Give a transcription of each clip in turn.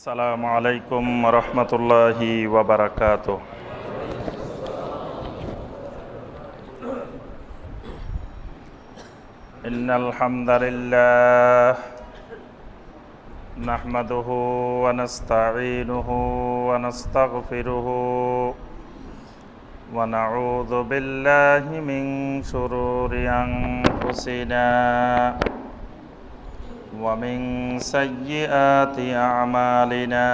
আসসালামু আলাইকুম রহমতুল্লাহি ওয়াবারাকাতুহ। ইন্নাল হামদালিল্লাহ নাহমাদুহু ওয়া নাস্তাঈনুহু ওয়া নাস্তাগফিরুহু ওয়া নাউযু বিল্লাহি মিন শুরুরি আনফুসিনা ومن سيئات أعمالنا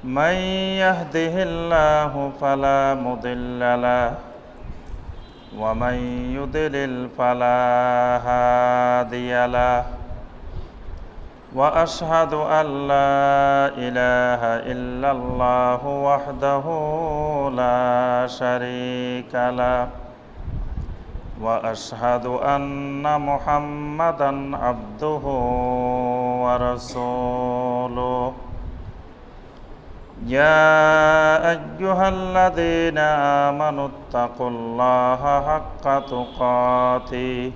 من يهده الله فلا مضل له ومن يضلل فلا هادي له وأشهد أن لا إله إلا الله وحده لا شريك له وأشهد أن محمدًا عبده ورسوله يا أيها الذين آمنوا اتقوا الله حق تقاته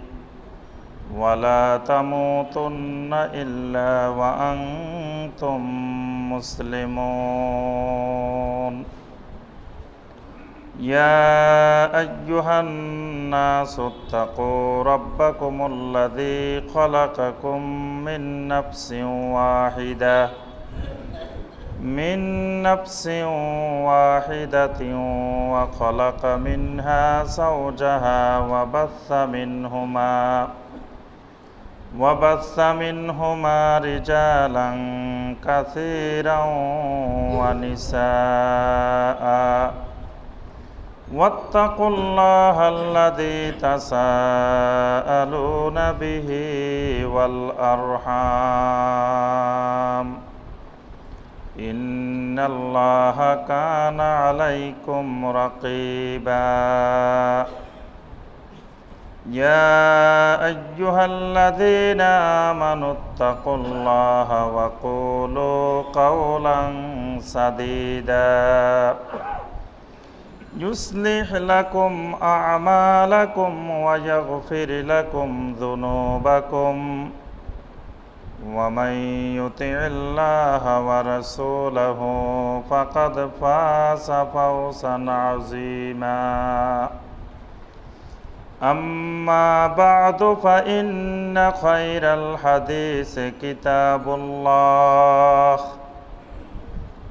ولا تموتن إلا وأنتم مسلمون يا أيها الناس اتقوا ربكم الذي خلقكم من نفس واحدة وخلق منها زوجها وبث منهما رجالا كثيرا ونساء واتقوا الله الذي تساءلون به والأرحام إن الله كان عليكم رقيبا يا أيها الذين آمنوا اتقوا الله وقولوا قولا سديدا يصلح لكم أعمالكم ويغفر لكم ذنوبكم ومن يطع الله ورسوله فقد فاز فوزا عظيما أما بعد فإن خير الحديث كتاب الله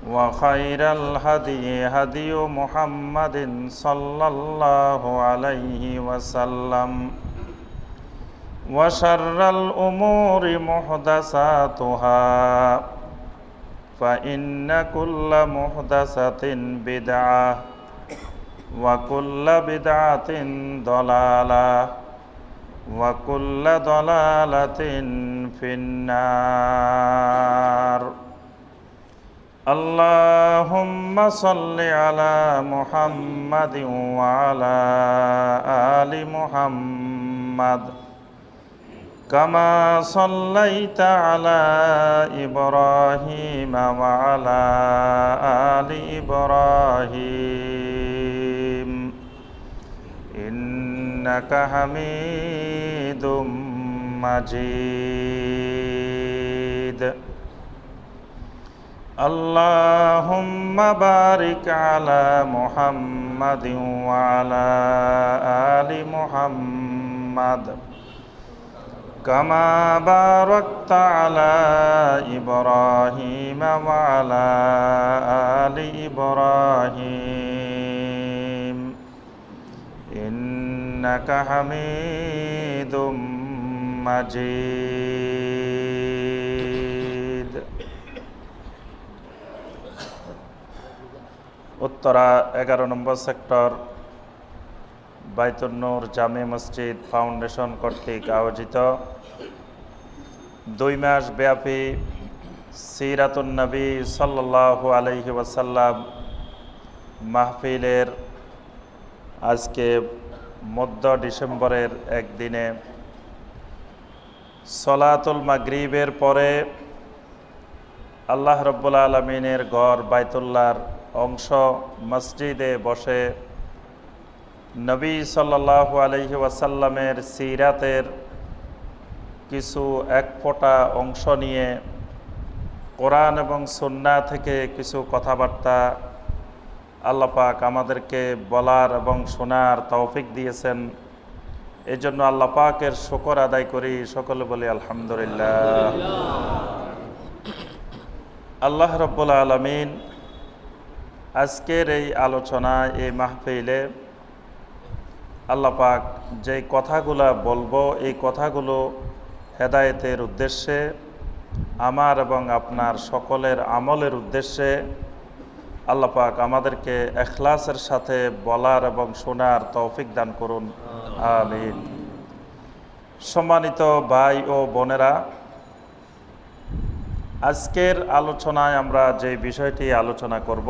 وخير الهدي هدي محمد صلى الله عليه وسلم وشر الأمور محدثاتها فإن كل محدثة بدعة وكل بدعة ضلالة وكل ضلالة في النار اللهم صل على محمد وعلى آل محمد كما صليت على إبراهيم وعلى آل إبراهيم إنك حميد مجيد اللهم بارك على محمد وعلى آل محمد كما باركت على إبراهيم وعلى آل إبراهيم إنك حميد مجيد উত্তরা 11 নম্বর সেক্টর বাইতুন নূর জামে মসজিদ ফাউন্ডেশন কর্তৃক আয়োজিত 2 মাস ব্যাপী সিরাতুন নবী সাল্লাল্লাহু আলাইহি ওয়াসাল্লাম মাহফিলের আজকে মধ্য ডিসেম্বরের একদিনে সলাতুল মাগরিবের পরে আল্লাহ রাব্বুল আলামিনের ঘর বাইতুল্লাহর অংশ মসজিদে বসে নবী সাল্লাল্লাহু আলাইহি ওয়াসাল্লামের সিরাতের কিছু এক ফোঁটা অংশ নিয়ে কোরআন এবং সুন্নাহ থেকে কিছু কথাবার্তা আল্লাহ পাক আমাদেরকে বলার এবং শোনার তৌফিক দিয়েছেন। এই জন্য আল্লাহ পাকের শুকর আদায় করি, সকলে বলি আলহামদুলিল্লাহ। আল্লাহ রাব্বুল আলামিন আজকের এই আলোচনায়, এই মাহফিলে আল্লাহ পাক যেই কথাগুলো বলবো, এই কথাগুলো হেদায়েতের উদ্দেশ্যে, আমার এবং আপনার সকলের আমলের উদ্দেশ্যে আল্লাহ পাক আমাদেরকে ইখলাসের সাথে বলার এবং শোনার তৌফিক দান করুন, আমিন। সম্মানিত ভাই ও বোনেরা, আজকের আলোচনায় আমরা যে বিষয়টি আলোচনা করব,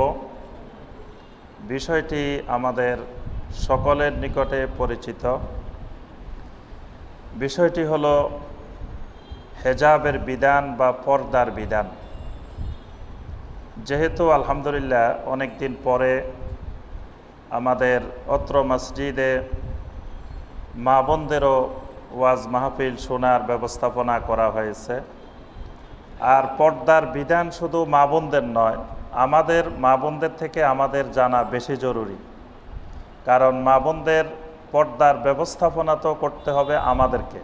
বিষয়টি আমাদের সকলের নিকটে পরিচিত। বিষয়টি হলো হেজাবের বিধান বা পর্দার বিধান। যেহেতু আলহামদুলিল্লাহ অনেক দিন পরে আমাদের অত্র মসজিদে মা বোনদেরও ওয়াজ মাহফিল শোনার ব্যবস্থাপনা করা হয়েছে। আর পর্দার বিধান শুধু মা বোনদের নয়, আমাদের মা বোনদের থেকে আমাদের জানা বেশি জরুরি। কারণ মা বোনদের পর্দার ব্যবস্থাপনা তো করতে হবে আমাদেরকে,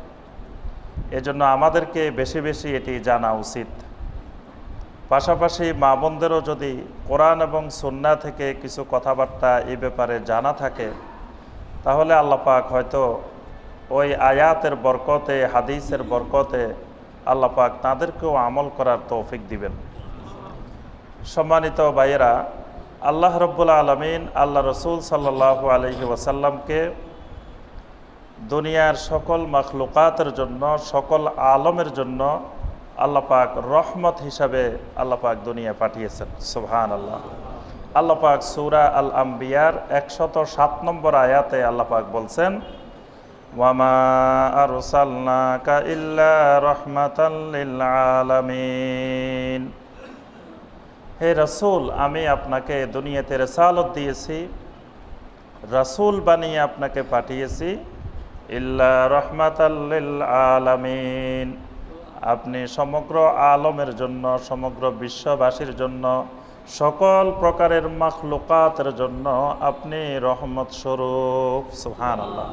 এজন্য আমাদেরকে বেশি বেশি এটি জানা উচিত। পাশাপাশি মা বোনদেরও যদি কোরআন এবং সুন্নাহ থেকে কিছু কথাবার্তা এই ব্যাপারে জানা থাকে, তাহলে আল্লাহ পাক হয়তো ওই আয়াতের বরকতে, হাদিসের বরকতে আল্লাহ পাক তাদেরকেও আমল করার তৌফিক দিবেন। সম্মানিত ভাইয়েরা, আল্লাহ রাব্বুল আলামিন আল্লাহ রসুল সাল্লাল্লাহু আলাইহি ওয়াসাল্লামকে দুনিয়ার সকল মাখলুকাতের জন্য, সকল আলমের জন্য আল্লাহ পাক রহমত হিসাবে আল্লাহ পাক দুনিয়া পাঠিয়েছেন। সুবহানাল্লাহ। আল্লাহ পাক সূরা আল আম্বিয়ার 107 নম্বর আয়াতে আল্লাহ পাক বলছেন, ওয়ামা আরসালনাকা ইল্লা রাহমাতাল লিল আলামিন। হে রাসূল, আমি আপনাকে দুনিয়াতে রিসালাত দিয়েছি, রাসূল বানিয়ে আপনাকে পাঠিয়েছি। ইল্লা রাহমাতাল লিল আলামিন, আপনি সমগ্র আলমের জন্য, সমগ্র বিশ্ববাসীর জন্য, সকল প্রকারের মাখলুকাতের জন্য আপনি রহমত স্বরূপ। সুবহানাল্লাহ।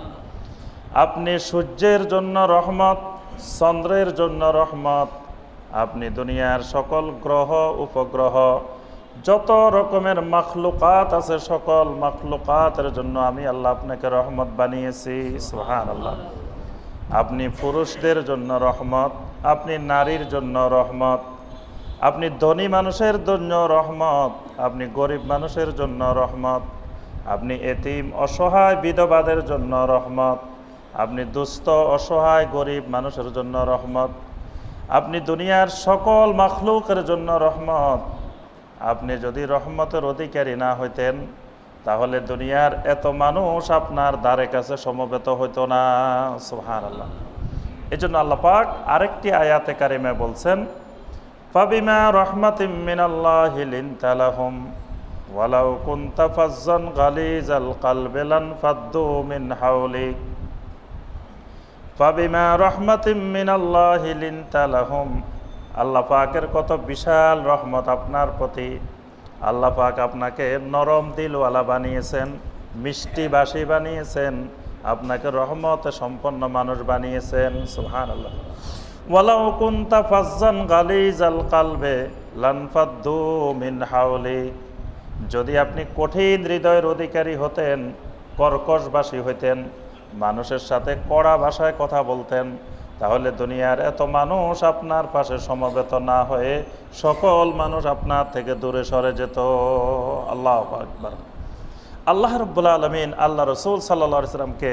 আপনি সূর্যের জন্য রহমত, চন্দ্রের জন্য রহমত, আপনি দুনিয়ার সকল গ্রহ উপগ্রহ, যত রকমের মাখলুকাত আছে, সকল মাখলুকাতের জন্য আমি আল্লাহ আপনাকে রহমত বানিয়েছি। সুবহানাল্লাহ। আপনি পুরুষদের জন্য রহমত, আপনি নারীর জন্য রহমত, আপনি ধনী মানুষের জন্য রহমত, আপনি গরিব মানুষের জন্য রহমত, আপনি এতিম অসহায় বিধবাদের জন্য রহমত, আপনি দুস্থ অসহায় গরিব মানুষের জন্য রহমত, আপনি দুনিয়ার সকল মাখলুকের জন্য রহমত। আপনি যদি রহমতের অধিকারী না হইতেন, তাহলে দুনিয়ার এত মানুষ আপনার দ্বারে কাছে সমবেত হইতো না। সুবহানাল্লাহ। এই জন্য আল্লাহ পাক আরেকটি আয়াতে কারিমে বলছেন, ফাবিমা রাহমাতিম মিনাল্লাহি লিনতা লাহুম ওয়ালাউ কুনতা ফাজ্জান গালিজাল কলবি লানফাদ্দু মিন হাওলিক। ফাবিমা রাহমাতিম মিনাল্লাহি লিনতা লাহুম, আল্লাহ পাকের কত বিশাল রহমত আপনার প্রতি। আল্লাহ পাক আপনাকে নরম দিলওয়ালা বানিয়েছেন, মিষ্টি ভাষী বানিয়েছেন, আপনাকে রহমতে সম্পন্ন মানুষ বানিয়েছেন। সুবহানাল্লাহ। ওয়ালাউ কুনতা ফাজ্জান গালিজাল কলবি লানফাদ্দু মিন হাওলিক, যদি আপনি কঠিন হৃদয়ের অধিকারী হতেন, কর্কশভাষী হইতেন, মানুষের সাথে কড়া ভাষায় কথা বলতেন, তাহলে দুনিয়ার এত মানুষ আপনার পাশে সমবেত না হয়ে সকল মানুষ আপনার থেকে দূরে সরে যেত। আল্লাহু আকবার। আল্লাহ রাব্বুল আলামিন আল্লাহ রসুল সাল্লাল্লাহু আলাইহি সাল্লামকে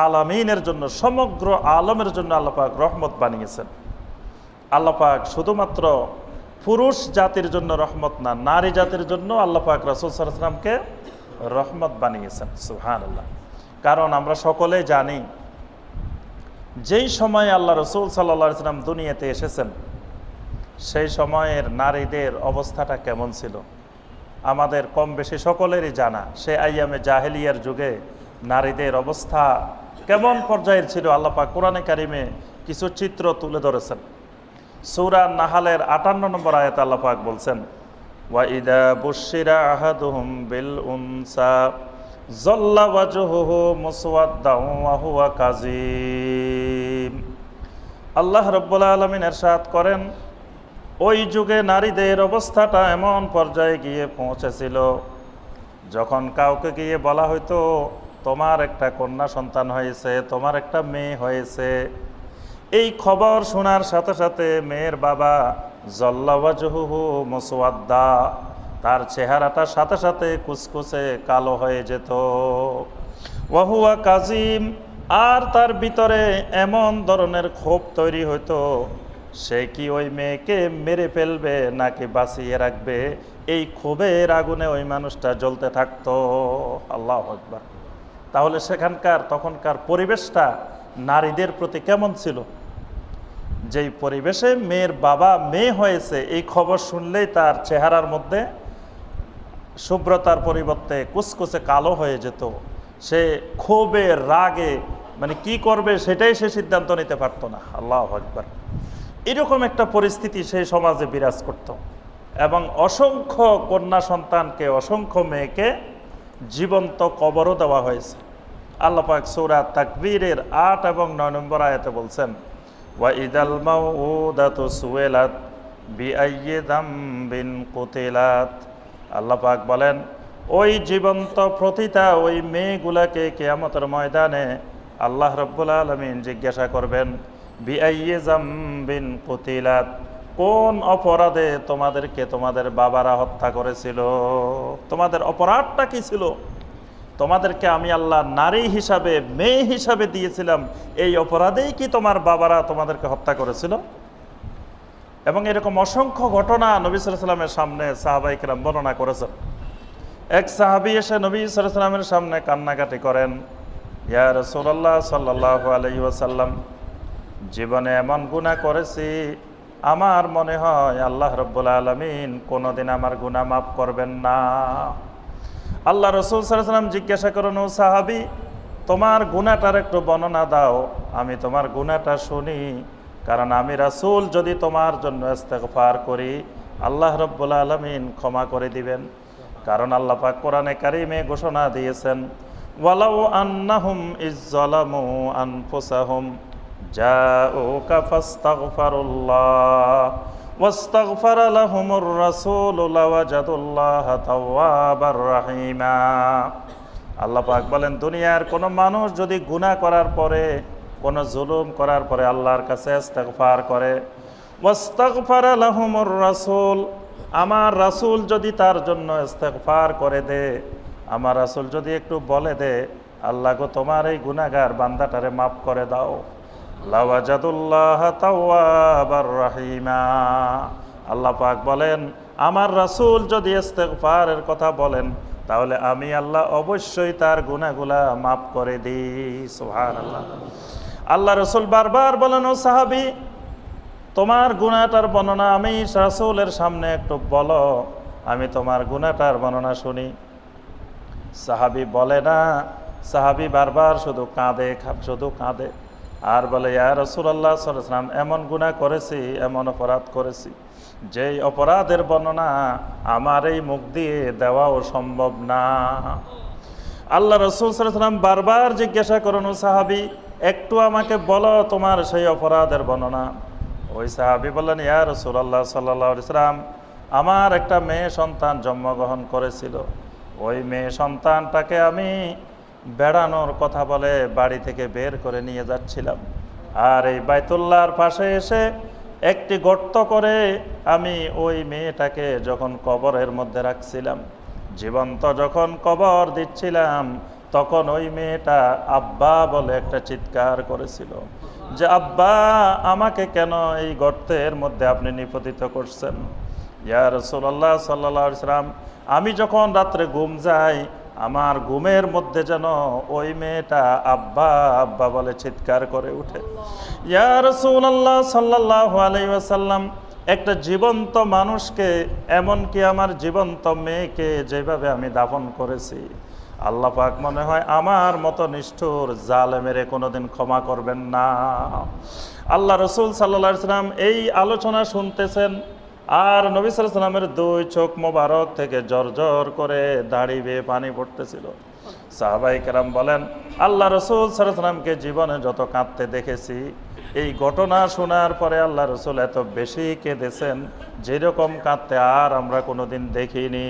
আলামিনের জন্য, সমগ্র আলমের জন্য আল্লাহ পাক রহমত বানিয়েছেন। আল্লাহ পাক শুধুমাত্র পুরুষ জাতির জন্য রহমত না, নারী জাতির জন্য আল্লাহ পাক রাসূল সাল্লাল্লাহু আলাইহি সাল্লামকে রহমত বানিয়েছেন। সুবহানাল্লাহ। কারণ আমরা সকলেই জানি, যেই সময়ে আল্লাহ রসুল সাল্লাল্লাহু আলাইহি সাল্লাম দুনিয়াতে এসেছেন, সেই সময়ের নারীদের অবস্থাটা কেমন ছিল আমাদের কম বেশি সকলেরই জানা। সে আইয়ামে জাহেলিয়ার যুগে নারীদের অবস্থা কেমন পর্যায়ের ছিল, আল্লাহ পাক কোরআনে কারিমে কিছু চিত্র তুলে ধরেছেন। সূরা নাহালের 58 নম্বর আয়াতে আল্লাহ পাক বলছেন, ওয়া ইদা বুশিরা আহাদুহুম বিল উনসা যাল্লা ওয়াজহুহু মুসওয়াদ্দান ওয়া হুয়া কাযীম। আল্লাহ রাব্বুল আলামিন ইরশাদ করেন, ওই যুগে নারীদের অবস্থাটা এমন পর্যায়ে গিয়ে পৌঁছেছিল, যখন কাউকে গিয়ে বলা হইতো তোমার একটা কন্যা সন্তান হয়েছে, তোমার একটা মেয়ে হয়েছে, এই খবর শোনার সাথে সাথে মেয়ের বাবা যাল্লা ওয়াজহুহু মুসওয়াদ্দা, তার চেহারাটা সাথে সাথে কুচকুচে কালো হয়ে যেত। ওয়া হুয়া কাযীম, আর তার ভিতরে এমন ধরনের ক্ষোভ তৈরি হইতো, সে কি ওই মেয়েকে মেরে ফেলবে নাকি বাঁচিয়ে রাখবে, এই ক্ষোভের আগুনে ওই মানুষটা জ্বলতে থাকতো। আল্লাহু আকবার। তাহলে সেখানকার তখনকার পরিবেশটা নারীদের প্রতি কেমন ছিল? যেই পরিবেশে মেয়ের বাবা মেয়ে হয়েছে, এই খবর শুনলেই তার চেহারার মধ্যে শুভ্রতার পরিবর্তে কুচকুচে কালো হয়ে যেত। সে ক্ষোভে রাগে মানে কি করবে সেটাই সে সিদ্ধান্ত নিতে পারতো না। আল্লাহু আকবার। এরকম একটা পরিস্থিতি সেই সমাজে বিরাজ করত, এবং অসংখ্য কন্যা সন্তানকে, অসংখ্য মেয়েকে জীবন্ত কবরও দেওয়া হয়েছে। আল্লাহ পাক সূরা তাকবীরের 8 এবং 9 নম্বর আয়াতে বলছেন, ওয়া ইদাল মাউউদাতু সুইলাত বিআইয়ি যামবিন কুতিলাত। আল্লাহ পাক বলেন, ওই জীবন্ত প্রতিটা ওই মেয়েগুলাকে কিয়ামতের ময়দানে আল্লাহ রাব্বুল আলামিন জিজ্ঞাসা করবেন, বিআইয়ি যামবিন কুতিলাত, কোন অপরাধে তোমাদেরকে তোমাদের বাবারা হত্যা করেছিল, তোমাদের অপরাধটা কি ছিল? তোমাদেরকে আমি আল্লাহ নারী হিসাবে, মেয়ে হিসাবে দিয়েছিলাম, এই অপরাধেই কি তোমার বাবারা তোমাদেরকে হত্যা করেছিল? এবং এরকম অসংখ্য ঘটনা নবী সাল্লাল্লাহু আলাইহি ওয়াসাল্লামের সামনে সাহাবায়ে কেরাম বর্ণনা করেছেন। এক সাহাবী এসে নবী সাল্লাল্লাহু আলাইহি ওয়াসাল্লামের সামনে কান্নাকাটি করেন, ইয়া রাসূলুল্লাহ সাল্লাল্লাহু আলাইহি ওয়াসাল্লাম, জীবনে এমন গুনাহ করেছি, আমার মনে হয় আল্লাহ রাব্বুল আলামিন কোনোদিন আমার গুনাহ মাফ করবেন না। আল্লাহ রাসূল সাল্লাল্লাহু আলাইহি ওয়াসাল্লাম জিজ্ঞাসা করেন, ও সাহাবী, তোমার গুনাহটার একটু বর্ণনা দাও, আমি তোমার গুনাহটা শুনি। কারণ আমি রাসূল যদি তোমার জন্য ইস্তেগফার করি, আল্লাহ রাব্বুল আলামিন ক্ষমা করে দিবেন। কারণ আল্লাহ পাক কোরআনে কারিমে ঘোষণা দিয়েছেন, ওয়ালাউ আন্নাহুম ইযযালামু আনফুসাহুম জাউকা ফাস্তাগফিরুল্লাহ ওয়াস্তাগফারা লাহুমুর রাসূলু লাওয়াজাদুল্লাহা তাওয়াবার রাহিমা। আল্লাহ পাক বলেন, দুনিয়ার কোনো মানুষ যদি গুনাহ করার পরে, কোনো জুলুম করার পরে আল্লাহর কাছে ইস্তেগফার করে, ওয়াস্তাগফারা লাহুমুর রাসূল, আমার রাসূল যদি তার জন্য ইস্তেগফার করে দে, আমার রাসূল যদি একটু বলে দে, আল্লাহ গো তোমার এই গুনাহগার বান্দাটারে মাফ করে দাও, লাওয়াজাদুল্লাহা তাওয়াবার রাহিমা। আল্লাহ পাক বলেন, আমার রাসূল যদি ইস্তেগফারের কথা বলেন, তাহলে আমি আল্লাহ অবশ্যই তার গুনাহগুলা মাফ করে দিই। সুবহানাল্লাহ। আল্লাহ রাসূল বারবার বলেন, ও সাহাবী, তোমার গুনাহটার বর্ণনা আমি রাসূলের সামনে একটু বলো, আমি তোমার গুনাহটার বর্ণনা শুনি। সাহাবী বলে না, সাহাবী বারবার শুধু কাঁদে, শুধু কাঁদে, আর বলে, ইয়া রাসূলুল্লাহ সাল্লাল্লাহু আলাইহি ওয়াসাল্লাম, এমন গুনাহ করেছি, এমন অপরাধ করেছি, যেই অপরাধের বর্ণনা আমার এই মুখ দিয়ে দেওয়াও সম্ভব না। আল্লাহ রাসূল সাল্লাল্লাহু আলাইহি ওয়াসাল্লাম বারবার জিজ্ঞাসা করেন, ও সাহাবী, একটু আমাকে বলো তোমার সেই অপরাধের বর্ণনা। ওই সাহাবী বললেন, ইয়া রাসূলুল্লাহ সাল্লাল্লাহু আলাইহি ওয়াসাল্লাম, আমার একটা মেয়ে সন্তান জন্মগ্রহণ করেছিল, ওই মেয়ে সন্তানটাকে আমি বেড়ানোর কথা বলে বাড়ি থেকে বের করে নিয়ে যাচ্ছিলাম, আর এই বাইতুল্লাহর পাশে এসে একটি গর্ত করে আমি ওই মেয়েটাকে যখন কবরের মধ্যে রাখছিলাম, জীবন্ত যখন কবর দিচ্ছিলাম, তখন ওই মেয়েটা আব্বা বলে একটা চিৎকার করেছিল, যে আব্বা, আমাকে কেন এই গর্তের মধ্যে আপনি নিপতিত করছেন? ইয়া রাসূলুল্লাহ সাল্লাল্লাহু আলাইহি ওয়াসাল্লাম, আমি যখন রাত্রে ঘুম যাই, আমার ঘুমের মধ্যে যেন ওই মেয়েটা আব্বা আব্বা বলে চিৎকার করে উঠে। ইয়া রাসূলুল্লাহ সাল্লাল্লাহু আলাইহি ওয়াসাল্লাম, একটা জীবন্ত মানুষকে, এমনকি আমার জীবন্ত মেয়েকে যেভাবে আমি দাফন করেছি, আল্লাহ পাক মনে হয় আমার মতো নিষ্ঠুর জালেমেরে কোনোদিন ক্ষমা করবেন না। আল্লাহ রসুল সাল্লাল্লাহু আলাইহি সাল্লাম এই আলোচনা শুনতেছেন, আর নবী সাল্লাল্লাহু আলাইহি সাল্লামের দুই চোখ মোবারক থেকে জর্জর করে দাড়ি বেয়ে পানি পড়তেছিল। সাহাবায়ে কেরাম বলেন, আল্লাহ রসুল সাল্লাল্লাহু আলাইহি সাল্লামকে জীবনে যত কাঁদতে দেখেছি, এই ঘটনা শোনার পরে আল্লাহ রসুল এত বেশি কেঁদেছেন, যেরকম কাঁদতে আর আমরা কোনোদিন দেখিনি।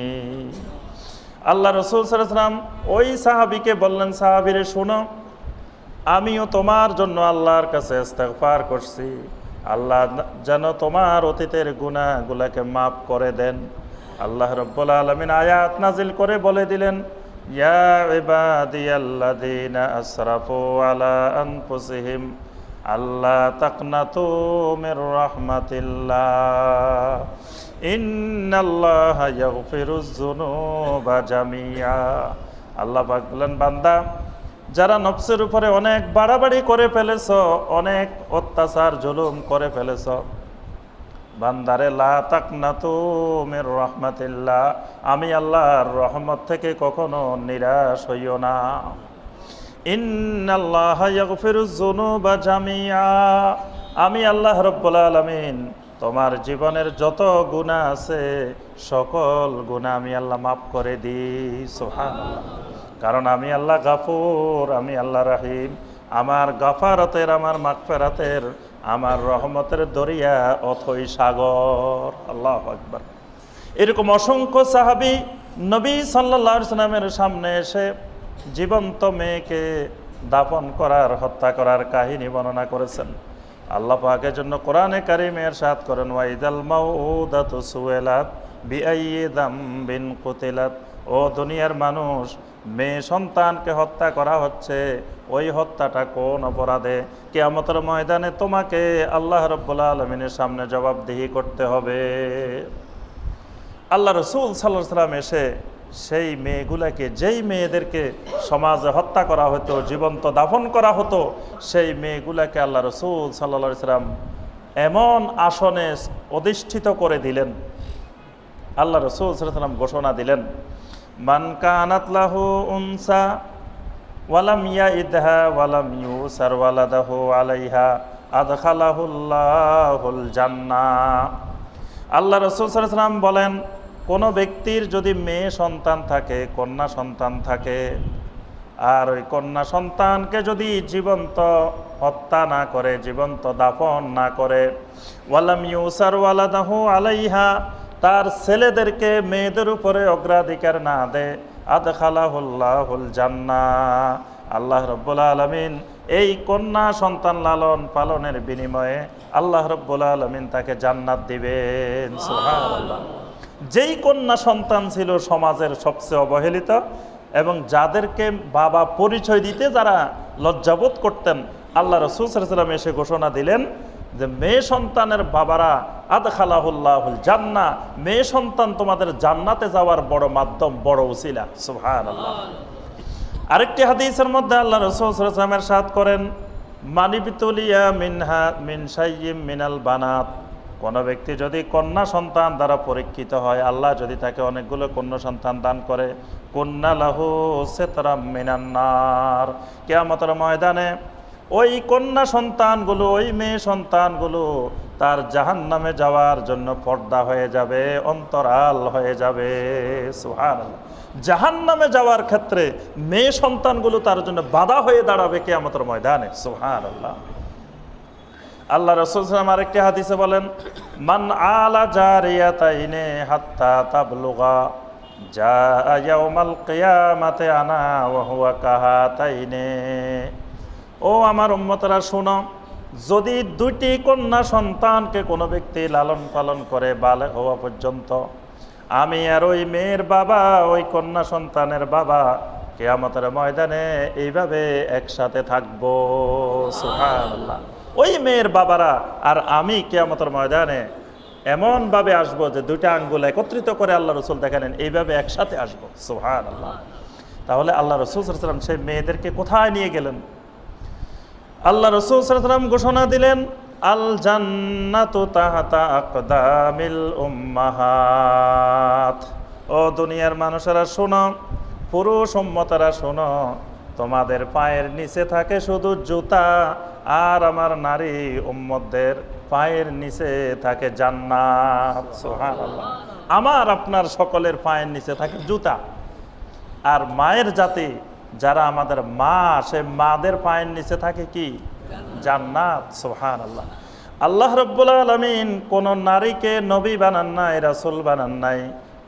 আল্লাহ রসুল সাল্লাল্লাহু আলাইহি সাল্লাম ওই সাহাবীকে বললেন, সাহাবীরে শোনো, আমিও তোমার জন্য আল্লাহর কাছে ইস্তেগফার করছি, আল্লাহ যেন তোমার অতীতের গুনাহগুলোকে মাফ করে দেন। আল্লাহ রাব্বুল আলামিন আয়াত নাজিল করে বলে দিলেন, ইয়া ইবাদিয়াল্লাযীনা আসরাফু আলা আনফুসিহিম আল্লা তাকনাতু মির রাহমাতিল্লাহ ইন্নাল্লাহা ইয়াগফিরুয যুনুবা জামিআ। আল্লাহ পাক বলেন, বান্দা, যারা নফসের উপরে অনেক বাড়াবাড়ি করে ফেলেছ, অনেক অত্যাচার জুলুম করে ফেলেছ, বান্দারে লা তাকনাতু মির রাহমাতিল্লাহ, আমি আল্লাহর রহমত থেকে কখনো নিরাশ হইও না। ইন্নাল্লাহা ইয়াগফিরুয যুনুবা জামিআ, আমি আল্লাহ রাব্বুল আলামিন তোমার জীবনের যত গুনাহ আছে সকল গুনাহ আমি আল্লাহ মাফ করে দিই। সুবহানাল্লাহ। কারণ আমি আল্লাহ গাফুর, আমি আল্লাহ রাহিম। আমার গাফারতের, আমার মাগফিরাতের, আমার রহমতের দরিয়া অথই সাগর। আল্লাহু আকবার। এরকম অসংখ্য সাহাবী নবী সাল্লাল্লাহু আলাইহি সাল্লামের সামনে এসে জীবন্ত মেয়েকে দাফন করার, হত্যা করার কাহিনী বর্ণনা করেছেন। আল্লাহ পাকের জন্য কোরআনে কারিমে ইরশাদ করেন, ওয়াইদাল মাউদাতু সুইলাত বিআইয়ি যামবিন কুতিলাত। ও দুনিয়ার মানুষ, মেয়ে সন্তানকে হত্যা করা হচ্ছে, ওই হত্যাটা কোন অপরাধে? কিয়ামতের ময়দানে তোমাকে আল্লাহ রাব্বুল আলামিনের সামনে জবাবদিহি করতে হবে। আল্লাহ রসুল সাল্লাল্লাহু আলাইহি সাল্লাম এসে সেই মেয়েগুলাকে, যেই মেয়েদেরকে সমাজে হত্যা করা হতো, জীবন্ত দাফন করা হতো, সেই মেয়েগুলাকে আল্লাহ রসুল সাল্লাল্লাহু আলাইহি সাল্লাম এমন আসনে অধিষ্ঠিত করে দিলেন। আল্লাহ রসুল সাল্লাল্লাহু আলাইহি সাল্লাম ঘোষণা দিলেন, মান কানাত লাহু উনসা ওয়ালাম ইয়াইদহা ওয়ালাম ইউসার ওয়ালাদাহু আলাইহা আদখালাহুল্লাহুল জান্নাহ। আল্লাহ রাসূল সাল্লাল্লাহু আলাইহি ওয়াসাল্লাম বলেন, কোনো ব্যক্তির যদি মেয়ে সন্তান থাকে, কন্যা সন্তান থাকে, আর ওই কন্যা সন্তানকে যদি জীবন্ত হত্যা না করে, জীবন্ত দাফন না করে, ওয়ালাম ইউসার ওয়ালাদাহু আলাইহা, তার ছেলেদেরকে মেয়েদের উপরে অগ্রাধিকার না দেয়, আদখালাহুল্লাহুল জান্নাহ, আল্লাহ রাব্বুল আলামিন এই কন্যা সন্তান লালন পালনের বিনিময়ে আল্লাহ রাব্বুল আলামিন তাকে জান্নাত দিবেন। সুবহানাল্লাহ। যেই কন্যা সন্তান ছিল সমাজের সবচেয়ে অবহেলিত এবং যাদেরকে বাবা পরিচয় দিতে যারা লজ্জাবোধ করতেন, আল্লাহ রাসূল সাল্লাল্লাহু আলাইহি ওয়াসাল্লাম এসে ঘোষণা দিলেন যে মেয়ে সন্তানের বাবারা আদখালাহুল্লাহুল জান্নাহ, মেয়ে সন্তান তোমাদের জান্নাতে যাওয়ার বড় মাধ্যম, বড় উসিলা। সুবহানাল্লাহ। আরেকটি হাদিসের মধ্যে আল্লাহ রাসূল সাল্লাল্লাহু আলাইহি ওয়াসাল্লাম ইরশাদ করেন, মানিবিতুলিয়া মিনহা মিন শাইয়্যিম মিনাল বানাত, কোন ব্যক্তি যদি কন্যা সন্তান দ্বারা পরীক্ষিত হয়, আল্লাহ যদি তাকে অনেকগুলো কন্যা সন্তান দান করে, কুন্না লাহু সিতরাম মিনান নার, কিয়ামতের ময়দানে ওই কন্যা সন্তানগুলো, ওই মেয়ে সন্তানগুলো তার জাহান্নামে যাওয়ার জন্য পর্দা হয়ে যাবে, অন্তরাল হয়ে যাবে। সুবহানাল্লাহ। জাহান্নামে যাওয়ার ক্ষেত্রে মেয়ে সন্তানগুলো তার জন্য বাধা হয়ে দাঁড়াবে কিয়ামতের ময়দানে। সুবহানাল্লাহ। আল্লাহ রাসূল সাল্লাল্লাহু আলাইহি ওয়াসাল্লাম আরেকটি হাদিসে বলেন, মান আলা জারিয়াতাইনে হাত্তা তাবলুগা জাআ ইয়াউমাল কিয়ামাতি আনা ওয়া হুয়া কাহাতাইনে। ও আমার উম্মতরা শোনো, যদি দুইটি কন্যা সন্তানকে কোনো ব্যক্তি লালন পালন করে বালেগ হওয়া পর্যন্ত, আমি আর ওই মেয়ের বাবা, ওই কন্যা সন্তানের বাবা কিয়ামতের ময়দানে এইভাবে একসাথে থাকবো। সুবহানাল্লাহ। ওই মেয়ের বাবারা আর আমি কিয়ামতের ময়দানে এমনভাবে আসবো যে দুইটা আঙ্গুল একত্রিত করে আল্লাহ রাসূল দেখালেন এইভাবে একসাথে আসবো। সুবহানাল্লাহ। তাহলে আল্লাহ রাসূল সাল্লাল্লাহু আলাইহি ওয়াসাল্লাম সেই মেয়েদেরকে কোথায় নিয়ে গেলেন? আল্লাহ রাসূল সাল্লাল্লাহু আলাইহি ওয়াসাল্লাম ঘোষণা দিলেন, আল জান্নাতু তাহতা আকদামিল উম্মাহাত। ও দুনিয়ার মানুষেরা শোনো, পুরুষ উম্মতেরা শোনো, তোমাদের পায়ের নিচে থাকে শুধু জুতা, আর আমার নারী উম্মতদের পায়ের নিচে থাকে জান্নাত। সুবহানাল্লাহ। আমার আপনার সকলের পায়ের নিচে থাকে জুতা, আর মায়ের জাতি যারা আমাদের মা, সে মাদের পায়ের নিচে থাকে কি? জান্নাত। সুবহানাল্লাহ। আল্লাহ রাব্বুল আলামিন কোন নারীকে নবী বানান নাই, রাসূল বানান নাই,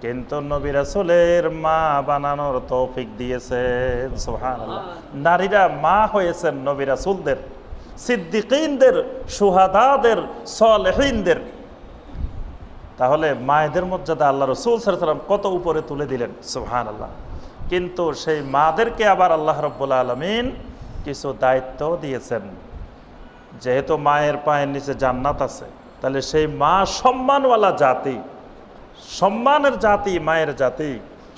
কিন্তু নবী রাসূলের মা বানানোর তৌফিক দিয়েছেন। সুবহানাল্লাহ। নারীরা মা হয়েছেন নবী রাসূলদের, সিদ্দিকীনদের, শুহাদাদের, সালেহীনদের। তাহলে মায়েদের মর্যাদা আল্লাহ রাসূল সাল্লাল্লাহু আলাইহি ওয়াসাল্লাম কত উপরে তুলে দিলেন। সুবহানাল্লাহ। কিন্তু সেই মাদেরকে আবার আল্লাহ রাব্বুল আলামিন কিছু দায়িত্ব দিয়েছেন। যেহেতু মায়ের পায়ের নিচে জান্নাত আছে, তাহলে সেই মা সম্মানওয়ালা জাতি, সম্মানের জাতি মায়ের জাতি,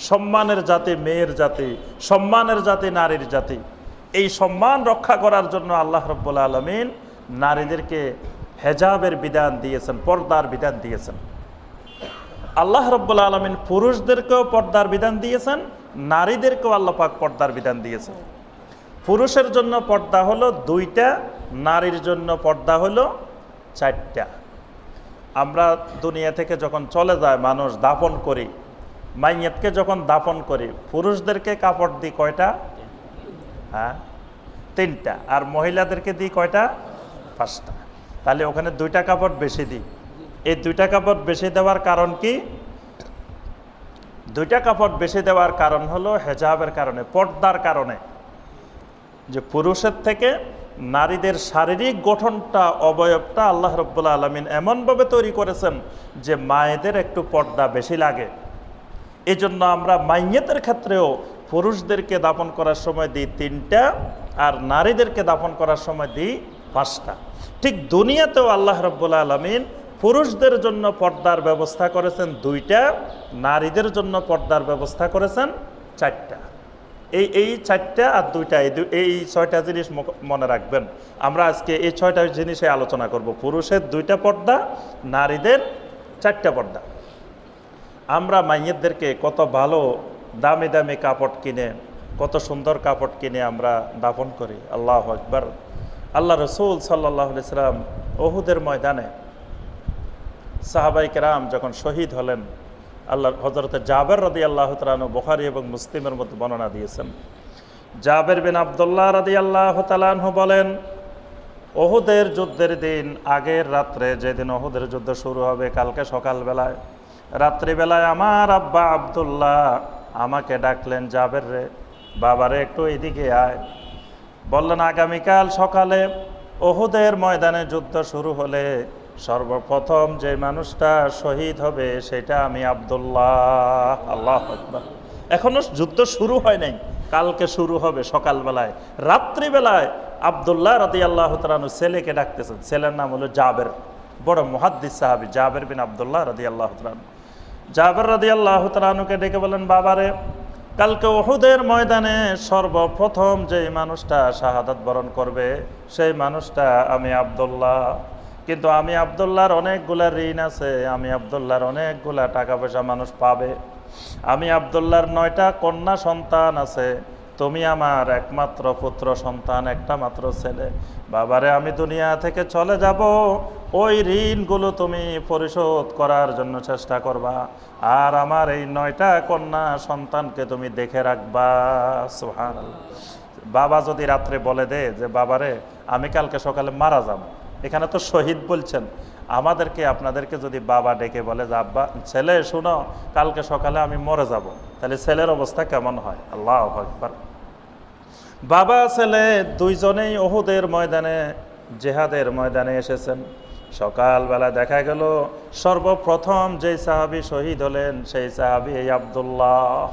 সম্মানের জাতি মেয়ের জাতি, সম্মানের জাতি নারীর জাতি। এই সম্মান রক্ষা করার জন্য আল্লাহ রাব্বুল আলামিন নারীদেরকে হেজাবের বিধান দিয়েছেন, পর্দার বিধান দিয়েছেন। আল্লাহ রাব্বুল আলামিন পুরুষদেরকেও পর্দার বিধান দিয়েছেন, নারীদেরকেও আল্লাহ পাক পর্দার বিধান দিয়েছেন। পুরুষের জন্য পর্দা হলো 2টা, নারীর জন্য পর্দা হলো 4টা। আমরা দুনিয়া থেকে যখন চলে যায়, মানুষ দাফন করি, মাইয়াতকে যখন দাফন করি, পুরুষদেরকে কাপড় দিই কয়টা? হ্যাঁ, 3টা। আর মহিলাদেরকে দিই কয়টা? 5টা। তাহলে ওখানে 2টা কাপড় বেশি দিই। এই 2টা কাপড় বেশি দেওয়ার কারণ কি? 2টা কাপড় বেশি দেওয়ার কারণ হলো হেজাবের কারণে, পর্দার কারণে। যে পুরুষের থেকে নারীদের শারীরিক গঠনটা, অবয়বটা আল্লাহ রাব্বুল আলামিন এমনভাবে তৈরি করেছেন যে মায়েদের একটু পর্দা বেশি লাগে। এই জন্য আমরা মাইয়াতের ক্ষেত্রেও পুরুষদেরকে দাফন করার সময় দিই 3টা, আর নারীদেরকে দাফন করার সময় দিই 5টা। ঠিক দুনিয়াতেও আল্লাহ রাব্বুল আলামিন পুরুষদের জন্য পর্দার ব্যবস্থা করেছেন 2টা, নারীদের জন্য পর্দার ব্যবস্থা করেছেন 4টা। এই 4টা আর 2টা, এই 6টা জিনিস মনে রাখবেন। আমরা আজকে এই 6টা জিনিসে আলোচনা করব। পুরুষের 2টা পর্দা, নারীদের 4টা পর্দা। আমরা মাইয়াতদেরকে কত ভালো দামি দামি কাপড় কিনে, কত সুন্দর কাপড় কিনে আমরা দাফন করি। আল্লাহু আকবার। আল্লাহ রাসূল সাল্লাল্লাহু আলাইহি ওয়াসাল্লাম উহুদের ময়দানে সাহাবায়ে কেরাম যখন শহীদ হলেন, আল্লাহ হযরতে জাবের রাদিয়াল্লাহু তাআলা আনহু বুখারী এবং মুসলিমের মধ্যে বর্ণনা দিয়েছেন। জাবের বিন আব্দুল্লাহ রাদিয়াল্লাহু তাআলা আনহু বলেন, উহুদের যুদ্ধের দিন আগের রাত্রে, যেদিন উহুদের যুদ্ধ শুরু হবে কালকে সকালবেলায়, রাত্রিবেলায় আমার আব্বা আব্দুল্লাহ আমাকে ডাকলেন, জাবের রে, বাবারে একটু এদিকে আয়। বললেন, আগামীকাল সকালে উহুদের ময়দানে যুদ্ধ শুরু হলে সর্বপ্রথম যে মানুষটা শহীদ হবে সেটা আমি আব্দুল্লাহ। আল্লাহু আকবার। এখনো যুদ্ধ শুরু হয় নাই, কালকে শুরু হবে সকালবেলায়। রাত্রিবেলায় আব্দুল্লাহ রাদিয়াল্লাহু তাআলা আনহু ছেলেকে ডাকতেছেন। ছেলের নাম হলো জাবের, বড় মুহাদ্দিস সাহাবী জাবের বিন আব্দুল্লাহ রাদিয়াল্লাহু তাআলা আনহু। জাবের রাদিয়াল্লাহু তাআলা আনহুকে ডেকে বলেন, বাবারে, কালকে উহুদের ময়দানে সর্বপ্রথম যে মানুষটা শাহাদাত বরণ করবে সেই মানুষটা আমি আব্দুল্লাহ। কিন্তু আমি আব্দুল্লাহর অনেকগুলা ঋণ আছে, আমি আব্দুল্লাহর অনেকগুলা টাকা পয়সা মানুষ পাবে, আমি আব্দুল্লাহর 9টা কন্যা সন্তান আছে, তুমি আমার একমাত্র পুত্র সন্তান, একটা মাত্র ছেলে। বাবারে, আমি দুনিয়া থেকে চলে যাব, ওই ঋণগুলো তুমি পরিশোধ করার জন্য চেষ্টা করবা, আর আমার এই 9টা কন্যা সন্তানকে তুমি দেখে রাখবা। সুবহানাল্লাহ। বাবা যদি রাত্রে বলে দে যে বাবারে আমি কালকে সকালে মারা যাব, এখানে তো শহীদ বলছেন, আমাদেরকে আপনাদেরকে যদি বাবা ডেকে বলে যে আব্বা, ছেলে শুনো, কালকে সকালে আমি মরে যাব, তাহলে ছেলের অবস্থা কেমন হয়? আল্লাহু আকবার। বাবা ছেলে দুইজনেই উহুদের ময়দানে, জিহাদের ময়দানে এসেছেন। সকালবেলা দেখা গেল সর্বপ্রথম যে সাহাবী শহীদ হলেন সেই সাহাবী এই আব্দুল্লাহ।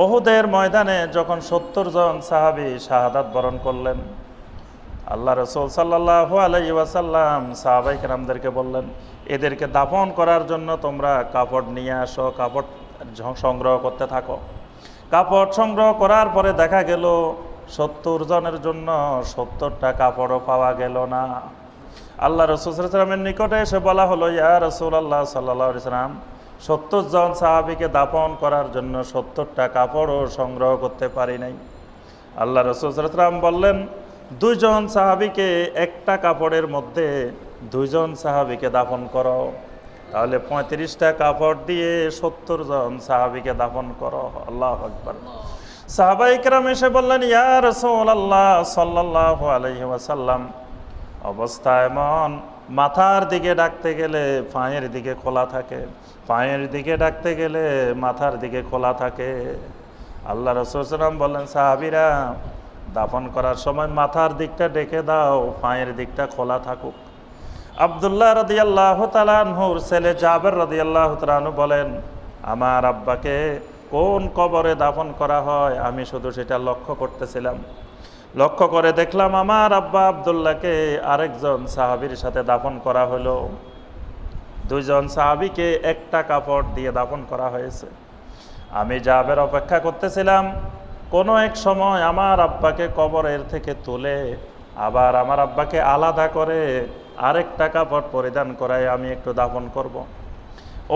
উহুদের ময়দানে যখন 70 জন সাহাবী শাহাদাত বরণ করলেন, আল্লাহ রাসূল সাল্লাল্লাহু আলাইহি ওয়াসাল্লাম সাহাবায়ে কেরামদেরকে বললেন, এদেরকে দাফন করার জন্য তোমরা কাপড় নিয়ে আসো, কাপড় সংগ্রহ করতে থাকো। কাপড় সংগ্রহ করার পরে দেখা গেল 70 জনের জন্য 70টা কাপড়ও পাওয়া গেল না। আল্লাহ রাসূল সাল্লাল্লাহু আলাইহি ওয়াসাল্লামের নিকটে এসে বলা হলো, ইয়া রাসূলুল্লাহ সাল্লাল্লাহু আলাইহি ওয়াসাল্লাম, 70 জন সাহাবীকে দাফন করার জন্য 70টা কাপড়ও সংগ্রহ করতে পারি নাই। আল্লাহ রাসূল সাল্লাল্লাহু আলাইহি ওয়াসাল্লাম বললেন, 2 জন সাহাবীকে একটা কাপড়ের মধ্যে 2 জন সাহাবীকে দাফন করো। তাহলে 35টা কাপড় দিয়ে 70 জন সাহাবীকে দাফন করো। আল্লাহু আকবার। সাহাবায়ে কেরাম এসে বললেন, ইয়া রাসূলুল্লাহ সাল্লাল্লাহু আলাইহি ওয়াসাল্লাম, অবস্থা এমন, মাথার দিকে ডাকতে গেলে পায়ের দিকে খোলা থাকে, পায়ের দিকে ডাকতে গেলে মাথার দিকে খোলা থাকে। আল্লাহ রাসূল সাল্লাল্লাহু আলাইহি ওয়াসাল্লাম বললেন, সাহাবীরা দাফন করার সময় মাথার দিকটা ডেকে দাও, পায়ের দিকটা খোলা থাকুক। আব্দুল্লাহ রাদিয়াল্লাহু তাআলা আনহুর ছেলে জাবের রাদিয়াল্লাহু তাআলা আনহু বলেন, আমার আব্বাকে কোন কবরে দাফন করা হয় আমি শুধু সেটা লক্ষ্য করতেছিলাম। লক্ষ্য করে দেখলাম আমার আব্বা আব্দুল্লাহকে আরেকজন সাহাবীর সাথে দাফন করা হলো। 2 জন সাহাবীকে একটা কাপড় দিয়ে দাফন করা হয়েছে। আমি জাবের অপেক্ষা করতেছিলাম কোনো এক সময় আমার আব্বাকে কবরের থেকে তুলে আবার আমার আব্বাকে আলাদা করে আরেকটা কাপড় পরিধান করায় আমি একটু দাফন করব।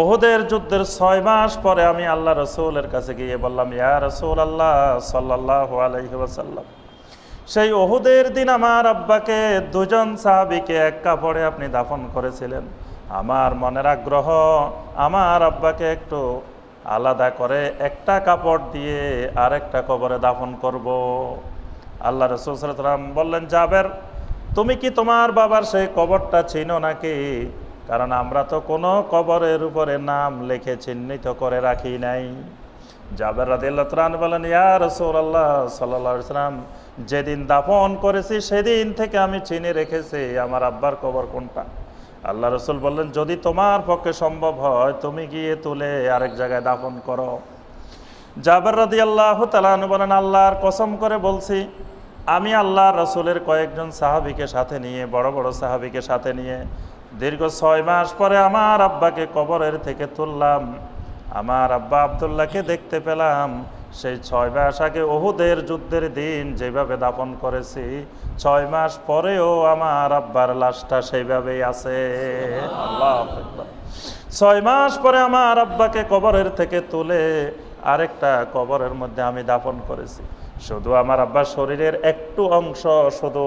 উহুদের যুদ্ধের 6 মাস পরে আমি আল্লাহ রাসূলের কাছে গিয়ে বললাম, ইয়া রাসূলুল্লাহ সাল্লাল্লাহু আলাইহি ওয়াসাল্লাম, সেই উহুদের দিন আমার আব্বাকে 2 জন সাহাবীকে এক কাপড়ে আপনি দাফন করেছিলেন। আমার মনের আগ্রহ আমার আব্বাকে একটু আলাদা করে একটা কাপড় দিয়ে আরেকটা কবরে দাফন করব। আল্লাহ রাসূল সাল্লাল্লাহু আলাইহি ওয়াসাল্লাম বললেন, জাবের তুমি কি তোমার বাবার সেই কবরটা চিনো নাকি? কারণ আমরা তো কোনো কবরের উপরে নাম লিখে চিহ্নিত করে রাখি নাই। জাবের রাদিয়াল্লাহু তাআলা আনহু বলেন, ইয়া রাসূলুল্লাহ সাল্লাল্লাহু আলাইহি ওয়াসাল্লাম, যেদিন দাফন করেছি সেদিন থেকে আমি চিনে রেখেছি আমার আব্বার কবর কোনটা। আল্লাহ রাসূল বললেন, যদি তোমার পক্ষে সম্ভব হয় তুমি গিয়ে তুলে আরেক জায়গায় দাফন করো। জাবের রাদিয়াল্লাহু তাআলা আনহু বলেন, আল্লাহর কসম করে বলছি, আমি আল্লাহর রাসূলের কয়েকজন সাহাবীকে সাথে নিয়ে, বড় বড় সাহাবীকে সাথে নিয়ে দীর্ঘ 6 মাস পরে আমার আব্বাকে কবরের থেকে তুললাম। আমার আব্বা আব্দুল্লাহকে দেখতে পেলাম সেই 6 মাস আগে উহুদের যুদ্ধের দিন যেভাবে দাফন করেছি, 6 মাস পরেও আমার আব্বার লাশটা সেইভাবেই আছে। আল্লাহু আকবার। 6 মাস পরে আমার আব্বাকে কবরের থেকে তুলে আরেকটা কবরের মধ্যে আমি দাফন করেছি। শুধু আমার আব্বার শরীরের একটু অংশ শুধু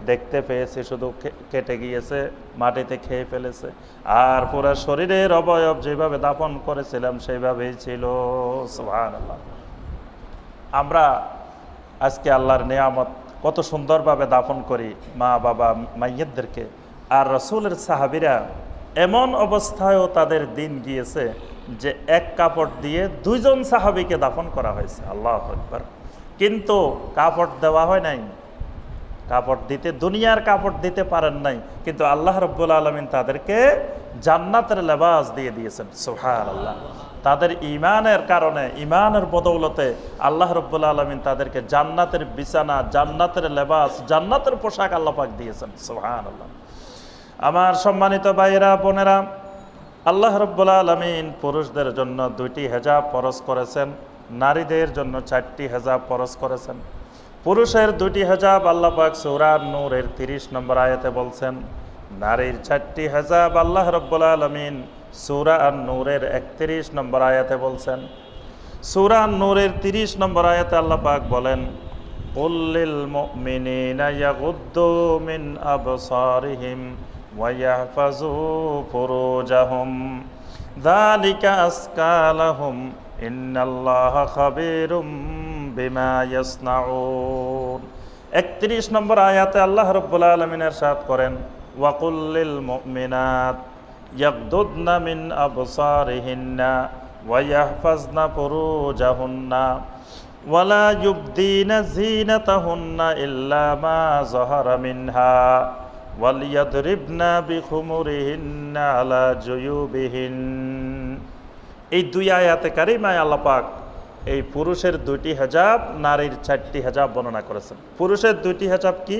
দেখতে পেয়েছি, শুধু কেটে গিয়েছে, মাটিতে খেয়ে ফেলেছে, আর পুরো শরীরের অবয়ব যেভাবে দাফন করেছিলাম সেইভাবেই ছিল। সুবহানাল্লাহ। আমরা আজকে আল্লাহর নিয়ামত কত সুন্দরভাবে দাফন করি মা বাবা মাইয়্যিতদেরকে, আর রাসূলের সাহাবীরা এমন অবস্থায়ও তাদের দিন গিয়েছে যে এক কাপড় দিয়ে 2 জন সাহাবীকে দাফন করা হয়েছে। আল্লাহু আকবার। কিন্তু কাপড় দেওয়া হয় নাই, কাপড় দিতে, দুনিয়ার কাপড় দিতে পারেন নাই, কিন্তু আল্লাহ রাব্বুল আলামিন তাদেরকে জান্নাতের লেবাস দিয়ে দিয়েছেন। সুবহানাল্লাহ। তাদের ঈমানের কারণে, ঈমানের বদৌলতে আল্লাহ রাব্বুল আলামিন তাদেরকে জান্নাতের বিছানা, জান্নাতের লেবাস, জান্নাতের পোশাক আল্লাহ পাক দিয়েছেন। সুবহানাল্লাহ। আমার সম্মানিত ভাইয়েরা বোনেরা, আল্লাহ রাব্বুল আলামিন পুরুষদের জন্য 2টি হিজাব ফরজ করেছেন, নারীদের জন্য 4টি হিজাব ফরজ করেছেন। পুরুষের 2টি হিজাব আল্লাহ পাক সূরা নূরের 30 নম্বর আয়াতে বলছেন। নারীর 4টি হিজাব আল্লাহ রাব্বুল আলামিন সূরা আন-নূরের 31 নম্বর আয়াতে বলছেন। সূরা আন-নূরের 30 নম্বর আয়াতে আল্লাহ পাক বলেন, কুল লিল মুমিনিনা ইয়াগুদ্দু মিন আবসারিহিম ওয়া ইয়াহফাজু ফুরুজাহুম যালিকা আযকা লাহুম ইন্নাল্লাহা খাবীরুম বিমা ইয়াসনাউন। 31 নম্বর আয়াতে আল্লাহ রাব্বুল আলামিন ইরশাদ করেন, ওয়া কুল লিল মুমিনাত ইয়াগদুদনা মিন আবসারিহিন্না ওয়া ইয়াহফাজনা ফুরুজাহুন্না ওয়া লা ইউবদিনা যিনাতাহুন্না ইল্লা মা যাহারা মিনহা ওয়াল ইয়াদরিবনা বিখুমুরিহিন্না আলা জুয়ুবিহিন। এই 2 আয়াতে কারিমায় আল্লাহ পাক এই পুরুষের 2টি হিজাব, নারীর 4টি হিজাব বর্ণনা করেছেন। পুরুষের 2টি হিজাব কি?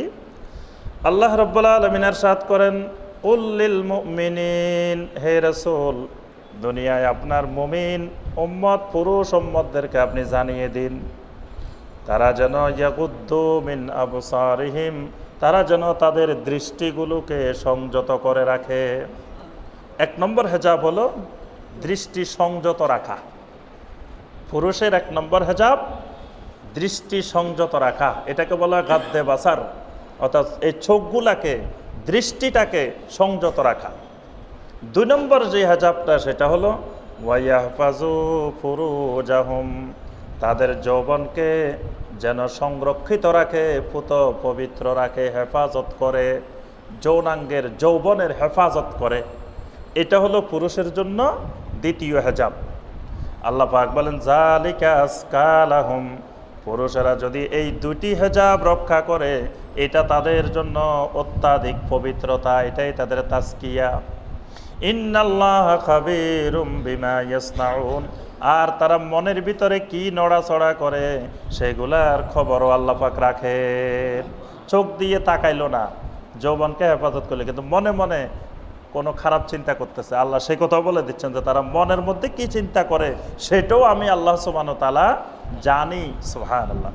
আল্লাহ রাব্বুল আলামিন ইরশাদ করেন, কুল লিল মুমিনিন, হে রাসূল দুনিয়ায় আপনার মুমিন উম্মত, পুরুষ উম্মতদেরকে আপনি জানিয়ে দিন, তারা যেন ইয়াগুদ্দু মিন আবসারিহিম, তারা যেন তাদের দৃষ্টিগুলোকে সংযত করে রাখে। 1 নম্বর হিজাব হলো দৃষ্টি সংযত রাখা। পুরুষের 1 নম্বর হেজাব দৃষ্টি সংযত রাখা, এটাকে বলা হয় গাদ্দে বাসার, অর্থাৎ এই চোখগুলাকে, দৃষ্টিটাকে সংযত রাখা। 2 নম্বর যে হেজাবটা সেটা হলো ওয়াইয়াহফাজু ফুরুজাহুম, তাদের যৌবনকে যেন সংরক্ষিত রাখে, পুত পবিত্র রাখে, হেফাজত করে, যৌনাঙ্গের যৌবনের হেফাজত করে। এটা হলো পুরুষের জন্য দ্বিতীয় হেজাব। আল্লাহ পাক বলেন যালিকা আসকালাহুম, পুরুষেরা যদি এই 2টি হেজাব রক্ষা করে, এটা তাদের জন্য অত্যাধিক পবিত্রতা, এটাই তাদের তাজকিয়া। ইন্নাল্লাহা খাবীরুম বিমা ইয়াসনাউন, আর তারা মনের ভিতরে কি নড়াচড়া করে সেগুলার খবরও আল্লাহ পাক রাখেন। চোখ দিয়ে তাকাইলো না, যৌবনকে হেফাজত করলে, কিন্তু মনে মনে কোনো খারাপ চিন্তা করতেছে, আল্লাহ সেই কথা বলে দিচ্ছেন যে তারা মনের মধ্যে কি চিন্তা করে সেটাও আমি আল্লাহ সুবহানাহু ওয়া তাআলা জানি। সুবহানাল্লাহ।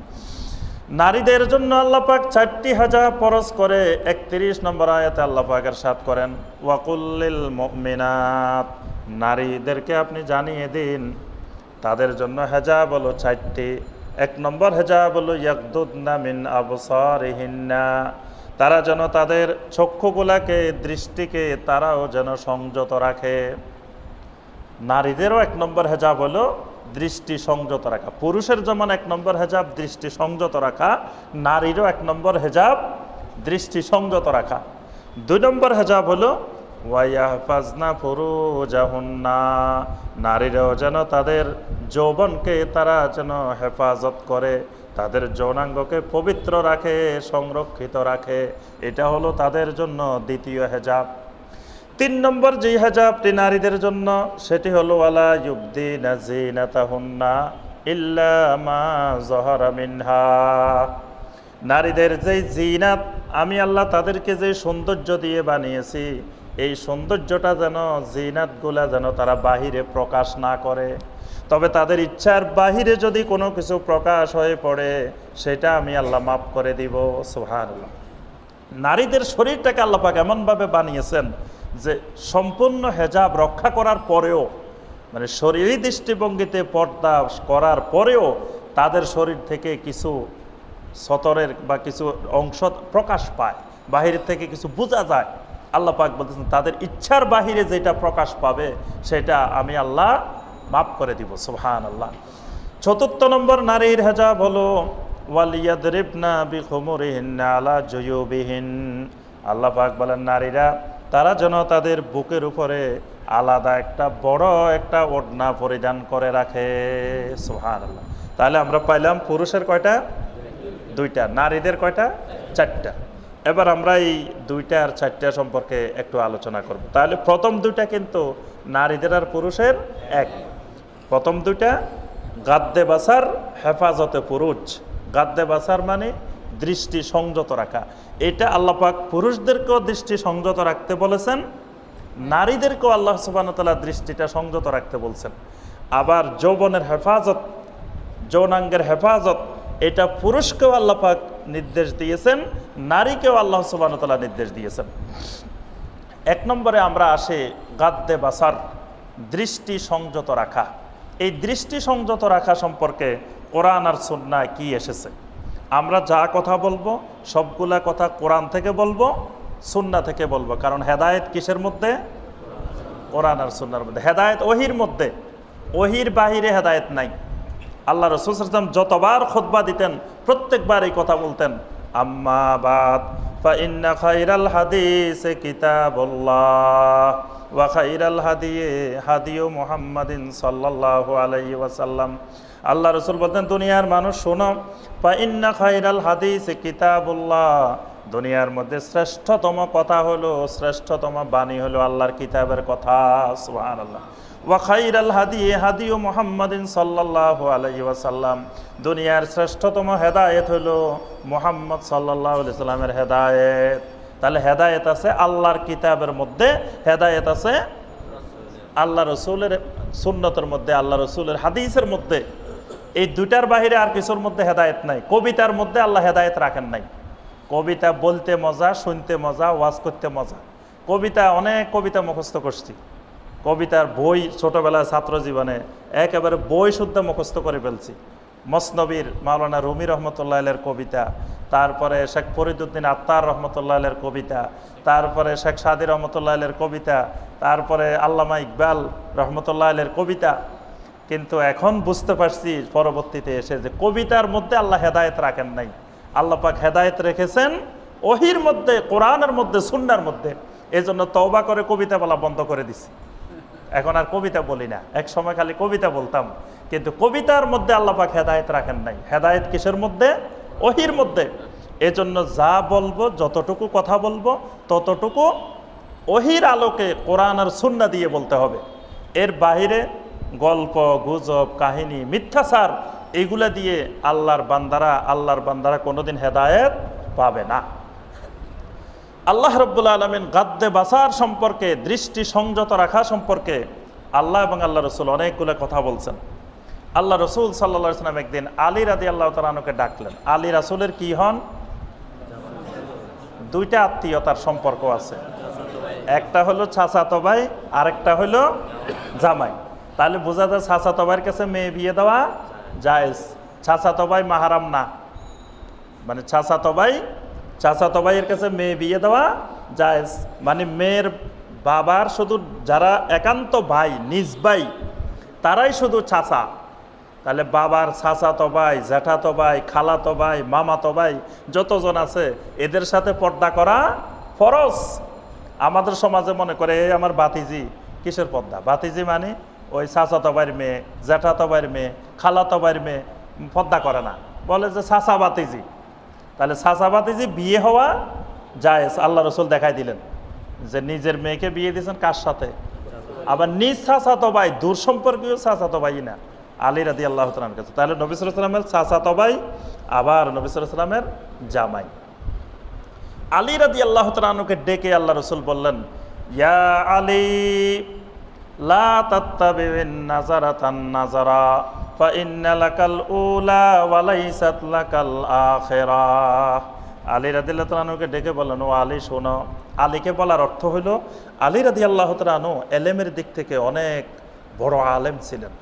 নারীদের জন্য আল্লাহ পাক 4টি হেজাব ফরজ করে। 31 নম্বর আয়াতে আল্লাহ পাক ইরশাদ করেন ওয়াকুল্লিল মুমিনাত, নারীদেরকে আপনি জানিয়ে দিন তাদের জন্য হেজাব হলো 4টি। 1 নম্বর হেজাব হলো ইয়াগদুদনা মিন আবসারিহিন্না, তারা যেন তাদের চক্ষুগুলাকে, দৃষ্টিকে তারাও যেন সংযত রাখে। নারীদেরও 1 নম্বর হেজাব হলো দৃষ্টি সংযত রাখা। পুরুষের যেমন 1 নম্বর হেজাব দৃষ্টি সংযত রাখা, নারীরও 1 নম্বর হেজাব দৃষ্টি সংযত রাখা। 2 নম্বর হেজাব হলো ওয়াইয়াহফাজনা ফুরুজাহুন্না, নারীরাও যেন তাদের যৌবনকে তারা যেন হেফাজত করে, তাদের যৌনাঙ্গকে পবিত্র রাখে, সংরক্ষিত রাখে। এটা হলো তাদের জন্য দ্বিতীয় হেজাব। 3 নম্বর যে হেজাবটি নারীদের জন্য সেটি হলো ওয়ালা ইউবদিনা যিনাতাহুন্না ইল্লা মা যাহারা মিনহা, নারীদের যে জিনাত, আমি আল্লাহ তাদেরকে যে সৌন্দর্য দিয়ে বানিয়েছি, এই সৌন্দর্যটা যেন, জিনাতগুলা যেন তারা বাহিরে প্রকাশ না করে। তবে তাদের ইচ্ছার বাহিরে যদি কোনো কিছু প্রকাশ হয়ে পড়ে সেটা আমি আল্লাহ মাফ করে দিব। সুবহানাল্লাহ। নারীদের শরীরটাকে আল্লাহ পাক এমনভাবে বানিয়েছেন যে সম্পূর্ণ হেজাব রক্ষা করার পরেও, মানে শরীরী দৃষ্টিভঙ্গিতে পর্দা করার পরেও তাদের শরীর থেকে কিছু সতরের বা কিছু অংশ প্রকাশ পায়, বাহিরের থেকে কিছু বোঝা যায়। আল্লাহ পাক বলতেছেন তাদের ইচ্ছার বাহিরে যেটা প্রকাশ পাবে সেটা আমি আল্লাহ মাফ করে দিব। সুবহানাল্লাহ। 4 নম্বর নারীর হেজাব হলো ওয়ালিয়াদরিবনা বিখুমুরিহিন্না আলা জুয়ুবিহিন, আল্লাহ পাক বলেন নারীরা তারা যেন তাদের বুকের উপরে আলাদা একটা বড় একটা ওড়না পরিধান করে রাখে। সুবহানাল্লাহ। তাহলে আমরা পাইলাম পুরুষের কয়টা? 2টা, নারীদের কয়টা? 4টা। এবার আমরা এই 2টা আর 4টা সম্পর্কে একটু আলোচনা করব। তাহলে প্রথম 2টা কিন্তু নারীদের আর পুরুষের এক। প্রথম 2টা গাদ্দে বাসার, হেফাজতে ফুরুজ। গাদ্দে বাসার মানে দৃষ্টি সংযত রাখা। এটা আল্লাহ পাক পুরুষদেরকেও দৃষ্টি সংযত রাখতে বলেছেন, নারীদেরকেও আল্লাহ সুবহানাহু ওয়া তাআলা দৃষ্টিটা সংযত রাখতে বলছেন। আবার যৌবনের হেফাজত, যৌনাঙ্গের হেফাজত, এটা পুরুষকেও আল্লাহ পাক নির্দেশ দিয়েছেন, নারীকেও আল্লাহ সুবহানাহু ওয়া তাআলা নির্দেশ দিয়েছেন। 1 নম্বরে আমরা আসি গাদ্দে বাসার, দৃষ্টি সংযত রাখা। এই দৃষ্টি সংযত রাখা সম্পর্কে কোরআন আর সুন্নাহ কি এসেছে? আমরা যা কথা বলবো সবগুলা কথা কোরআন থেকে বলবো, সুন্নাহ থেকে বলবো। কারণ হেদায়েত কিসের মধ্যে? কোরআন আর সুন্নাহর মধ্যে। হেদায়েত ওহির মধ্যে, ওহির বাহিরে হেদায়েত নাই। আল্লাহ রাসূল সাল্লাল্লাহু আলাইহি ওয়াসাল্লাম যতবার খুতবা দিতেন প্রত্যেকবার এই কথা বলতেন, আম্মা বাদ ফাইন্না খায়রাল হাদিসে কিতাবুল্লাহ ওয়া খায়রাল হাদিয়ু মুহাম্মাদিন সাল্লাল্লাহু আলাইহি ওয়াসাল্লাম। আল্লাহ রাসূল বলতেন দুনিয়ার মানুষ শোনো, ফাইন্না খায়রাল হাদিসে কিতাবুল্লাহ, দুনিয়ার মধ্যে শ্রেষ্ঠতম কথা হলো, শ্রেষ্ঠতম বাণী হলো আল্লাহর কিতাবের কথা। সুবহানাল্লাহ। ওয়া খায়রাল হাদিয়ু মুহাম্মাদিন সাল্লাল্লাহু আলাইহি ওয়াসাল্লাম, দুনিয়ার শ্রেষ্ঠতম হেদায়েত হলো মুহাম্মদ সাল্লাল্লাহু আলাইহি ওয়াসাল্লামের হেদায়েত। তাহলে হেদায়েত আছে আল্লাহর কিতাবের মধ্যে, হেদায়েত আছে আল্লাহ রসুলের সুন্নতের মধ্যে, আল্লাহ রসুলের হাদিসের মধ্যে। এই 2টার বাহিরে আর কিছুর মধ্যে হেদায়েত নাই। কবিতার মধ্যে আল্লাহ হেদায়েত রাখেন নাই। কবিতা বলতে মজা, শুনতে মজা, ওয়াজ করতে মজা। কবিতা, অনেক কবিতা মুখস্থ করছি, কবিতার বই ছোটবেলায় ছাত্র জীবনে একেবারে বই শুদ্ধ মুখস্থ করে ফেলছি। মসনবীর মাওলানা রুমি রহমতুল্লাহ আলের কবিতা, তারপরে শেখ ফরিদুদ্দিন আত্তার রহমতুল্লাহ আলের কবিতা, তারপরে শেখ সাদি রহমতুল্লাহ আলের কবিতা, তারপরে আল্লামা ইকবাল রহমতুল্লাহ আলের কবিতা। কিন্তু এখন বুঝতে পারছি পরবর্তীতে এসে যে কবিতার মধ্যে আল্লাহ হেদায়েত রাখেন নাই। আল্লাহ পাক হেদায়েত রেখেছেন ওহির মধ্যে, কোরআনের মধ্যে, সুন্নার মধ্যে। এই জন্য তওবা করে কবিতা বলা বন্ধ করে দিছি। এখন আর কবিতা বলি না, এক সময় খালি কবিতা বলতাম, কিন্তু কবিতার মধ্যে আল্লাহ পাক হেদায়েত রাখেন নাই। হেদায়েত কিসের মধ্যে? ওহির মধ্যে। এজন্য যা বলবো, যতটুকু কথা বলবো, ততটুকু ওহির আলোকে কোরআন আর সুন্নাহ দিয়ে বলতে হবে। এর বাইরে গল্প, গুজব, কাহিনী, মিথ্যাচার এগুলা দিয়ে আল্লাহর বান্দারা কোনোদিন হেদায়েত পাবে না। আল্লাহ রাব্বুল আলামিন গাদ্দে বাসার সম্পর্কে, দৃষ্টি সংযত রাখা সম্পর্কে আল্লাহ এবং আল্লাহ রসুল অনেকগুলো কথা বলছেন। আল্লাহ রসুল সাল্লাল্লাহু আলাইহি ওয়াসাল্লাম একদিন আলী রাদিয়াল্লাহু তাআলা আনহুকে ডাকলেন। আলী রাসূলের কি হন? দুইটা আত্মীয়তার সম্পর্ক আছে, একটা হলো চাচাতো ভাই, আরেকটা হলো জামাই। তাহলে বোঝা যায় চাচাতো ভাইয়ের কাছে মেয়ে বিয়ে দেওয়া জায়েজ, চাচাতো ভাই মাহারাম না। মানে চাচাতো ভাইয়ের কাছে মেয়ে বিয়ে দেওয়া জায়েজ, মানে মেয়ের বাবার শুধু যারা একান্ত ভাই, নিজ ভাই, তারাই শুধু চাচা। তাহলে বাবার চাচাতো ভাই, জ্যাঠাতো ভাই, খালাতো ভাই, মামাতো ভাই যতজন আছে এদের সাথে পর্দা করা ফরজ। আমাদের সমাজে মনে করে এই আমার ভাতিজি, কিসের পর্দা? ভাতিজি মানে ওই চাচাতো ভাইয়ের মেয়ে, জ্যাঠাতো ভাইয়ের মেয়ে, খালাতো ভাইয়ের মেয়ে পর্দা করে না, বলে যে চাচা ভাতিজি। তাহলে চাচা ভাতিজি বিয়ে হওয়া জায়েজ। আল্লাহ রসুল দেখাই দিলেন যে নিজের মেয়েকে বিয়ে দিয়েছেন কার সাথে? আবার নিজ চাচাতো ভাই, দূর সম্পর্কীয় চাচাতো ভাই না, আলী রাদিয়াল্লাহু তাআলার কাছে। তাহলে নবী সাল্লাল্লাহু আলাইহি ওয়াসাল্লামের চাচাতো ভাই, আবার নবী সাল্লাল্লাহু আলাইহি ওয়াসাল্লামের জামাই। আলী রাদিয়াল্লাহু তাআলা আনহুকে ডেকে আল্লাহ রসুল বললেন, ইয়া আলী লা তাত্তাবিন নাজারাতান নাজারা ফা ইন্না লাকাল উলা ওয়া লাইসাত লাকাল আখিরাহ। আলী রাদিয়াল্লাহু তাআলা আনহুকে ডেকে বললেন, ও আলী শোনো। আলীকে বলার অর্থ হলো আলী রাদিয়াল্লাহু তাআলা আনহু এলেমের দিক থেকে অনেক বড় আলেম ছিলেন।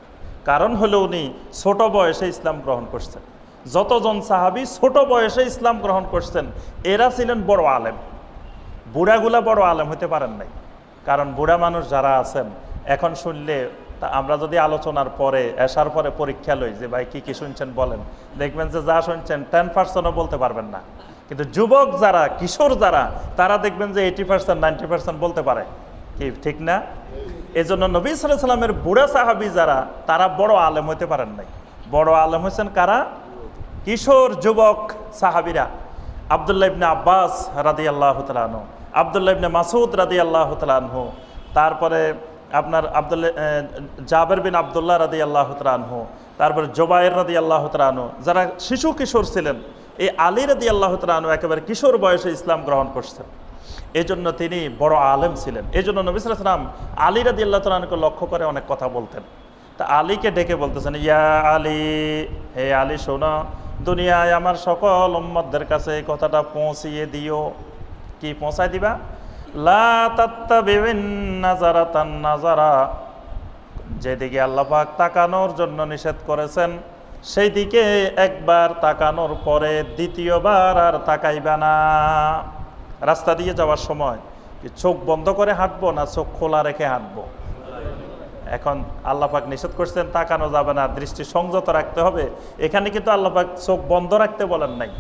কারণ হলো উনি ছোট বয়সে ইসলাম গ্রহণ করছেন। যতজন সাহাবী ছোট বয়সে ইসলাম গ্রহণ করছেন এরা ছিলেন বড় আলেম। বুড়াগুলা বড় আলেম হতে পারেন নাই। কারণ বুড়া মানুষ যারা আছেন এখন শুনলে, আমরা যদি আলোচনার পরে আসার পরে পরীক্ষা লই যে ভাই কি কি শুনছেন বলেন, দেখবেন যে যা শুনছেন 10%ও বলতে পারবেন না। কিন্তু যুবক যারা, কিশোর যারা, তারা দেখবেন যে 80% 90% বলতে পারে। কি ঠিক না? এই জন্য নবী সাল্লাল্লাহু আলাইহি ওয়াসাল্লামের বুড়া সাহাবী যারা, তারা বড় আলেম হতে পারেন নাই। বড় আলেম হয়েছেন কারা? কিশোর যুবক সাহাবীরা। আব্দুল্লাহ ইবনে আব্বাস রাদিয়াল্লাহু তাআলা আনহু, আব্দুল্লাহ ইবনে মাসউদ রাদিয়াল্লাহু তাআলা আনহু, তারপরে আপনার জাবের বিন আব্দুল্লাহ রাদিয়াল্লাহু তাআলা আনহু, তারপরে জুবায়ের রাদিয়াল্লাহু তাআলা আনহু, যারা শিশু কিশোর ছিলেন, এই আলী রাদিয়াল্লাহু তাআলা আনহু একেবারে কিশোর বয়সে ইসলাম গ্রহণ করছেন। এই জন্য তিনি বড় আলেম ছিলেন। এই জন্য নবী সাল্লাল্লাহু আলাইহি ওয়াসাল্লাম আলী রাদিয়াল্লাহু তাআলা আনহুকে লক্ষ্য করে অনেক কথা বলতেন। তা আলীকে ডেকে বলতেছেন, ইয়া আলী, হে আলী শোনো, দুনিয়ায় আমার সকল উম্মতদের কাছে এই কথাটা পৌঁছিয়ে দিও। কি পৌঁছায় দিবা? লা তাত্তাবিন নাজারাতান নাজারা, যেদিকে আল্লাহ পাক তাকানোর জন্য নিষেধ করেছেন সেই দিকে একবার তাকানোর পরে দ্বিতীয়বার আর তাকাইবা না। রাস্তা দিয়ে যাওয়ার সময় কি চোখ বন্ধ করে হাঁটবো না চোখ খোলা রেখে হাঁটবো? এখন আল্লাহ পাক নিষেধ করছেন তাকানো যাবে না, দৃষ্টি সংযত রাখতে হবে। এখানে কিন্তু আল্লাহ পাক চোখ বন্ধ রাখতে বলেন নাই।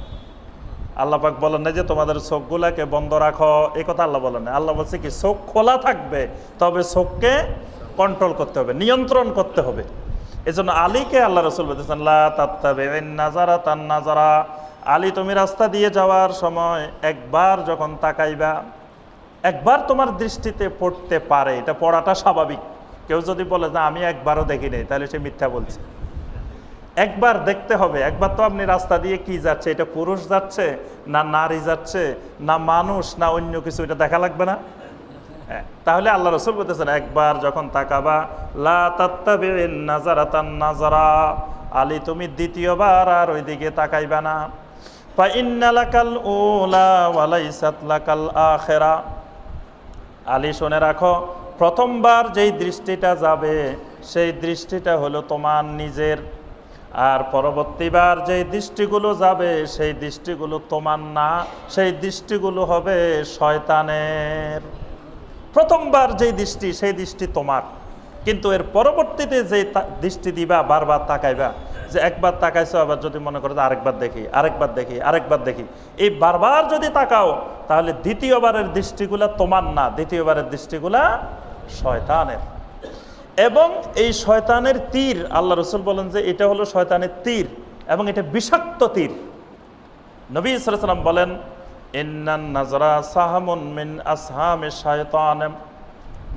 আল্লাহ পাক বলেন না যে তোমাদের চোখগুলাকে বন্ধ রাখো, এই কথা আল্লাহ বলেন না। আল্লাহ বলছে কি চোখ খোলা থাকবে, তবে চোখকে কন্ট্রোল করতে হবে, নিয়ন্ত্রণ করতে হবে। এই জন্য আলীকে আল্লাহ রসুল বলতেছেন, লা তাত্তাবিন নাজারাতান নাজারা, আলী তুমি রাস্তা দিয়ে যাওয়ার সময় একবার যখন তাকাইবা, একবার তোমার দৃষ্টিতে পড়তে পারে, এটা পড়াটা স্বাভাবিক। কেউ যদি বলে যে আমি একবারও দেখি নাই, তাহলে সে মিথ্যা বলছে। একবার দেখতে হবে। একবার তো আপনি রাস্তা দিয়ে কি যাচ্ছে, এটা পুরুষ যাচ্ছে না নারী যাচ্ছে না মানুষ না অন্য কিছু, এটা দেখা লাগবে না? তাহলে আল্লাহ রসুল বলতেছেন একবার যখন তাকাবা, লা তাত্তাবিন নাজারাতান নাজারা, আলী তুমি দ্বিতীয়বার আর ওইদিকে তাকাইবা না। ফা ইন্না লাকাল উলা ওয়া লাইসাত লাকাল আখিরা, আলী শুনে রাখো প্রথমবার যেই দৃষ্টিটা যাবে সেই দৃষ্টিটা হলো তোমার নিজের, আর পরবর্তীবার যেই দৃষ্টিগুলো যাবে সেই দৃষ্টিগুলো তোমার না, সেই দৃষ্টিগুলো হবে শয়তানের। প্রথমবার যেই দৃষ্টি সেই দৃষ্টি তোমার, কিন্তু এর পরবর্তীতে যে দৃষ্টি দিবা, বারবার তাকাইবা, যে একবার তাকাইছো আবার যদি মনে করো আরেকবার দেখি, আরেকবার দেখি, আরেকবার দেখি, এই বারবার যদি তাকাও তাহলে দ্বিতীয়বারের দৃষ্টিগুলা তোমার না, দ্বিতীয়বারের দৃষ্টিগুলা শয়তানের। এবং এই শয়তানের তীর, আল্লাহ রাসূল বলেন যে এটা হলো শয়তানের তীর এবং এটা বিষাক্ত তীর। নবী সাল্লাল্লাহু আলাইহি ওয়াসাল্লাম বলেন, ইন্নান নাজরা সাহামুন মিন আসহামিশ শায়তান।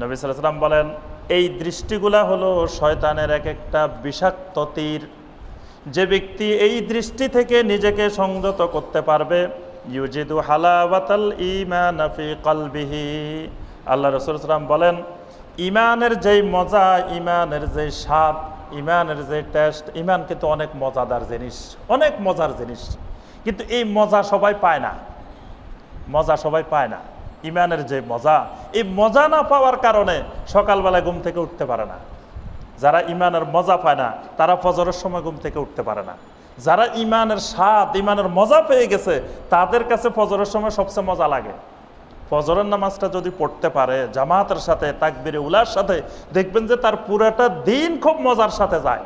নবী সাল্লাল্লাহু আলাইহি ওয়াসাল্লাম বলেন এই দৃষ্টিগুলা হলো শয়তানের এক একটা বিষাক্ত তীর। যে ব্যক্তি এই দৃষ্টি থেকে নিজেকে সংযত করতে পারবে, ইউজিদু হালাওয়াতাল ঈমান ফি কলবিহি। আল্লাহ রাসূল সাল্লাল্লাহু আলাইহি ওয়াসাল্লাম বলেন ঈমানের যেই মজা, ঈমানের যেই স্বাদ, ঈমানের যে টেস্ট, ঈমান কিন্তু অনেক মজাদার জিনিস, অনেক মজার জিনিস, কিন্তু এই মজা সবাই পায় না, মজা সবাই পায় না। ঈমানের যে মজা, এই মজা না পাওয়ার কারণে সকালবেলা ঘুম থেকে উঠতে পারে না। যারা ঈমানের মজা পায় না তারা ফজরের সময় ঘুম থেকে উঠতে পারে না। যারা ঈমানের স্বাদ, ঈমানের মজা পেয়ে গেছে তাদের কাছে ফজরের সময় সবচেয়ে মজা লাগে। ফজরের নামাজটা যদি পড়তে পারে জামাতের সাথে, তাকবীরে উলার সাথে, দেখবেন যে তার পুরাটা দিন খুব মজার সাথে যায়,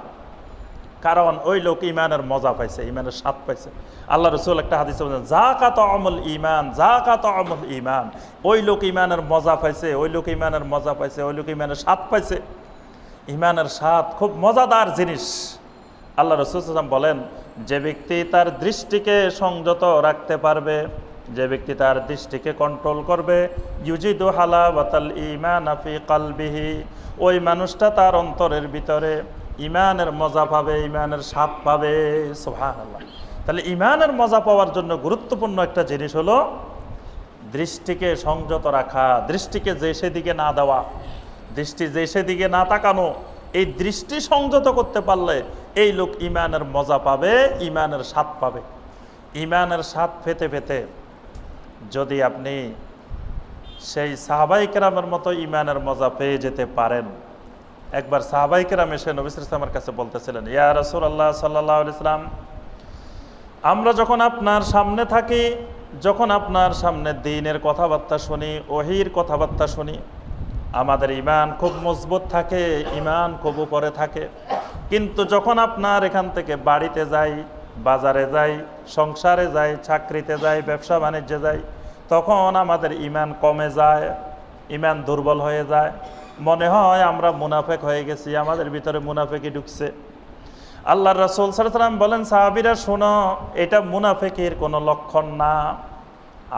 কারণ ওই লোক ঈমানের মজা পাইছে, ঈমানের স্বাদ পাইছে। আল্লাহ রাসূল একটা হাদিসে বলেন যাকাত আমল ঈমান, যাকাত আমল ঈমান। ওই লোক ঈমানের মজা পাইছে, ওই লোক ঈমানের মজা পাইছে, ওই লোক ঈমানের স্বাদ পাইছে। ঈমানের স্বাদ খুব মজাদার জিনিস। আল্লাহ রাসূল সাল্লাল্লাহু আলাইহি ওয়াসাল্লাম বলেন যে ব্যক্তি তার দৃষ্টিকে সংযত রাখতে পারবে, যে ব্যক্তি তার দৃষ্টিকে কন্ট্রোল করবে, ইউজিদু হালাওয়াতাল ঈমান ফি কলবিহি, ওই মানুষটা তার অন্তরের ভিতরে ঈমানের মজা পাবে, ঈমানের স্বাদ পাবে। সুবহানাল্লাহ। তাহলে ঈমানের মজা পাওয়ার জন্য গুরুত্বপূর্ণ একটা জিনিস হলো দৃষ্টিকে সংযত রাখা, দৃষ্টিকে যে সেদিকে না দেওয়া, দৃষ্টি যে সেদিকে না তাকানো। এই দৃষ্টি সংযত করতে পারলে এই লোক ঈমানের মজা পাবে, ঈমানের স্বাদ পাবে। ঈমানের স্বাদ পেতে পেতে যদি আপনি সেই সাহাবায়ে কেরামের মতো ঈমানের মজা পেয়ে যেতে পারেন। একবার সাহাবায়ে কেরাম এসে নবী সাল্লাল্লাহু আলাইহি ওয়াসাল্লামের কাছে বলতেছিলেন, ইয়া রাসূলুল্লাহ সাল্লাল্লাহু আলাইহি ওয়াসাল্লাম, আমরা যখন আপনার সামনে থাকি, যখন আপনার সামনে দ্বীনের কথাবার্তা শুনি, ওহীর কথাবার্তা শুনি, আমাদের ঈমান খুব মজবুত থাকে, ঈমান খুব উপরে থাকে। কিন্তু যখন আপনার এখান থেকে বাড়িতে যাই, বাজারে যাই, সংসারে যাই, চাকরিতে যাই, ব্যবসা বাণিজ্যে যাই, তখন আমাদের ঈমান কমে যায়, ঈমান দুর্বল হয়ে যায়। মনে হয় আমরা মুনাফেক হয়ে গেছি, আমাদের ভিতরে মুনাফেকি ঢুকছে। আল্লাহর রাসূল সাল্লাল্লাহু আলাইহি ওয়াসাল্লাম বলেন, সাহাবীরা শোনো, এটা মুনাফেকির কোনো লক্ষণ না।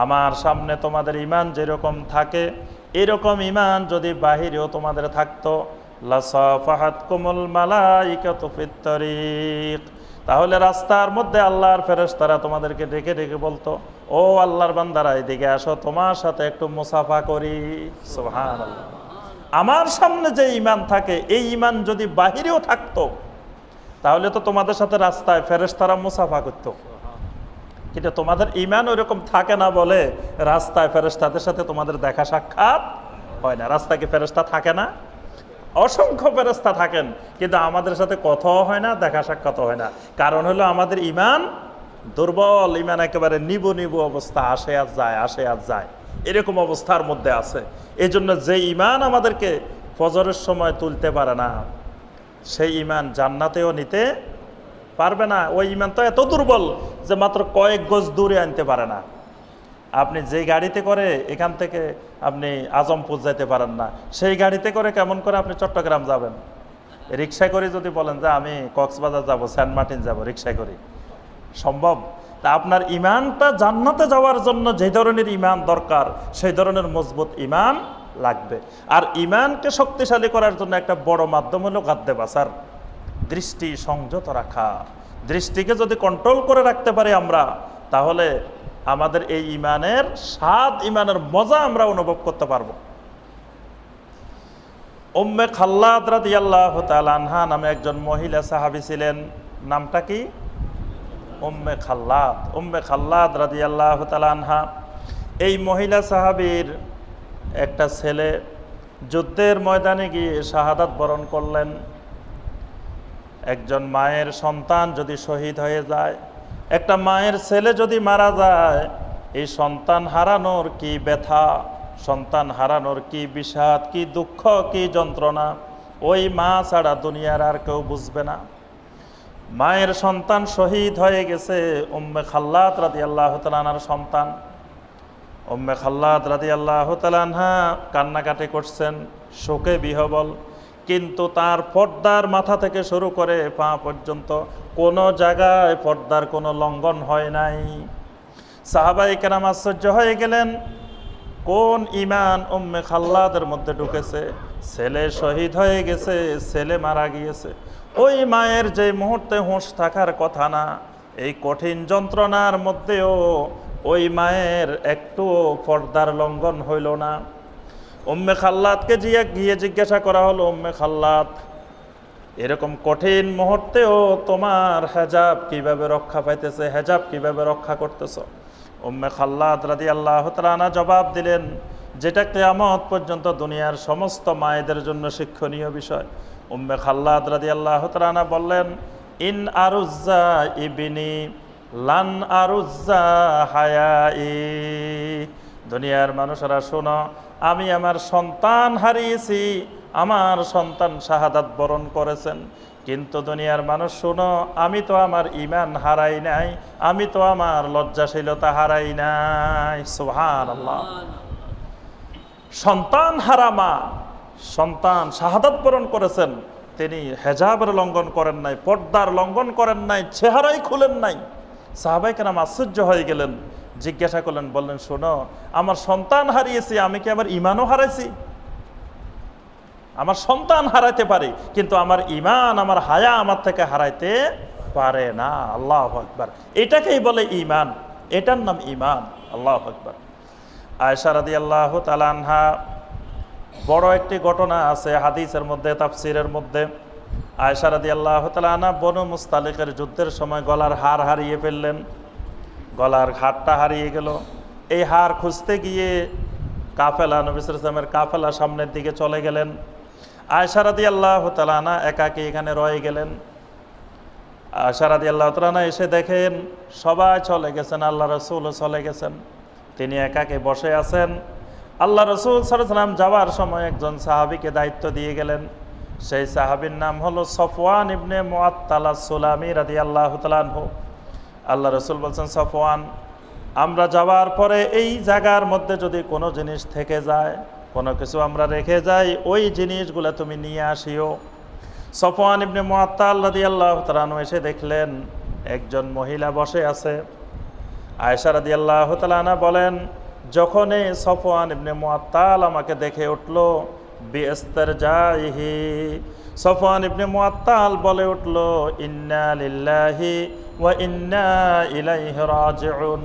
আমার সামনে তোমাদের ঈমান যেরকম থাকে এরকম ঈমান যদি বাহিরেও তোমাদের থাকতো, লাসাফাহাতকুমুল মালাইকাতু ফিত তারিক, তাহলে রাস্তার মধ্যে আল্লাহর ফেরেশতারা তোমাদেরকে ডেকে ডেকে বলতো, ও আল্লাহর বান্দারা এদিকে আসো, তোমার সাথে একটু মুসাফা করি। সুবহানাল্লাহ। আমার সামনে যে ঈমান থাকে এই ঈমান যদি বাহিরেও থাকতো তাহলে তো তোমাদের সাথে রাস্তায় ফেরেশতারা মুসাফা করতো, কিন্তু তোমাদের ঈমান ওইরকম থাকে না বলে রাস্তায় ফেরেশতাদের সাথে তোমাদের দেখা সাক্ষাৎ হয় না। রাস্তায় কি ফেরেশতা থাকে না? অসংখ্য ফেরেশতা থাকেন, কিন্তু আমাদের সাথে কথাও হয় না, দেখা সাক্ষাৎ হয় না। কারণ হলো আমাদের ঈমান দুর্বল, ঈমান একেবারে নিবু নিবু অবস্থা, আসে আর যায়, আসে আর যায়, এরকম অবস্থার মধ্যে আছে। এই জন্য যে ঈমান আমাদেরকে ফজরের সময় তুলতে পারে না, সেই ঈমান জান্নাতেও নিতে পারবে না। ওই ঈমান তো এত দুর্বল যে মাত্র কয়েক গজ দূরে আনতে পারে না। আপনি যেই গাড়িতে করে এখান থেকে আপনি আজমপুর যাইতে পারেন না, সেই গাড়িতে করে কেমন করে আপনি চট্টগ্রাম যাবেন? রিক্সায় করে যদি বলেন যে আমি কক্সবাজার যাব, সেন্ট মার্টিন যাব, রিক্সায় করে সম্ভব? তা আপনার ঈমানটা জান্নাতে যাওয়ার জন্য যে ধরনের ঈমান দরকার সেই ধরনের মজবুত ঈমান লাগবে। আর ঈমানকে শক্তিশালী করার জন্য একটা বড় মাধ্যম হলো গাদ্দে বাসার, দৃষ্টি সংযত রাখা। দৃষ্টিকে যদি কন্ট্রোল করে রাখতে পারি আমরা, তাহলে আমাদের এই ঈমানের স্বাদ, ঈমানের মজা আমরা অনুভব করতে পারবো। উম্মে খাল্লাদ রাদিয়াল্লাহু তাআলা আনহা নামে একজন মহিলা সাহাবী ছিলেন। নামটা কি? উম্মে খাল্লাদ। উম্মে খাল্লাদ রাদিয়াল্লাহু তাআলা আনহা, এই মহিলা সাহাবীর একটা ছেলে যুদ্ধের ময়দানে গিয়ে শাহাদাত বরণ করলেন। একজন মায়ের সন্তান যদি শহীদ হয়ে যায়, একটা মায়ের ছেলে যদি মারা যায়, এই সন্তান হারানোর কি ব্যথা, সন্তান হারানোর কি বিষাদ, কি দুঃখ, কি যন্ত্রণা, ওই মা ছাড়া দুনিয়ার আর কেউ বুঝবে না। মায়ের সন্তান শহীদ হয়ে গেছে। উম্মে খাল্লাদ রাদিয়াল্লাহু তাআলা আনহার সন্তান। উম্মে খাল্লাদ রাদিয়াল্লাহু তাআলা আনহা কান্নাকাটি করছেন, শোকে বিহবল। কিন্তু তার পর্দার মাথা থেকে শুরু করে পা পর্যন্ত কোনো জায়গায় পর্দার কোনো লঙ্ঘন হয় নাই। সাহাবায়ে কেরাম আশ্চর্য হয়ে গেলেন, কোন ঈমান উম্মে খাল্লাদের মধ্যে ঢুকেছে? ছেলে শহীদ হয়ে গেছে, ছেলে মারা গিয়েছে। ওই মায়ের যে মুহূর্তে হুঁশ থাকার কথা না, এই কঠিন যন্ত্রণার মধ্যেও ওই মায়ের একটুও পর্দার লঙ্ঘন হইল না। উম্মে খাল্লাদকে গিয়ে জিজ্ঞাসা করা হলো, উম্মে খাল্লাদ, এরকম কঠিন মুহূর্তেও তোমার হেজাব কিভাবে রক্ষা পাইতেছে, হেজাব কিভাবে রক্ষা করতেছ? উম্মে খাল্লাদ রাদিয়াল্লাহু তাআলা আনহা জবাব দিলেন, যেটা কিয়ামত পর্যন্ত দুনিয়ার সমস্ত মায়েদের জন্য শিক্ষণীয় বিষয়। উম্মে খাল্লাদ রাদিয়াল্লাহু তাআলা আনহা বললেন, ইন আরুজ্জা ইবনি লান আরুজ্জা হায়াই। দুনিয়ার মানুষেরা শোনো, আমি আমার সন্তান হারিয়েছি, আমার সন্তান শাহাদাত বরণ করেছেন। কিন্তু দুনিয়ার মানুষ শোনো, আমি তো আমার ঈমান হারাই নাই, আমি তো আমার লজ্জাশীলতা হারাই নাই। সুবহানাল্লাহ। সন্তান হারামা, সন্তান শাহাদাত বরণ করেছেন, তিনি হেজাবের লঙ্ঘন করেন নাই, পর্দার লঙ্ঘন করেন নাই, চেহারাই খুলেন নাই। সাহাবায়ে কেরাম আশ্চর্য হয়ে গেলেন, জিজ্ঞাসা করলেন, বললেন, শোনো, আমার সন্তান হারিয়েছি, আমি কি আমার ঈমানও হারাইছি? আমার সন্তান হারাইতে পারি, কিন্তু আমার ঈমান, আমার হায়া আমার থেকে হারাইতে পারে না। আল্লাহু আকবার। এটাকেই বলে ঈমান, এটার নাম ঈমান। আল্লাহু আকবার। আয়েশা রাদিয়াল্লাহু তাআলা আনহা, বড় একটি ঘটনা আছে হাদিসের মধ্যে, তাফসীরের মধ্যে। আয়েশা রাদিয়াল্লাহু তাআলা আনহা বনু মুস্তালিকের যুদ্ধের সময় গলার হার হারিয়ে ফেললেন। গলার হারটা হারিয়ে গেল। এই হার খুঁজতে গিয়ে কাফেলা, নবী সাল্লাল্লাহু আলাইহি ওয়াসাল্লামের কাফেলা সামনের দিকে চলে গেলেন। আয়েশা রাদিয়াল্লাহু তাআলা আনহা একাকী এখানে রয়ে গেলেন। আয়েশা রাদিয়াল্লাহু তাআলা আনহা এসে দেখেন সবাই চলে গেছেন, আল্লাহ রাসূলও চলে গেছেন, তিনি একাকী বসে আছেন। আল্লাহ রাসূল সাল্লাল্লাহু আলাইহি ওয়াসাল্লাম যাওয়ার সময় একজন সাহাবীকে দায়িত্ব দিয়ে গেলেন। সেই সাহাবীর নাম হলো সফওয়ান ইবনে মুআত্তাল আস-সুলামি রাদিয়াল্লাহু তাআলা আনহু। আল্লাহ রাসূল বলছেন, সফওয়ান, আমরা যাওয়ার পরে এই জায়গার মধ্যে যদি কোনো জিনিস থেকে যায়, কোনো কিছু আমরা রেখে যাই, ওই জিনিসগুলো তুমি নিয়ে আসিও। সফওয়ান ইবনে মুআত্তাল রাদিয়াল্লাহু তাআলা আনহু এসে দেখলেন একজন মহিলা বসে আছে। আয়েশা রাদিয়াল্লাহু তাআলা আনহা বলেন, যখনই সফওয়ান ইবনে মুআত্তাল আমাকে দেখে উঠল, বিইস্তিরজাইহি, সফওয়ান ইবনে মুআত্তাল বলে উঠল, ইন্না লিল্লাহি ওয়া ইন্না ইলাইহি রাজিউন।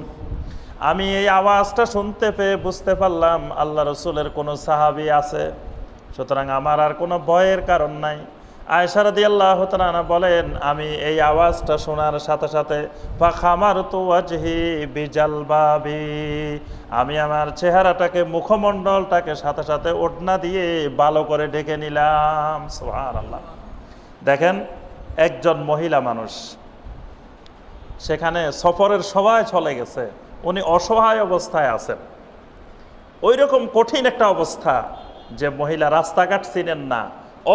আমি এই আওয়াজটা শুনতে পেয়ে বুঝতে পারলাম আল্লাহ রাসূলের কোনো সাহাবী আছে, সুতরাং আমার আর কোনো ভয়ের কারণ নাই। আয়েশা রাদিয়াল্লাহু তাআলা আনহা বলেন, আমি এই আওয়াজটা শোনার সাথে সাথে ফাখামারতু ওয়াজহি বিজালবাবি, আমি আমার চেহারাটাকে, মুখমণ্ডলটাকে সাথে সাথে ওড়না দিয়ে ভালো করে ঢেকে নিলাম। সুবহানাল্লাহ। দেখেন, একজন মহিলা মানুষ, সেখানে সফরের সবাই চলে গেছে, উনি অসহায় অবস্থায় আছেন। ওই রকম কঠিন একটা অবস্থা যে মহিলা রাস্তাঘাট চিনেন না,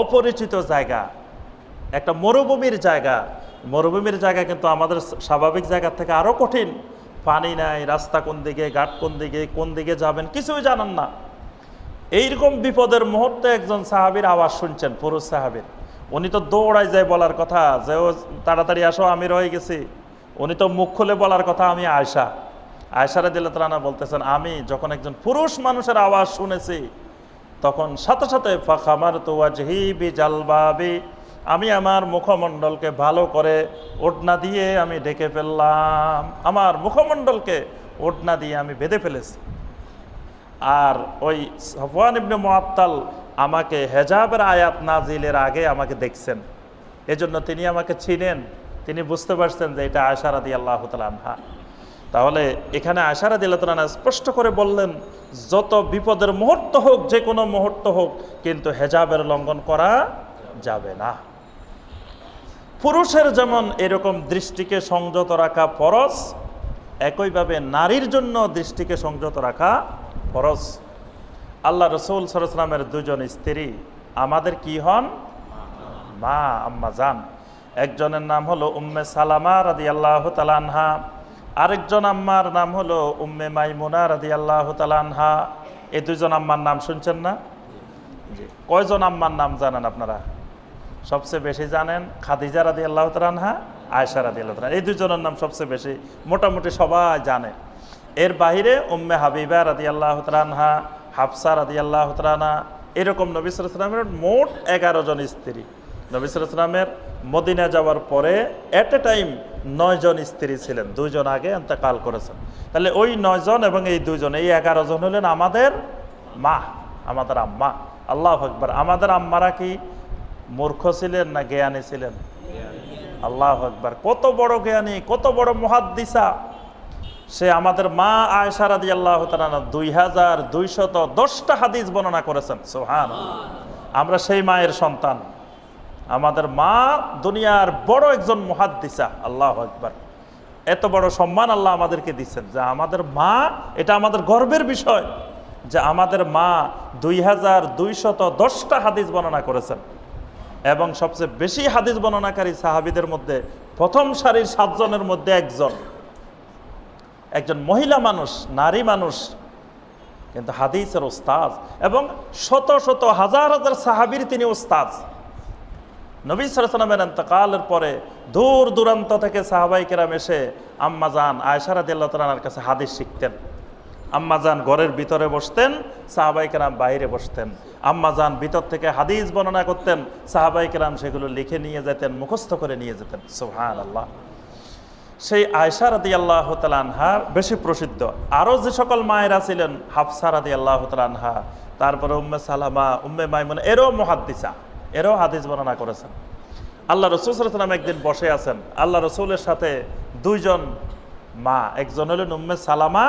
অপরিচিত জায়গা, একটা মরুভূমির জায়গা। মরুভূমির জায়গা কিন্তু আমাদের স্বাভাবিক জায়গার থেকে আরও কঠিন। পানি নাই, রাস্তা কোন দিকে, ঘাট কোন দিকে যাবেন কিছুই জানেন না। এইরকম বিপদের মুহূর্তে একজন সাহাবীর আওয়াজ শুনছেন, পুরুষ সাহাবীর। উনি তো দৌড়ায় যায় বলার কথা যে ও তাড়াতাড়ি আসো, আমি রয়ে গেছি। উনি তো মুখ খুলে বলার কথা, আমি আয়েশা। আয়েশা রাদিয়াল্লাহু তাআলা আনহা বলতেছেন, আমি যখন একজন পুরুষ মানুষের আওয়াজ শুনেছি, তখন সাথে সাথে ফাখামারতু ওয়াজহি বিজালবাবি, আমি আমার মুখমণ্ডলকে ভালো করে ওড়না দিয়ে আমি ঢেকে ফেললাম, আমার মুখমণ্ডলকে ওড়না দিয়ে আমি বেঁধে ফেলেছি। আর ওই সফওয়ান ইবনে মুআত্তাল আমাকে হেজাবের আয়াত নাজিলের আগে আমাকে দেখছেন, এজন্য তিনি আমাকে চিনেন, তিনি বুঝতে পারছেন যে এটা আয়েশা রাদিয়াল্লাহু তাআলা আনহা। তাহলে এখানে আয়েশা রাদিয়াল্লাহু তাআলা স্পষ্ট করে বললেন, যত বিপদের মুহূর্ত হোক, যে কোনো মুহূর্ত হোক, কিন্তু হেজাবের লঙ্ঘন করা যাবে না। পুরুষের যেমন এরকম দৃষ্টিকে সংযত রাখা ফরজ, একইভাবে নারীর জন্য দৃষ্টিকে সংযত রাখা ফরজ। আল্লাহ রাসূল সাল্লাল্লাহু আলাইহি ওয়াসাল্লামের দুজন স্ত্রী আমাদের কি হন? মা, আম্মা জান। একজনের নাম হলো উম্মে সালামা রাদিয়াল্লাহু তাআলা আনহা, আরেকজন আম্মার নাম হলো উম্মে মাইমুনা রাদিয়াল্লাহু তাআলা আনহা। এই দুজন আম্মার নাম শুনছেন না? জি। কয়জন আম্মার নাম জানেন আপনারা? সবচেয়ে বেশি জানেন খাদিজা রাদিয়াল্লাহু তাআলা আনহা, আয়েশা রাদিয়াল্লাহু তাআলা। এই দুজনের নাম সবচেয়ে বেশি মোটামুটি সবাই জানে। এর বাইরে উম্মে হাবিবা রাদিয়াল্লাহু তাআলা আনহা, হাফসা রাদিয়াল্লাহু তাআলা আনহা, এরকম নবী সাল্লাল্লাহু আলাইহি ওয়াসাল্লামের মোট 11 জন স্ত্রী। নবী সাল্লাল্লাহু আলাইহি ওয়াসাল্লামের মদিনা যাওয়ার পরে এট এ টাইম 9 জন স্ত্রী ছিলেন, 2 জন আগে ইন্তেকাল করেছেন। তাহলে ওই 9 জন এবং এই 2 জন, এই 11 জন হলেন আমাদের মা, আমাদের আম্মা। আল্লাহু আকবার। আমাদের আম্মারা কি মূর্খ ছিলেন না জ্ঞানী ছিলেন? আল্লাহু আকবার। কত বড় জ্ঞানী, কত বড় মুহাদ্দিসা। সে আমাদের মা আয়েশা রাদিয়াল্লাহু তাআলা 2210টা হাদিস বর্ণনা করেছেন। সুবহানাল্লাহ। আমরা সেই মায়ের সন্তান। আমাদের মা দুনিয়ার বড় একজন মুহাদ্দিসা। আল্লাহু আকবার। এত বড় সম্মান আল্লাহ আমাদেরকে দিচ্ছেন যে আমাদের মা, এটা আমাদের গর্বের বিষয় যে আমাদের মা 2210টা হাদিস বর্ণনা করেছেন। এবং সবচেয়ে বেশি হাদিস বর্ণনাকারী সাহাবীদের মধ্যে প্রথম সারির 7 জনের মধ্যে একজন মহিলা মানুষ, নারী মানুষ, কিন্তু হাদিসের ওস্তাদ, এবং শত শত হাজার হাজার সাহাবীর তিনি ওস্তাদ। নবী সাল্লাল্লাহু আলাইহি ওয়াসাল্লামের ইন্তেকালের পরে দূর দূরান্ত থেকে সাহাবায়ে কেরাম এসে আম্মা জান আয়েশা রাদিয়াল্লাহু তাআলার কাছে হাদিস শিখতেন। আম্মা জান ঘরের ভিতরে বসতেন, সাহাবায়ে কেরাম বাইরে বসতেন। আম্মা জান ভিতর থেকে হাদিস বর্ণনা করতেন, সাহাবায়ে কেরাম সেগুলো লিখে নিয়ে যেতেন, মুখস্থ করে নিয়ে যেতেন। সুবহানাল্লাহ। সেই আয়েশা রাদিয়াল্লাহু তাআলা আনহা বেশি প্রসিদ্ধ। আরও যে সকল মায়েরা ছিলেন, হাফসা রাদিয়াল্লাহু তাআলা আনহা, তারপরে উম্মে সালামা, উম্মে মাইমুনা, এরও মুহাদ্দিসা, এরও হাদিস বর্ণনা করেছেন। আল্লাহ রাসূল সাল্লাল্লাহু আলাইহি ওয়াসাল্লাম একদিন বসে আছেন, আল্লাহ রাসূলের সাথে 2 জন মা, একজন হলেন উম্মে সালামা,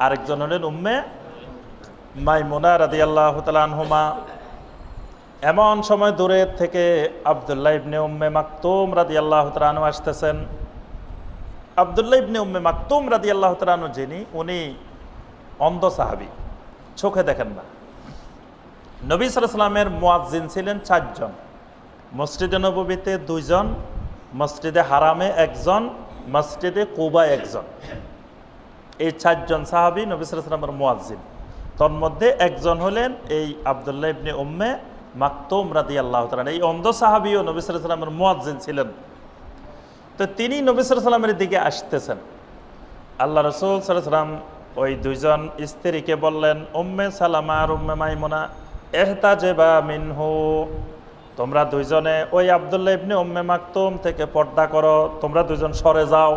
আরেকজন হলেন উম্মে মাইমুনা রাদিয়াল্লাহু তাআলা আনহুমা। এমন সময় দূরে থেকে আব্দুল্লাহ ইবনে উম্মে মাকতুম রাদিয়াল্লাহু তাআলা আনহু আসতেছেন। আব্দুল্লাহ ইবনে উম্মে মাকতুম রাদিয়াল্লাহু তাআলা আনহু যিনি, উনি অন্ধ সাহাবী, চোখে দেখেন না। নবী সাল্লাল্লাহু আলাইহি ওয়াসাল্লামের মুয়াজ্জিন ছিলেন 4 জন, মসজিদে নববীতে 2 জন, মসজিদে হারামে 1 জন, মসজিদে কুবায় 1 জন। এই 4 জন সাহাবী নবী সাল্লাল্লাহু আলাইহি ওয়াসাল্লামের মুয়াজ্জিন। তন্মধ্যে একজন হলেন এই আব্দুল্লাহ ইবনে উম্মে মাকতুম রাদিয়াল্লাহু তাআলা। এই অন্ধ সাহাবীও নবী সাল্লাল্লাহু আলাইহি ওয়াসাল্লামের মুয়াজ্জিন ছিলেন। তো তিনি নবী সাল্লাল্লাহু আলাইহি ওয়াসাল্লামের দিকে আসতেছেন। আল্লাহ রাসূল সাল্লাল্লাহু আলাইহি ওয়াসাল্লাম ওই 2 জন স্ত্রীকে বললেন, উম্মে সালামা আর উম্মে মাইমুনা, ইহতাজিবা মিনহু, তোমরা 2 জনে ওই আব্দুল্লাহ ইবনে উম্মে মাকতুম থেকে পর্দা করো, তোমরা 2 জন সরে যাও।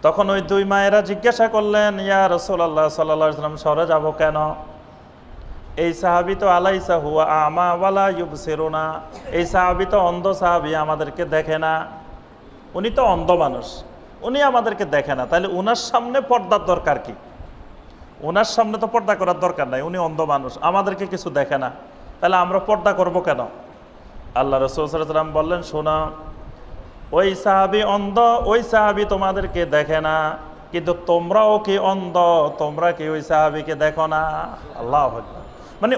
তখন ওই 2 মায়েরা জিজ্ঞাসা করলেন, ইয়া রাসূলুল্লাহ সাল্লাল্লাহু আলাইহি ওয়াসাল্লাম, সরে যাব কেন? এই সাহাবী তো আলাইসা হুয়া আমা ওয়ালা ইউবসিরুনা, এই সাহাবী তো অন্ধ সাহাবী, আমাদেরকে দেখে না, উনি তো অন্ধ মানুষ, উনি আমাদেরকে দেখে না, তাহলে উনার সামনে পর্দার দরকার কি? ওনার সামনে তো পর্দা করার দরকার নাই, উনি অন্ধ মানুষ, আমাদেরকে কিছু দেখে না, তাহলে আমরা পর্দা করব কেন? আল্লাহ রাসূল সাল্লাল্লাহু আলাইহি ওয়াসাল্লাম বললেন, শোনো, ওই সাহাবী অন্ধ, ওই সাহাবী তোমাদেরকে দেখে না, কিন্তু তোমরাও কি অন্ধ? তোমরা কি ওই সাহাবীকে দেখো না? আল্লাহু আকবার। মানে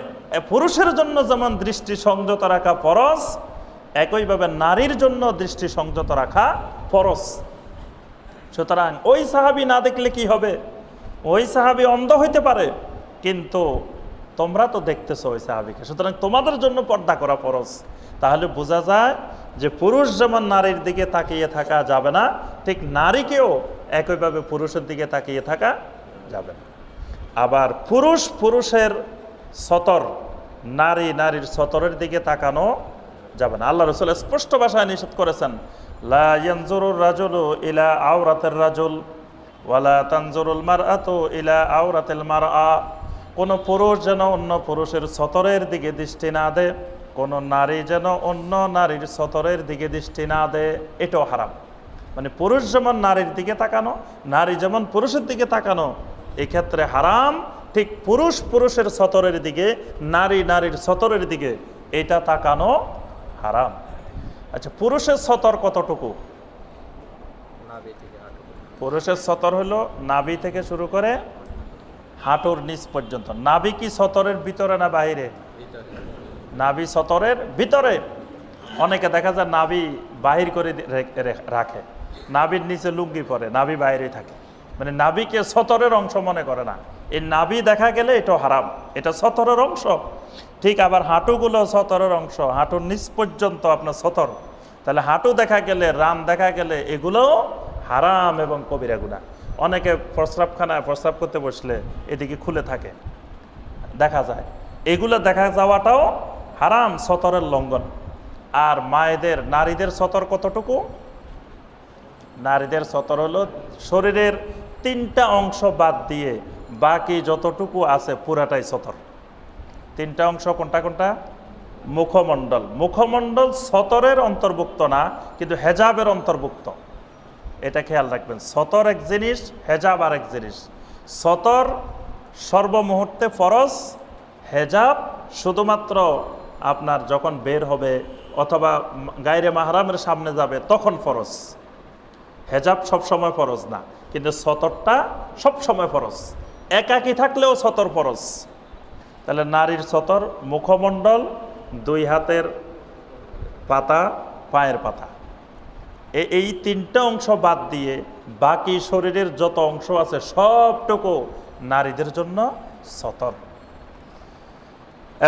পুরুষের জন্য যেমন দৃষ্টি সংযত রাখা ফরজ, একইভাবে নারীর জন্য দৃষ্টি সংযত রাখা ফরজ। সুতরাং ওই সাহাবী না দেখলে কি হবে? ওই সাহাবী অন্ধ হইতে পারে, কিন্তু তোমরা তো দেখতেছো ওই সাহাবীকে, সুতরাং তোমাদের জন্য পর্দা করা ফরজ। তাহলে বোঝা যায় যে পুরুষ যেমন নারীর দিকে তাকিয়ে থাকা যাবে না, ঠিক নারীকেও একইভাবে পুরুষের দিকে তাকিয়ে থাকা যাবে না। আবার পুরুষ পুরুষের সতর, নারী নারীর সতরের দিকে তাকানো যাবে না। আল্লাহ রাসূল স্পষ্ট ভাষায় নিষেধ করেছেন, লা ইয়ানজুরুর রাজুলু ইলা আওরাতির রাজুল ওয়ালা তানজুরুল মারআতু ইলা আওরাতিল মারআ। কোনো পুরুষ যেন অন্য পুরুষের সতরের দিকে দৃষ্টি না দেয়, কোনো নারী যেন অন্য নারীর সতরের দিকে দৃষ্টি না দেয়, এটাও হারাম। মানে পুরুষ যেমন নারীর দিকে তাকানো, নারী যেমন পুরুষের দিকে তাকানো, এক্ষেত্রে হারাম। ঠিক পুরুষ পুরুষের সতরের দিকে, নারী নারীর সতরের দিকে এটা তাকানো হারাম। আচ্ছা, পুরুষের সতর কতটুকু? পুরুষের সতর হলো নাভি থেকে শুরু করে হাঁটুর নিচ পর্যন্ত। নাভি কি সতরের ভিতরে না বাইরে? নাভি সতরের ভিতরে। অনেকে দেখা যায় নাভি বাহির করে রাখে, নাভির নিচে লুঙ্গি পরে, নাভি বাইরে থাকে, মানে নাভিকে সতরের অংশ মনে করে না। এই নাভি দেখা গেলে এটা হারাম, এটা সতরের অংশ। ঠিক আবার হাঁটুগুলো সতরের অংশ, হাঁটুর নিচ পর্যন্ত আপনার সতর। তাহলে হাঁটু দেখা গেলে, রান দেখা গেলে এগুলোও হারাম এবং কবিরা গুনাহ। অনেকে প্রস্রাবখানায় প্রস্রাব করতে বসলে এদিকে খুলে থাকে, দেখা যায়, এগুলো দেখা যাওয়াটাও হারাম, সতরের লঙ্ঘন। আর মায়েদের, নারীদের সতর কতটুকু? নারীদের সতর হলো শরীরের 3টা অংশ বাদ দিয়ে বাকি যতটুকু আছে পুরাটাই সতর। 3টা অংশ কোনটা কোনটা? মুখমণ্ডল। মুখমণ্ডল সতরের অন্তর্ভুক্ত না, কিন্তু হেজাবের অন্তর্ভুক্ত। এটা খেয়াল রাখবেন, সতর এক জিনিস, হেজাব আর এক জিনিস। সতর সর্বমুহূর্তে ফরজ, হেজাব শুধুমাত্র আপনার যখন বের হবে অথবা গায়রে মাহরামের সামনে যাবে তখন ফরজ। হেজাব সবসময় ফরজ না, কিন্তু সতরটা সবসময় ফরজ। একাকী থাকলেও সতর ফরজ। তাহলে নারীর সতর মুখমণ্ডল, 2 হাতের পাতা, পায়ের পাতা, এই 3টা অংশ বাদ দিয়ে বাকি শরীরের যত অংশ আছে সবটুকু নারীদের জন্য সতর।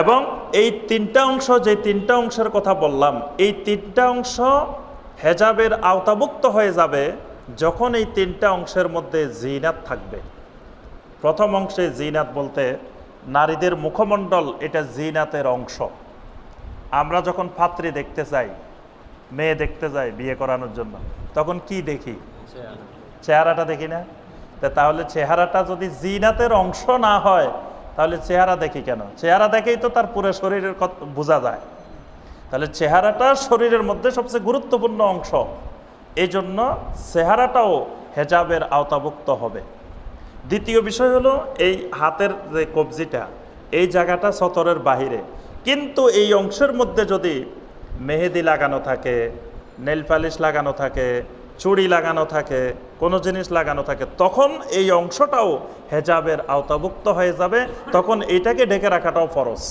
এবং এই 3টা অংশ, যে 3টা অংশের কথা বললাম, এই 3টা অংশ হেজাবের আওতাভুক্ত হয়ে যাবে যখন এই 3টা অংশের মধ্যে জিনাত থাকবে। প্রথম অংশে জিনাত বলতে নারীদের মুখমণ্ডল, এটা জিনাতের অংশ। আমরা যখন পাত্রী দেখতে যাই, মেয়ে দেখতে যাই বিয়ে করানোর জন্য, তখন কি দেখি? চেহারাটা দেখি না? তাহলে চেহারাটা যদি জিনাতের অংশ না হয় তাহলে চেহারা দেখি কেন? চেহারা দেখেই তো তার পুরো শরীরের বোঝা যায়। তাহলে চেহারাটা শরীরের মধ্যে সবচেয়ে গুরুত্বপূর্ণ অংশ, এই জন্য চেহারাটাও হেজাবের আওতাভুক্ত হবে। দ্বিতীয় বিষয় হলো এই হাতের যে কবজিটা, এই জায়গাটা সতরের বাহিরে, কিন্তু এই অংশের মধ্যে যদি মেহেদি লাগানো থাকে, নেল পালিশ লাগানো থাকে, চুড়ি লাগানো থাকে, কোনো জিনিস লাগানো থাকে, তখন এই অংশটাও হেজাবের আওতাভুক্ত হয়ে যাবে। তখন এইটাকে ঢেকে রাখাটাও ফরজ।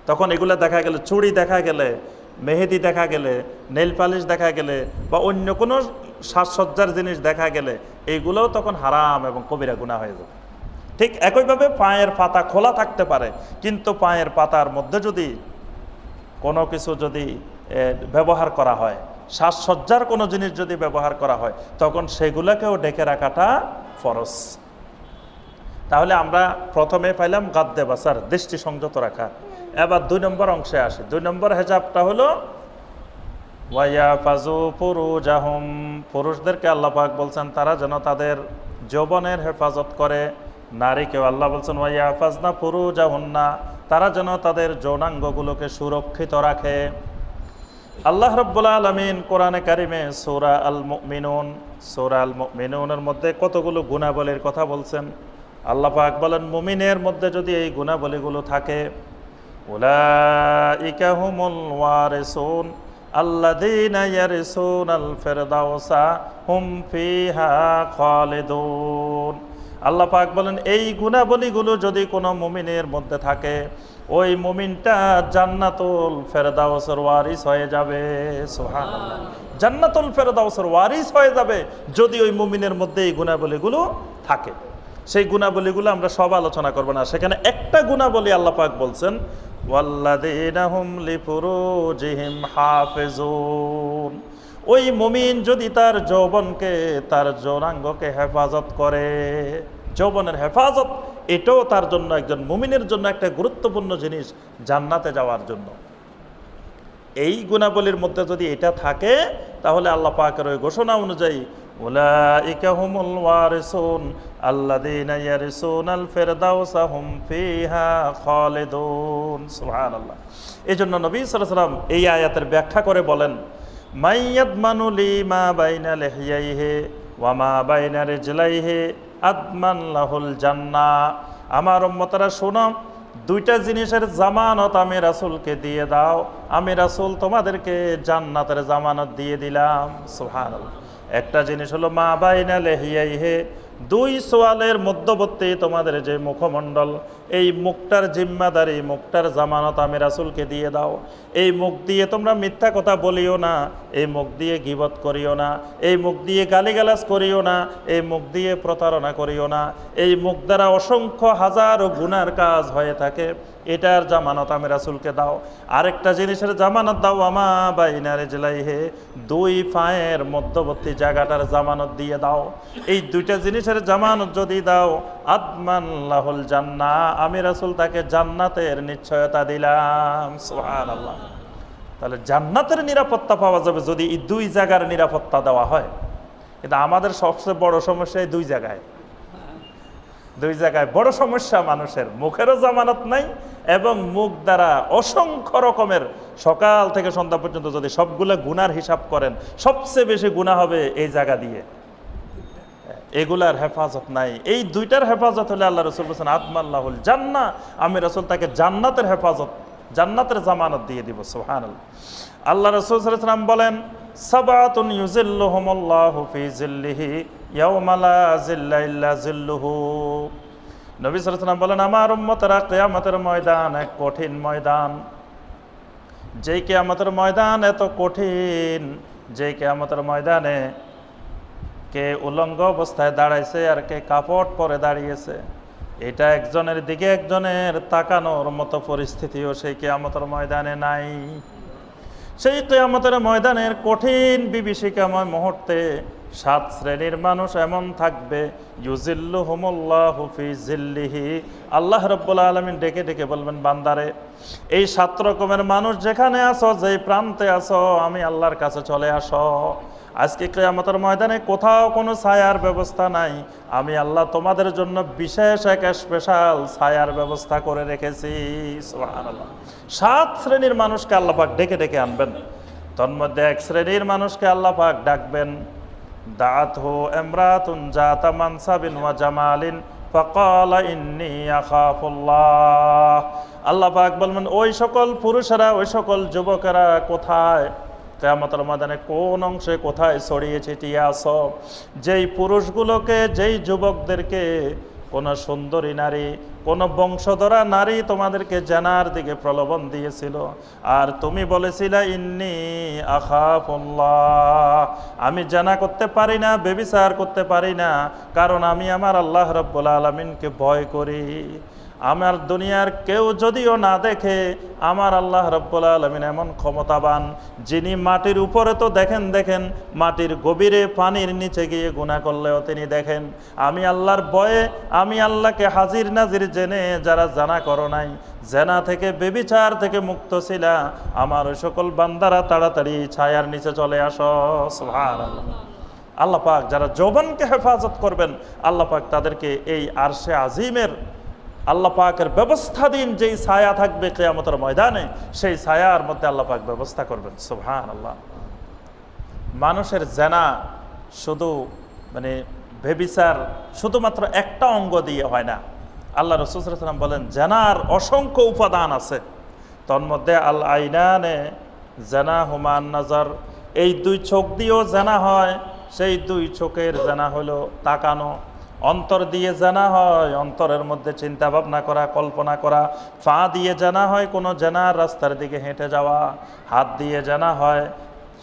তখন এগুলো দেখা গেলে, চুড়ি দেখা গেলে, মেহেদি দেখা গেলে, নেল পালিশ দেখা গেলে বা অন্য কোনো সাজসজ্জার জিনিস দেখা গেলে এইগুলোও তখন হারাম এবং কবিরা গুনাহ হয়ে যাবে। ঠিক একইভাবে পায়ের পাতা খোলা থাকতে পারে, কিন্তু পায়ের পাতার মধ্যে যদি কোনো কিছু যদি ব্যবহার করা হয়, সাজসজ্জার কোনো জিনিস যদি ব্যবহার করা হয়, তখন সেগুলোকেও ঢেকে রাখাটা ফরজ। তাহলে আমরা প্রথমে পাইলাম গাদ্দে বাসার, দৃষ্টি সংযত রাখা। এবার 2 নম্বর অংশে আসি। 2 নম্বর হেজাবটা হলো ওয়ায়াফাজু ফুরুজাহুম। পুরুষদেরকে আল্লাহ পাক বলছেন তারা যেন তাদের যৌবনের হেফাজত করে। নারীকেও আল্লাহ বলছেন ওয়ায়াফাজনা ফুরুজাহুন্না, তারা যেন তাদের যৌনাঙ্গগুলোকে সুরক্ষিত রাখে। আল্লাহ রাব্বুল আলামিন কোরআনে কারিমে সূরা আল মুমিনুনের মধ্যে কতগুলো গুণাবলীর কথা বলছেন। আল্লাহ পাক বলেন, মুমিনের মধ্যে যদি এই গুণাবলীগুলো থাকে, উলাইকা হুমুল ওয়ারিসুন আল্লাযীনা ইয়ারিসুনাল ফিরদাউসা হুম ফিহা খালিদুন। আল্লাহ পাক বলেন, এই গুণাবলীগুলো যদি কোনো মুমিনের মধ্যে থাকে, ওই মুমিনটা জান্নাতুল ফেরদাউসের ওয়ারিস হয়ে যাবে। সুবহানাল্লাহ, জান্নাতুল ফেরদাউসের ওয়ারিস হয়ে যাবে যদি ওই মুমিনের মধ্যে এই গুণাবলীগুলো থাকে। সেই গুণাবলীগুলো আমরা সব আলোচনা করব না, সেখানে একটা গুণাবলী আল্লাহ পাক বলছেন, ওয়াল্লাযীনা হুম লিফুরুজিহিম হাফিজুন। ওই মুমিন যদি তার যৌবনকে, তার যৌনাঙ্গকে হেফাজত করে, যৌবনের হেফাজত এটাও তার জন্য, একজন মুমিনের জন্য একটা গুরুত্বপূর্ণ জিনিস জান্নাতে যাওয়ার জন্য। এই গুণাবলীর মধ্যে যদি এটা থাকে, তাহলে আল্লাহ পাকের ওই ঘোষণা অনুযায়ী উলাইকা হুমুল ওয়ারিসুন আল্লাযীনা ইয়ারিসুনাল ফিরদাউসা হুম ফিহা খালিদুন। সুবহানাল্লাহ। এজন্য নবী সাল্লাল্লাহু আলাইহি ওয়াসাল্লাম এই আয়াতের ব্যাখ্যা করে বলেন, মাইয়াদমানু লি মা বাইনা লিহিয়াইহি ওয়া মা বাইনা রিজলাইহি আদমান লাহুল জান্নাহ। আমার উম্মতরা শোনো, দুইটা জিনিসের জামানত আমি রাসূলকে দিয়ে দাও, আমি রাসূল তোমাদেরকে জান্নাতের জামানত দিয়ে দিলাম। সুবহানাল্লাহ। একটা জিনিস হলো মা বাইনা লিহিয়াইহি, দুই সোয়ালের মধ্যবর্তী তোমাদের যে মুখমণ্ডল, এই মুখটার জিম্মাদারি, মুখটার জামানত আমি রাসূলকে দিয়ে দাও। এই মুখ দিয়ে তোমরা মিথ্যা কথা বলিও না, এই মুখ দিয়ে গীবত করিও না, এই মুখ দিয়ে গালিগালাজ করিও না, এই মুখ দিয়ে প্রতারণা করিও না। এই মুখ দ্বারা অসংখ্য হাজারো গুনার কাজ হয়ে থাকে, এটার জামানত আমি রাসূলকে দাও। আরেকটা জিনিসের জামানত দাও, আমা বাইনা রিজলাইহি, দুই পায়ের মধ্যবর্তী জায়গাটার জামানত দিয়ে দাও। এই দুইটা জিনিসের জামানত যদি দাও, আদমান লাহুল জান্নাহ, আমি রাসূল তাকে জান্নাতের নিশ্চয়তা দিলাম। সুবহানাল্লাহ। তাহলে জান্নাতের নিরাপত্তা পাওয়া যাবে যদি এই দুই জায়গার নিরাপত্তা দেওয়া হয়। কিন্তু আমাদের সবচেয়ে বড় সমস্যা এই দুই জায়গায়, দুই জায়গায় বড় সমস্যা মানুষের। মুখেরও জামানত নাই এবং মুখ দ্বারা অসংখ্য রকমের, সকাল থেকে সন্ধ্যা পর্যন্ত যদি সবগুলো গুনার হিসাব করেন, সবচেয়ে বেশি গুনাহ হবে এই জায়গা দিয়ে। এগুলার হেফাজত নাই। এই দুইটার হেফাজত হলে আল্লাহ রাসূল বলেছেন আদমাল্লাহুল জান্নাহ, আমি রাসূল তাকে জান্নাতের হেফাজত, জান্নাতের জামানত দিয়ে দিব। সুবহানাল্লাহ। আল্লাহ রাসূল সাল্লাল্লাহু আলাইহি ওয়াসাল্লাম বলেন, সাবাতুন ইউজিল্লুহুমুল্লাহু ফি জিল্লিহি ইয়াওমা লা জিল্লা ইল্লা জিল্লুহু। নবী সাল্লাল্লাহু আলাইহি ওয়াসাল্লাম বলেন, আমার উম্মতরা কিয়ামতের ময়দান এক কঠিন ময়দান। যেই কিয়ামতের ময়দান এত কঠিন, যেই কিয়ামতের ময়দানে কে উলঙ্গ অবস্থায় দাঁড়াইছে আর কে কাপড় পরে দাঁড়িয়েছে, এটা একজনের দিকে একজনের তাকানোর মতো পরিস্থিতিও সেই কিয়ামতের ময়দানে নাই। সেই কিয়ামতের ময়দানের কঠিন বিভীষিকাময় মুহূর্তে 7 শ্রেণীর মানুষ এমন থাকবে, ইউজিল্লুহুমুল্লাহু ফি জিল্লিহি, আল্লাহ রাব্বুল আলামিন ডেকে ডেকে বলবেন, বান্দারে এই 7 রকমের মানুষ যেখানে আছো, যেই প্রান্তে আছো, আমি আল্লাহর কাছে চলে আসো। আজকে কিয়ামতের ময়দানে কোথাও কোনো ছায়ার ব্যবস্থা নাই, আমি আল্লাহ তোমাদের জন্য বিশেষ এক স্পেশাল ছায়ার ব্যবস্থা করে রেখেছি। সুবহানাল্লাহ। 7 শ্রেণীর মানুষকে আল্লাহ পাক ডেকে ডেকে আনবেন। তন্মধ্যে এক শ্রেণীর মানুষকে আল্লাহ পাক ডাকবেন, দাআতহু ইমরাতুন জাতা মানসাবিন ওয়া জামালিন ফাকালা ইন্নী আখাফুল্লাহ। আল্লাহ পাক বলবেন, ওই সকল পুরুষেরা, ওই সকল যুবকেরা কোথায়? কিয়ামতের ময়দানে কোন অংশে কোথায় ছড়িয়ে ছিটিয়ে আছো? যেই পুরুষগুলোকে, যেই যুবকদেরকে কোন সুন্দরী নারী, কোন বংশধরা নারী তোমাদেরকে জানার দিকে প্রলোভন দিয়েছিল, আর তুমি বলেছিলে ইন্নী আখাফুল্লাহ, আমি জানা করতে পারি না, ব্যভিচার করতে পারি না, কারণ আমি আমার আল্লাহ রাব্বুল আলামিনকে ভয় করি। আমার দুনিয়ার কেউ যদিও না দেখে, আমার আল্লাহ রাব্বুল আলামিন এমন ক্ষমতাবান, যিনি মাটির উপরে তো দেখেন, মাটির গভীরে পানির নিচে গিয়ে গুনাহ করলেও তিনি দেখেন। আমি আল্লাহর ভয়ে, আমি আল্লাহকে হাজির নাজির জেনে যারা জানা করো নাই, জেনা থেকে, ব্যভিচার থেকে মুক্ত ছিলা, আমার ওই সকল বান্দারা তাড়াতাড়ি ছায়ার নিচে চলে আসো। সুবহানাল্লাহ। আল্লাহ পাক যারা যৌবনকে হেফাজত করবেন, আল্লাহ পাক তাদেরকে এই আরশে আজিমের আল্লাহ পাকের ব্যবস্থাধীন যেই ছায়া থাকবে কিয়ামতের ময়দানে, সেই ছায়ার মধ্যে আল্লাহ পাক ব্যবস্থা করবেন। সুবহানাল্লাহ। মানুষের জেনা শুধু ব্যভিচার শুধুমাত্র একটা অঙ্গ দিয়ে হয় না। আল্লাহ রাসূল সাল্লাল্লাহু আলাইহি ওয়াসাল্লাম বলেন, জেনার অসংখ্য উপাদান আছে। তন্মধ্যে আল আইনানে জেনা হুমান নজর, এই 2 চোখ দিয়েও জেনা হয়। সেই 2 চোখের জেনা হলো তাকানো। অন্তর দিয়ে জানা হয়, অন্তরের মধ্যে চিন্তা ভাবনা করা, কল্পনা করা। পা দিয়ে জানা হয় কোনো জানার রাস্তার দিকে হেঁটে যাওয়া। হাত দিয়ে জানা হয়,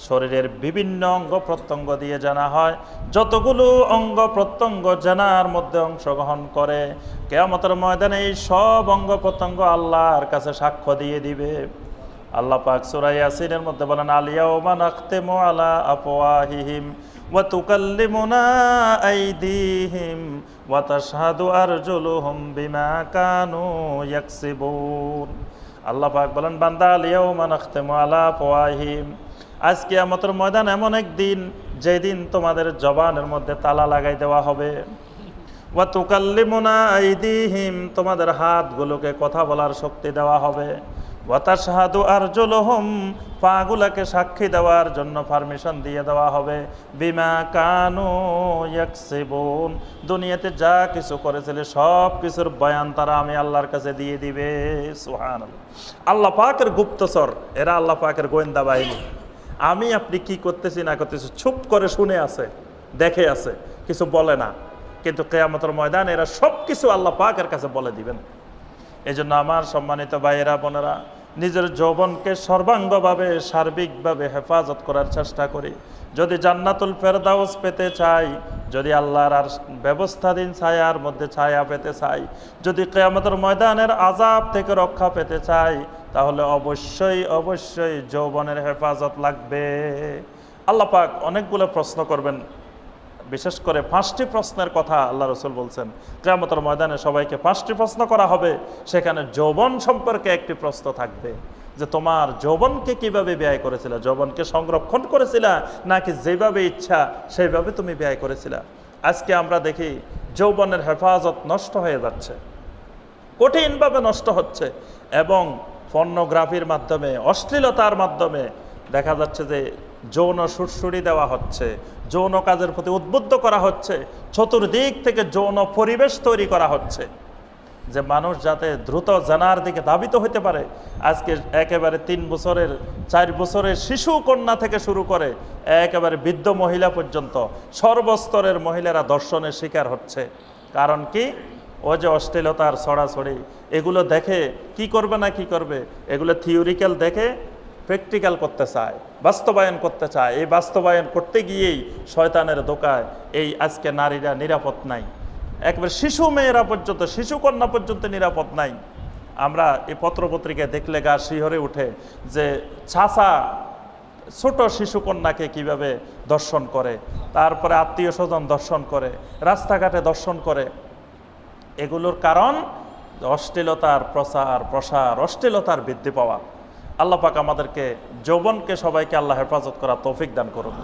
শরীরের বিভিন্ন অঙ্গ প্রত্যঙ্গ দিয়ে জানা হয়। যতগুলো অঙ্গ প্রত্যঙ্গ জানার মধ্যে অংশগ্রহণ করে, কিয়ামতের ময়দানে এই সব অঙ্গ প্রত্যঙ্গ আল্লাহর কাছে সাক্ষ্য দিয়ে দিবে। আল্লাহ পাক সূরা ইয়াসিনের মধ্যে বলেন, আল ইয়াউমা নাখতিমু আলা আফওয়াহিহিম ওয়া তুকাল্লিমুনা আইদিহিম ওয়া তাশহাদু আরজুলুহুম বিমা কানু ইয়াকসিবুন। আল্লাহ পাক বলেন, বান্দা, আল ইয়াউমা নাখতিমু আলা আফওয়াহিহিম, আজ কিয়ামতের ময়দান এমন এক দিন, যেদিন তোমাদের জবানের মধ্যে তালা লাগাই দেওয়া হবে। ওয়া তুকাল্লিমুনা আইদিহিম, তোমাদের হাতগুলোকে কথা বলার শক্তি দেওয়া হবে। ওয়া তাশহাদু আরজুলুহুম, পাগুলাকে সাক্ষী দেওয়ার জন্য পারমিশন দিয়ে দেওয়া হবে, বিমা কানু ইয়াকসিবুন, দুনিয়াতে যা কিছু করেছিল সব কিছুর বয়ান তারা আমি আল্লাহর কাছে দিয়ে দিবে। সুবহানাল্লাহ। আল্লাহ পাকের গুপ্তচর, এরা আল্লাহ পাকের গোয়েন্দা বাহিনী। আমি আপনি কি করতেছি না করতেছি চুপ করে শুনে আছে, দেখে আছে, কিছু বলে না, কিন্তু কিয়ামতের ময়দান এরা সব কিছু আল্লাহ পাকের কাছে বলে দিবেন। এই জন্য আমার সম্মানিত ভাইয়েরা বোনেরা, নিজের যৌবনকে সর্বাঙ্গভাবে সার্বিকভাবে হেফাজত করার চেষ্টা করি। যদি জান্নাতুল ফেরদাউস পেতে চাই, যদি আল্লাহর আর ব্যবস্থাধীন ছায়ার মধ্যে ছায়া পেতে চাই, যদি কিয়ামতের ময়দানের আযাব থেকে রক্ষা পেতে চাই, তাহলে অবশ্যই অবশ্যই যৌবনের হেফাজত লাগবে। আল্লাহ পাক অনেকগুলো প্রশ্ন করবেন, বিশেষ করে 5টি প্রশ্নের কথা আল্লাহ রসুল বলছেন। কিয়ামতের ময়দানে সবাইকে 5টি প্রশ্ন করা হবে, সেখানে যৌবন সম্পর্কে একটি প্রশ্ন থাকবে যে তোমার যৌবনকে কিভাবে ব্যয় করেছিলা, যৌবনকে সংরক্ষণ করেছিলা নাকি যেভাবে ইচ্ছা সেইভাবে তুমি ব্যয় করেছিলা। আজকে আমরা দেখি যৌবনের হেফাজত নষ্ট হয়ে যাচ্ছে, কঠিনভাবে নষ্ট হচ্ছে, এবং পর্নোগ্রাফির মাধ্যমে, অশ্লীলতার মাধ্যমে দেখা যাচ্ছে যে যৌন সুরসুরি দেওয়া হচ্ছে, যৌন কাজের প্রতি উদ্বুদ্ধ করা হচ্ছে, চতুর্দিক থেকে যৌন পরিবেশ তৈরি করা হচ্ছে যে মানুষ যাতে দ্রুত জানার দিকে ধাবিত হতে পারে। আজকে একেবারে 3 বছরের 4 বছরের শিশু কন্যা থেকে শুরু করে একেবারে বৃদ্ধ মহিলা পর্যন্ত সর্বস্তরের মহিলারা ধর্ষণের শিকার হচ্ছে। কারণ কি? ও যে অশ্লীলতার ছড়াছড়ি, এগুলো দেখে কি করবে না কি করবে, এগুলো থিওরিক্যাল দেখে প্র্যাকটিক্যাল করতে চায়, বাস্তবায়ন করতে চায়। এই বাস্তবায়ন করতে গিয়েই শয়তানের ধোঁকায় এই আজকে নারীরা নিরাপদ নাই, একবার শিশু মেয়েরা পর্যন্ত, শিশু কন্যা পর্যন্ত নিরাপদ নাই। আমরা এই পত্রপত্রিকায় দেখলে গা শিহরে উঠে যে চাচা ছোট শিশু কন্যাকে কিভাবে ধর্ষণ করে, তারপরে আত্মীয় স্বজন ধর্ষণ করে, রাস্তাঘাটে ধর্ষণ করে। এগুলোর কারণ অশ্লীলতার প্রচার প্রসার, অশ্লীলতার বৃদ্ধি পাওয়া। আল্লাহ পাক আমাদেরকে যৌবনকে সবাইকে আল্লাহ হেফাজত করা তৌফিক দান করুন।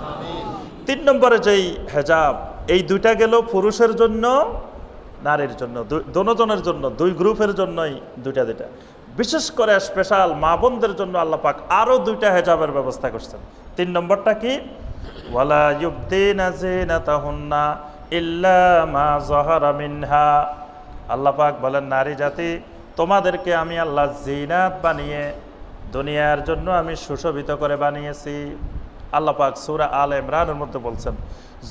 3 নম্বরে যেই হেজাব, এই 2টা গেল পুরুষের জন্য, নারীর জন্য, দোনোজনের জন্য, 2 গ্রুপের জন্যই 2টা। বিশেষ করে স্পেশাল মা বোনদের জন্য আল্লাহ পাক আরো 2টা হেজাবের ব্যবস্থা করছেন। 3 নম্বরটা কি? ওয়ালা ইউবদিনা যিনাতাহুন্না ইল্লা মা যাহারা মিনহা। আল্লাহ পাক বলেন, নারী জাতি তোমাদেরকে আমি আল্লাহ জিনাত বানিয়ে দুনিয়ার জন্য আমি সুশোভিত করে বানিয়েছি। আল্লাহ পাক সূরা আল ইমরানের মধ্যে বলছেন,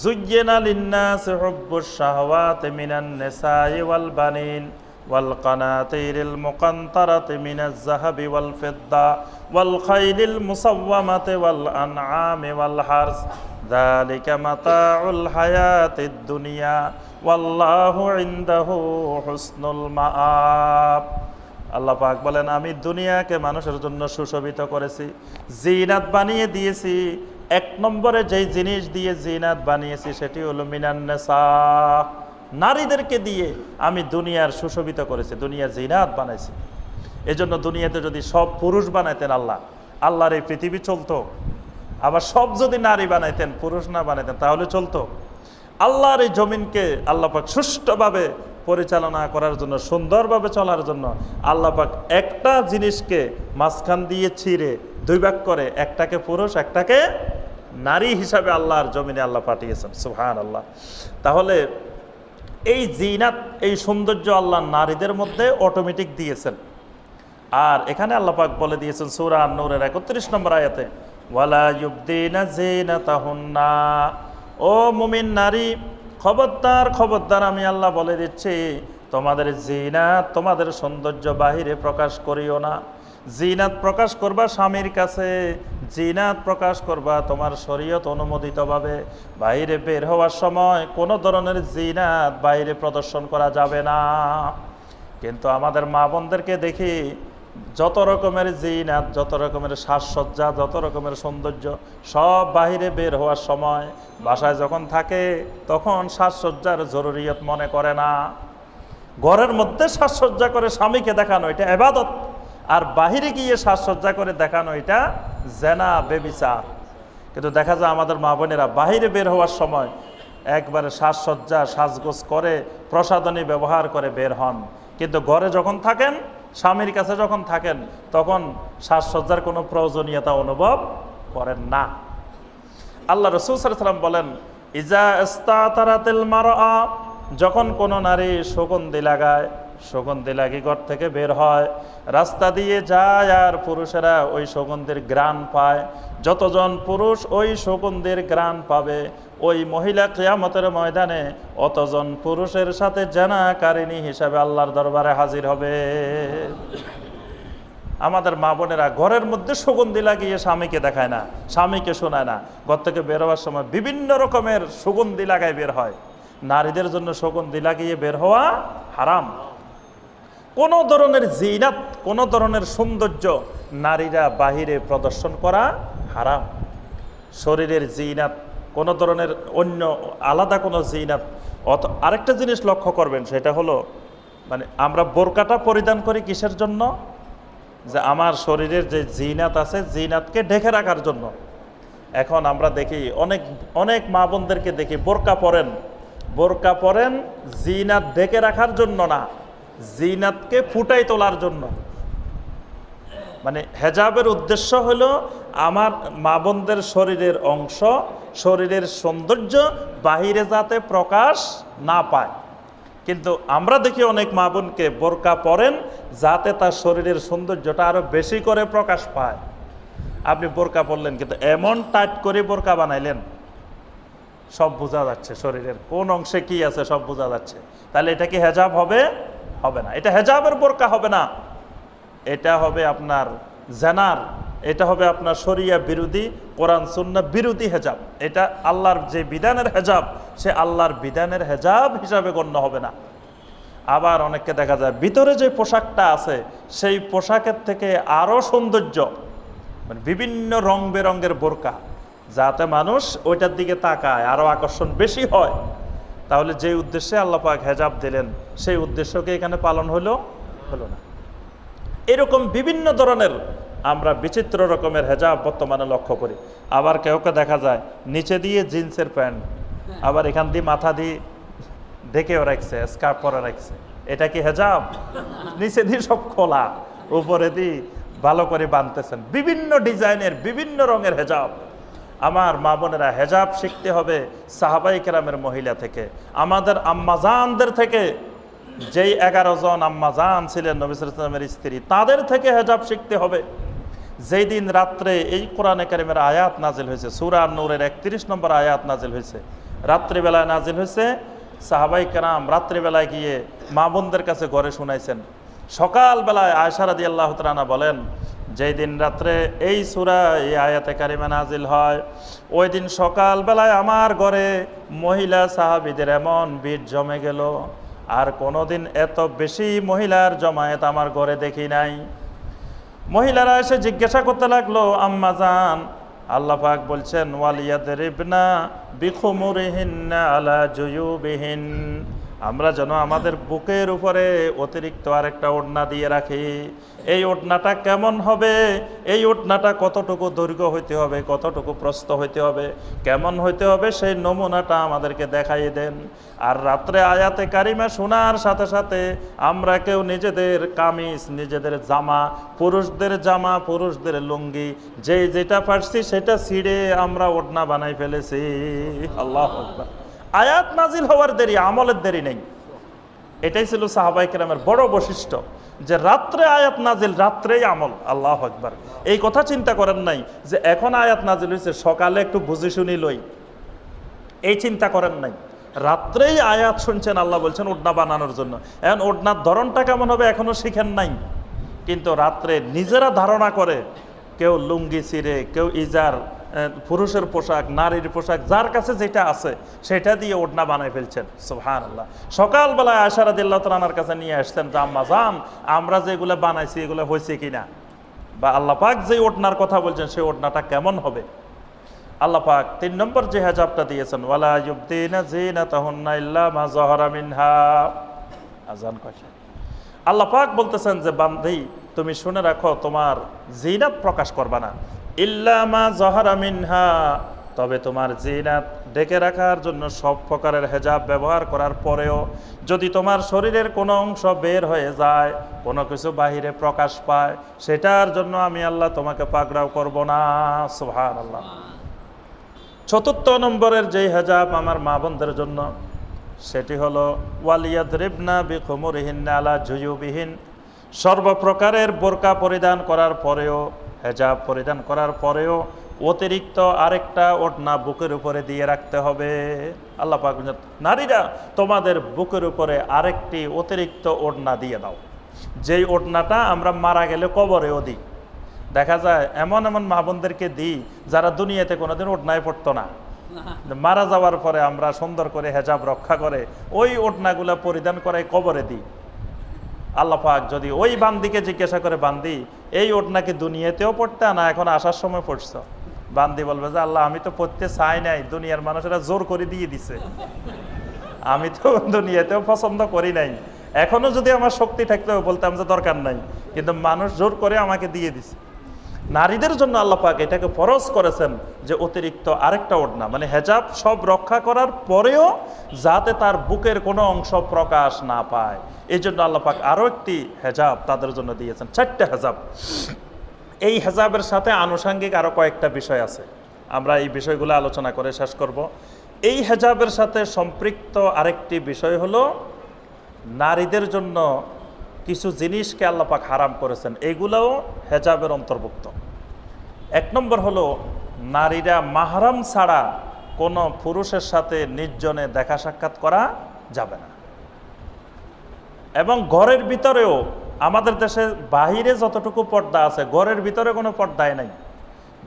যুয়্যিনা লিন-নাসি হুব্বুশ শাহওয়াতি মিনান নিসাই ওয়াল বানিন ওয়াল কানাতিরিল মুকান্তারাতি মিনাজ যাহাবি ওয়াল ফিদ্দা ওয়াল খাইলিল মুসাওয়ামাতি ওয়াল আনআমি ওয়াল হারস যালিকা মাতাউল হায়াতিদ দুনিয়া ওয়াল্লাহু ইনদাহু হুসনুল মাআব। আল্লাহ পাক বলেন, আমি দুনিয়াকে মানুষের জন্য সুশোভিত করেছি, জিনাত বানিয়ে দিয়েছি। 1 নম্বরে যেই জিনিস দিয়ে জিনাত বানিয়েছি সেটি হলো মিনান নিসা, নারীদেরকে দিয়ে আমি দুনিয়ার সুশোভিত করেছি, দুনিয়ার জিনাত বানাইছি। এজন্য দুনিয়াতে যদি সব পুরুষ বানাইতেন আল্লাহ, আল্লাহর এই পৃথিবী চলতো। আবার সব যদি নারী বানাইতেন, পুরুষ না বানাইতেন, তাহলে চলতো। আল্লাহর এই জমিনকে আল্লাহ পাক সুষ্ঠুভাবে পরিচালনা করার জন্য, সুন্দরভাবে চলার জন্য আল্লাহ পাক একটা জিনিসকে মাঝখান দিয়ে ছিঁড়ে 2 ভাগ করে, একটাকে পুরুষ একটাকে নারী হিসাবে আল্লাহর জমিনে আল্লাহ পাঠিয়েছেন। সুবহানাল্লাহ। তাহলে এই জিনাত, এই সৌন্দর্য আল্লাহ নারীদের মধ্যে অটোমেটিক দিয়েছেন। আর এখানে আল্লাহ পাক বলে দিয়েছেন সূরা আন-নূরের 31 নম্বর আয়াতে, ওয়ালা ইউবদিনা যিনাতাহুন্না। ও মুমিন নারী, খবরদার খবরদার, আমি আল্লাহ বলে দিচ্ছি, তোমাদের জিনাত, তোমাদের সৌন্দর্য বাহিরে প্রকাশ করিও না। জিনাত প্রকাশ করবা স্বামীর কাছে, জিনাত প্রকাশ করবা তোমার শরীয়ত অনুমোদিতভাবে। বাইরে বের হওয়ার সময় কোনো ধরনের জিনাত বাইরে প্রদর্শন করা যাবে না। কিন্তু আমাদের মা বোনদেরকে দেখি যত রকমের জিনাত, যত রকমের সাজসজ্জা, যত রকমের সৌন্দর্য সব বাহিরে বের হওয়ার সময়, বাসায় যখন থাকে তখন সাজসজ্জার জরুরিয়ত মনে করে না। ঘরের মধ্যে সাজসজ্জা করে স্বামীকে দেখানো এটা ইবাদত, আর বাহিরে গিয়ে সাজসজ্জা করে দেখানো এটা জেনা, বেবিচার। কিন্তু দেখা যায় আমাদের মা বোনেরা বাহিরে বের হওয়ার সময় একবারে সাজসজ্জা, সাজগোজ করে, প্রসাধনী ব্যবহার করে বের হন, কিন্তু ঘরে যখন থাকেন স্বামীর কাছে যখন থাকেন তখন সাজসজ্জার কোনো প্রয়োজনীয়তা অনুভব করেন না। আল্লাহ রাসূল সাল্লাল্লাহু আলাইহি ওয়াসাল্লাম বলেন, ইজা ইস্তাতারাতিল মারআ, যখন কোনো নারী সুগন্ধি লাগায়, সুগন্ধি লাগিয়ে ঘর থেকে বের হয়, রাস্তা দিয়ে যায় আর পুরুষেরা ওই সুগন্ধির ঘ্রাণ পায়, যতজন পুরুষ ওই সুগন্ধির ঘ্রাণ পাবে ওই মহিলা কিয়ামতের ময়দানে অতজন পুরুষের সাথে জানাকারিনী হিসাবে আল্লাহর দরবারে হাজির হবে। আমাদের মা বোনেরা ঘরের মধ্যে সুগন্ধি লাগিয়ে স্বামীকে দেখায় না, স্বামীকে শোনায় না, ঘর থেকে বের হওয়ার সময় বিভিন্ন রকমের সুগন্ধি লাগায় বের হয়। নারীদের জন্য সুগন্ধি লাগিয়ে বের হওয়া হারাম। কোনো ধরনের জিনাত, কোনো ধরনের সৌন্দর্য নারীরা বাহিরে প্রদর্শন করা হারাম। শরীরের জিনাত, কোনো ধরনের অন্য আলাদা কোনো জিনাত। আরেকটা জিনিস লক্ষ্য করবেন, সেটা হলো মানে আমরা বোরকাটা পরিধান করি কিসের জন্য? যে আমার শরীরের যে জিনাত আছে, জিনাতকে ঢেকে রাখার জন্য। এখন আমরা দেখি অনেক অনেক মা বোনদেরকে দেখি বোরকা পরেন জিনাত ঢেকে রাখার জন্য না, জিনাতকে ফুটাই তোলার জন্য। মানে হেজাবের উদ্দেশ্য হলো আমার মা বোনদের শরীরের অংশ, শরীরের সৌন্দর্য বাহিরে যাতে প্রকাশ না পায়। কিন্তু আমরা দেখি অনেক মা বোনকে বোরকা পরেন যাতে তার শরীরের সৌন্দর্যটা আরো বেশি করে প্রকাশ পায়। আপনি বোরকা পরলেন কিন্তু এমন টাইট করে বোরকা বানাইলেন, সব বোঝা যাচ্ছে শরীরের কোন অংশে কি আছে সব বোঝা যাচ্ছে। তাহলে এটা কি হেজাব হবে? হবে না। এটা হেজাবের বোরকা হবে না, এটা হবে আপনার জানার, এটা হবে আপনার শরিয়া বিরোধী, কোরআন সুন্নাহ বিরোধী হেজাব। এটা আল্লাহর যে বিধানের হেজাব, সে আল্লাহর বিধানের হেজাব হিসাবে গণ্য হবে না। আবার অনেককে দেখা যায় ভিতরে যে পোশাকটা আছে সেই পোশাকের থেকে আরো সৌন্দর্য, মানে বিভিন্ন রং বেরঙের বোরকা, যাতে মানুষ ওইটার দিকে তাকায়, আরো আকর্ষণ বেশি হয়। তাহলে যে উদ্দেশ্যে আল্লাহ পাক হেজাব দিলেন সেই উদ্দেশ্যকে এখানে পালন হলো না। এরকম বিভিন্ন ধরনের আমরা বিচিত্র রকমের হেজাব বর্তমানে লক্ষ্য করি। আবার কেউকে দেখা যায় নিচে দিয়ে জিন্সের প্যান্ট, আবার এখান দিয়ে মাথা দিয়ে ঢেকেও রাখছে, স্কার্ফ পরে রাখছে। এটা কি হেজাব? নিচে দিয়ে সব খোলা, উপরে দিয়ে ভালো করে বাঁধতেছেন, বিভিন্ন ডিজাইনের বিভিন্ন রঙের হেজাব। আমার মা বোনেরা, হেজাব শিখতে হবে সাহাবাই কেরামের মহিলা থেকে, আমাদের আম্মাজানদের থেকে। যেই 11 জন আম্মাজান ছিলেন নবী সাল্লাল্লাহু আলাইহি ওয়াসাল্লামের স্ত্রী, তাদের থেকে হেজাব শিখতে হবে। যেই দিন রাত্রে এই কোরআনে কারিমের আয়াত নাজিল হয়েছে, সূরা নূরের 31 নম্বর আয়াত নাজিল হয়েছে, রাত্রিবেলায় নাজিল হয়েছে। সাহাবাই কেরাম রাত্রিবেলায় গিয়ে মা বোনদের কাছে ঘরে শুনাইছেন। সকালবেলায় আয়েশা রাদিয়াল্লাহু তাআলা আনহা বলেন, যেই দিন রাত্রে এই সূরা এই আয়াতে কারিমা নাজিল হয়, ওই দিন সকালবেলায় আমার ঘরে মহিলা সাহাবীদের এমন ভিড় জমে গেল, আর কোনোদিন এত বেশি মহিলার জমায়েত আমার ঘরে দেখি নাই। মহিলারা এসে জিজ্ঞাসা করতে লাগলো, আম্মা জান, আল্লাহ পাক বলছেন ওয়ালিয়াদরিবনা বিখুমুরিহিন্না আলা জুয়ুবিহিন, আমরা যেন আমাদের বুকের উপরে অতিরিক্ত আরেকটা ওড়না দিয়ে রাখি। এই ওড়নাটা কেমন হবে? এই ওড়নাটা কতটুকু দৈর্ঘ্য হইতে হবে, কতটুকু প্রস্থ হইতে হবে, কেমন হইতে হবে, সেই নমুনাটা আমাদেরকে দেখাই দেন। আর রাত্রে আয়াতে কারিমা শোনার সাথে সাথে আমরা কেউ নিজেদের কামিজ, নিজেদের জামা, পুরুষদের জামা, পুরুষদের লুঙ্গি, যেটা পারছি সেটা ছিঁড়ে আমরা ওড়না বানাই ফেলেছি। আল্লাহু আকবার। আয়াত নাজিল হওয়ার দেরি, আমলের দেরি নেই। এটাই ছিল সাহাবায়ে কেরামের বড় বৈশিষ্ট্য, যে রাত্রে আয়াত নাজিল, রাত্রেই আমল। আল্লাহু আকবার। এই কথা চিন্তা করেন নাই যে এখন আয়াত নাজিল হয়েছে সকালে একটু বুঝে শুনি লই, এই চিন্তা করেন নাই। রাত্রেই আয়াত শুনছেন, আল্লাহ বলছেন ওড়না বানানোর জন্য। এখন ওড়নার ধরনটা কেমন হবে এখনো শিখেন নাই, কিন্তু রাত্রে নিজেরা ধারণা করে, কেউ লুঙ্গি ছিঁড়ে, কেউ ইজার, পুরুষের পোশাক, নারীর পোশাক, যার কাছে যেটা আছে সেটা দিয়ে ওড়না বানাই ফেলছেন। সুবহানাল্লাহ। সকালবেলায় আয়েশা রাদিয়াল্লাহু তাআলা আনহার কাছে নিয়ে আসছেন, আম্মা জান, আমরা যেগুলো বানাইছি এগুলো হয়েছে কিনা, বা আল্লাহ পাক যে ওড়নার কথা বলছেন সেই ওড়নাটা কেমন হবে। আল্লাহ পাক 3 নম্বর যে হেজাবটা দিয়েছেন, ওয়ালা ইউবদিনা যিনাতাহুন্না ইল্লা মা যাহারা মিনহা। আযান কয়টা? আল্লাহ পাক বলতেছেন যে বান্দি, তুমি শুনে রাখো, তোমার জিনাত প্রকাশ করবা না, ইল্লা মা যাহারা মিনহা, তবে তোমার জিনাত ঢেকে রাখার জন্য সব প্রকারের হেজাব ব্যবহার করার পরেও যদি তোমার শরীরের কোনো অংশ বের হয়ে যায়, কোনো কিছু বাহিরে প্রকাশ পায়, সেটার জন্য আমি আল্লাহ তোমাকে পাকড়াও করব না। সুবহানাল্লাহ। চতুর্থ নম্বরের যেই হেজাব আমার মা বোনদের জন্য, সেটি হলো ওয়ালিয়াদরিবনা বিখুমুরিহিন্না আলা জুয়ুবিহিন। সর্বপ্রকারের বোরকা পরিধান করার পরেও, হেজাব পরিধান করার পরেও অতিরিক্ত আরেকটা ওড়না বুকের উপরে দিয়ে রাখতে হবে। আল্লাহ পাক বলেন, নারীরা তোমাদের বুকের উপরে আরেকটি অতিরিক্ত ওড়না দিয়ে দাও, যেই ওড়নাটা আমরা মারা গেলে কবরেও দিই। দেখা যায় এমন এমন মা বোনদেরকে দিই যারা দুনিয়াতে কোনোদিন ওড়নায় পড়তো না, মারা যাওয়ার পরে আমরা সুন্দর করে হেজাব রক্ষা করে ওই ওড়নাগুলো পরিধান করে কবরে দিই। আল্লাহ পাক যদি ওই বান্দিকে জিজ্ঞাসা করে, বান্দি এই ওড়না কি দুনিয়াতেও পড়তে না এখন আসার সময় পড়ছ? বান্দি বলবে যে আল্লাহ আমি তো পড়তে চাই নাই, দুনিয়ার মানুষেরা জোর করে দিয়ে দিছে, আমি তো দুনিয়াতেও পছন্দ করি নাই, এখনো যদি আমার শক্তি থাকলেও বলতাম যে দরকার নাই, কিন্তু মানুষ জোর করে আমাকে দিয়ে দিছে। নারীদের জন্য আল্লাহ পাক এটাকে ফরজ করেছেন যে অতিরিক্ত আরেকটা ওড়না, মানে হেজাব সব রক্ষা করার পরেও যাতে তার বুকের কোনো অংশ প্রকাশ না পায়, এই জন্য আল্লাহ পাক আরও একটি হেজাব তাদের জন্য দিয়েছেন, 4টে হেজাব। এই হেজাবের সাথে আনুষঙ্গিক আরও কয়েকটা বিষয় আছে, আমরা এই বিষয়গুলো আলোচনা করে শেষ করব। এই হেজাবের সাথে সম্পৃক্ত আরেকটি বিষয় হলো নারীদের জন্য কিছু জিনিসকে আল্লাহ পাক হারাম করেছেন, এগুলোও হেজাবের অন্তর্ভুক্ত। 1 নম্বর হলো নারীরা মাহরাম ছাড়া কোনো পুরুষের সাথে নির্জনে দেখা সাক্ষাৎ করা যাবে না। এবং ঘরের ভিতরেও আমাদের দেশে বাহিরে যতটুকু পর্দা আছে, ঘরের ভিতরে কোনো পর্দাই নাই।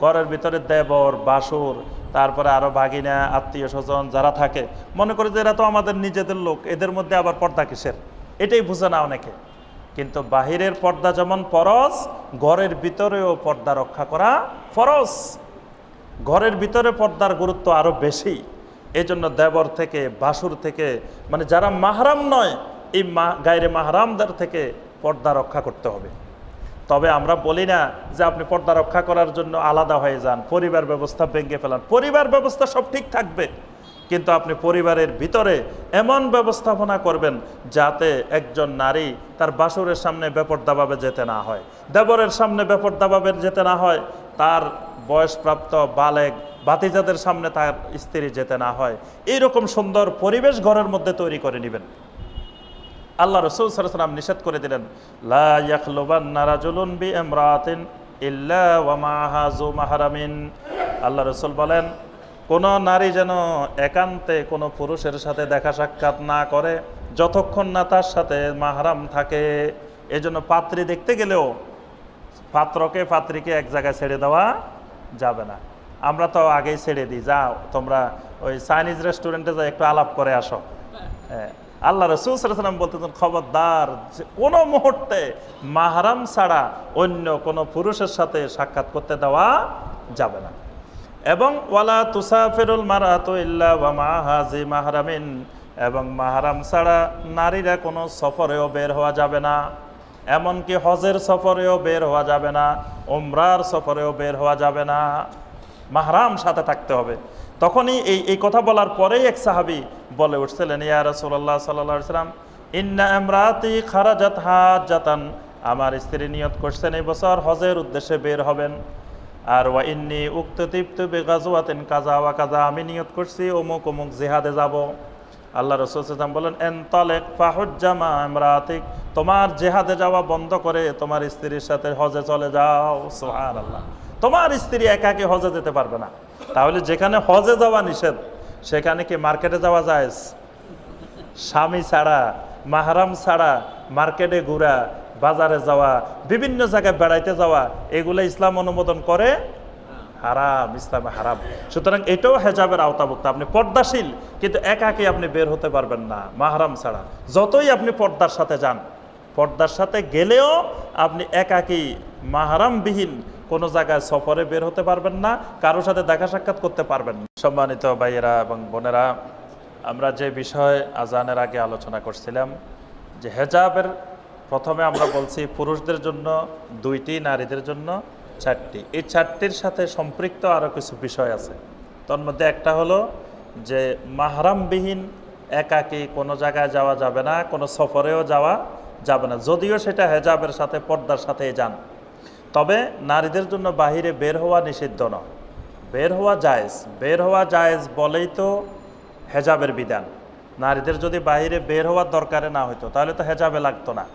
ঘরের ভিতরে দেবর, বাসুর, তারপরে আরও ভাগিনা, আত্মীয় স্বজন যারা থাকে, মনে করে যে এরা তো আমাদের নিজেদের লোক, এদের মধ্যে আবার পর্দা কিসের, এটাই বুঝে না অনেকে। কিন্তু বাহিরের পর্দা যেমন ফরজ, ঘরের ভিতরেও পর্দা রক্ষা করা ফরজ। ঘরের ভিতরে পর্দার গুরুত্ব আরও বেশি, এই জন্য দেবর থেকে, বাসুর থেকে, মানে যারা মাহরাম নয়, এই গায়রে মাহরামদের থেকে পর্দা রক্ষা করতে হবে। তবে আমরা বলি না যে আপনি পর্দা রক্ষা করার জন্য আলাদা হয়ে যান, পরিবার ব্যবস্থা ভেঙে ফেলান। পরিবার ব্যবস্থা সব ঠিক থাকবে, কিন্তু আপনি পরিবারের ভিতরে এমন ব্যবস্থাপনা করবেন যাতে একজন নারী তার বাসুরের সামনে বেপরদাভাবে যেতে না হয়, দেবরের সামনে বেপরদাভাবে যেতে না হয়, তার বয়সপ্রাপ্ত বালেগ ভাতিজাদের সামনে তার স্ত্রী যেতে না হয়। এইরকম সুন্দর পরিবেশ ঘরের মধ্যে তৈরি করে নেবেন। আল্লাহ রাসূল সাল্লাল্লাহু আলাইহি ওয়াসাল্লাম নিষেধ করে দিলেন, লা ইয়াখলুবান্না রাজুলুন বিইমরাতিন ইল্লা ওয়া মা'আহা যু মাহরামিন। আল্লাহ রাসূল বলেন, কোনো নারী যেন একান্তে কোনো পুরুষের সাথে দেখা সাক্ষাৎ না করে যতক্ষণ না তার সাথে মাহরাম থাকে। এই জন্য পাত্রী দেখতে গেলেও পাত্রীকে এক জায়গায় ছেড়ে দেওয়া যাবে না। আমরা তো আগেই ছেড়ে দিই, যাও তোমরা ওই চাইনিজ রেস্টুরেন্টে যাই একটু আলাপ করে আসো। আল্লাহ রাসূল সাল্লাল্লাহু আলাইহি ওয়াসাল্লাম বলতেছেন, খবরদার কোনো মুহূর্তে মাহরাম ছাড়া অন্য কোনো পুরুষের সাথে সাক্ষাৎ করতে দেওয়া যাবে না। এবং ওয়ালা তুসাফিরুল মারাতু ইল্লা ওয়া মা'আহা যি মাহরামিন, এবং মাহরাম ছাড়া নারীরা কোনো সফরেও বের হওয়া যাবে না, এমনকি হজের সফরেও বের হওয়া যাবে না, উমরার সফরেও বের হওয়া যাবে না, মাহরাম সাথে থাকতে হবে। তখনই এই কথা বলার পরেই এক সাহাবী বলে উঠছিলেন, ইয়া রাসূলুল্লাহ সাল্লাল্লাহু আলাইহি ওয়াসাল্লাম, ইন্না ইমরাতি খারাজাত হাজ্জাতান, আমার স্ত্রী নিয়ত করছেন এই বছর হজের উদ্দেশ্যে বের হবেন। আর ওয়া ইন্নী উক্তাতিবতু বিগাজওয়াতিন কাযা ওয়া কাযা, আমি নিয়ত করছি অমুক অমুক জিহাদে যাব। আল্লাহ রাসূল সাল্লাল্লাহু আলাইহি ওয়াসাল্লাম বলেন, এনতালিক ফাহুজ্জা মা ইমরাতিক, তোমার জিহাদে যাওয়া বন্ধ করে তোমার স্ত্রীর সাথে হজে চলে যাও। সুবহানাল্লাহ। তোমার স্ত্রী একাকী হজে যেতে পারবে না। তাহলে যেখানে হজে যাওয়া নিষেধ, সেখানে কি মার্কেটে যাওয়া যায়? স্বামী ছাড়া, মাহরাম ছাড়া মার্কেটে ঘোরা, বাজারে যাওয়া, বিভিন্ন জায়গায় বেড়াইতে যাওয়া, এগুলো ইসলাম অনুমোদন করে? হারাম, ইসলামে হারাম। সুতরাং এটাও হেজাবের আওতাভুক্ত। আপনি পর্দাশীল, কিন্তু একাকী আপনি বের হতে পারবেন না মাহরাম ছাড়া। যতই আপনি পর্দার সাথে যান, পর্দার সাথে গেলেও আপনি একাকী মাহরামবিহীন কোনো জায়গায় সফরে বের হতে পারবেন না, কারোর সাথে দেখা সাক্ষাৎ করতে পারবেন না। সম্মানিত ভাইয়েরা এবং বোনেরা, আমরা যে বিষয়ে আজানের আগে আলোচনা করছিলাম যে হেজাবের প্রথমে আমরা বলছি পুরুষদের জন্য 2টি, নারীদের জন্য 4টি। এই 4টির সাথে সম্পৃক্ত আরও কিছু বিষয় আছে। তন্মধ্যে একটা হলো যে মাহরামবিহীন একাকী কোনো জায়গায় যাওয়া যাবে না, কোনো সফরেও যাওয়া যাবে না, যদিও সেটা হেজাবের সাথে পর্দার সাথে যান। তবে নারীদের জন্য বাহিরে বের হওয়া নিষিদ্ধ নয়, বের হওয়া জায়েজ বলেই তো হেজাবের বিধান। নারীদের যদি বাহিরে বের হওয়ার দরকারে না হইতো তাহলে তো হেজাবে লাগতো না।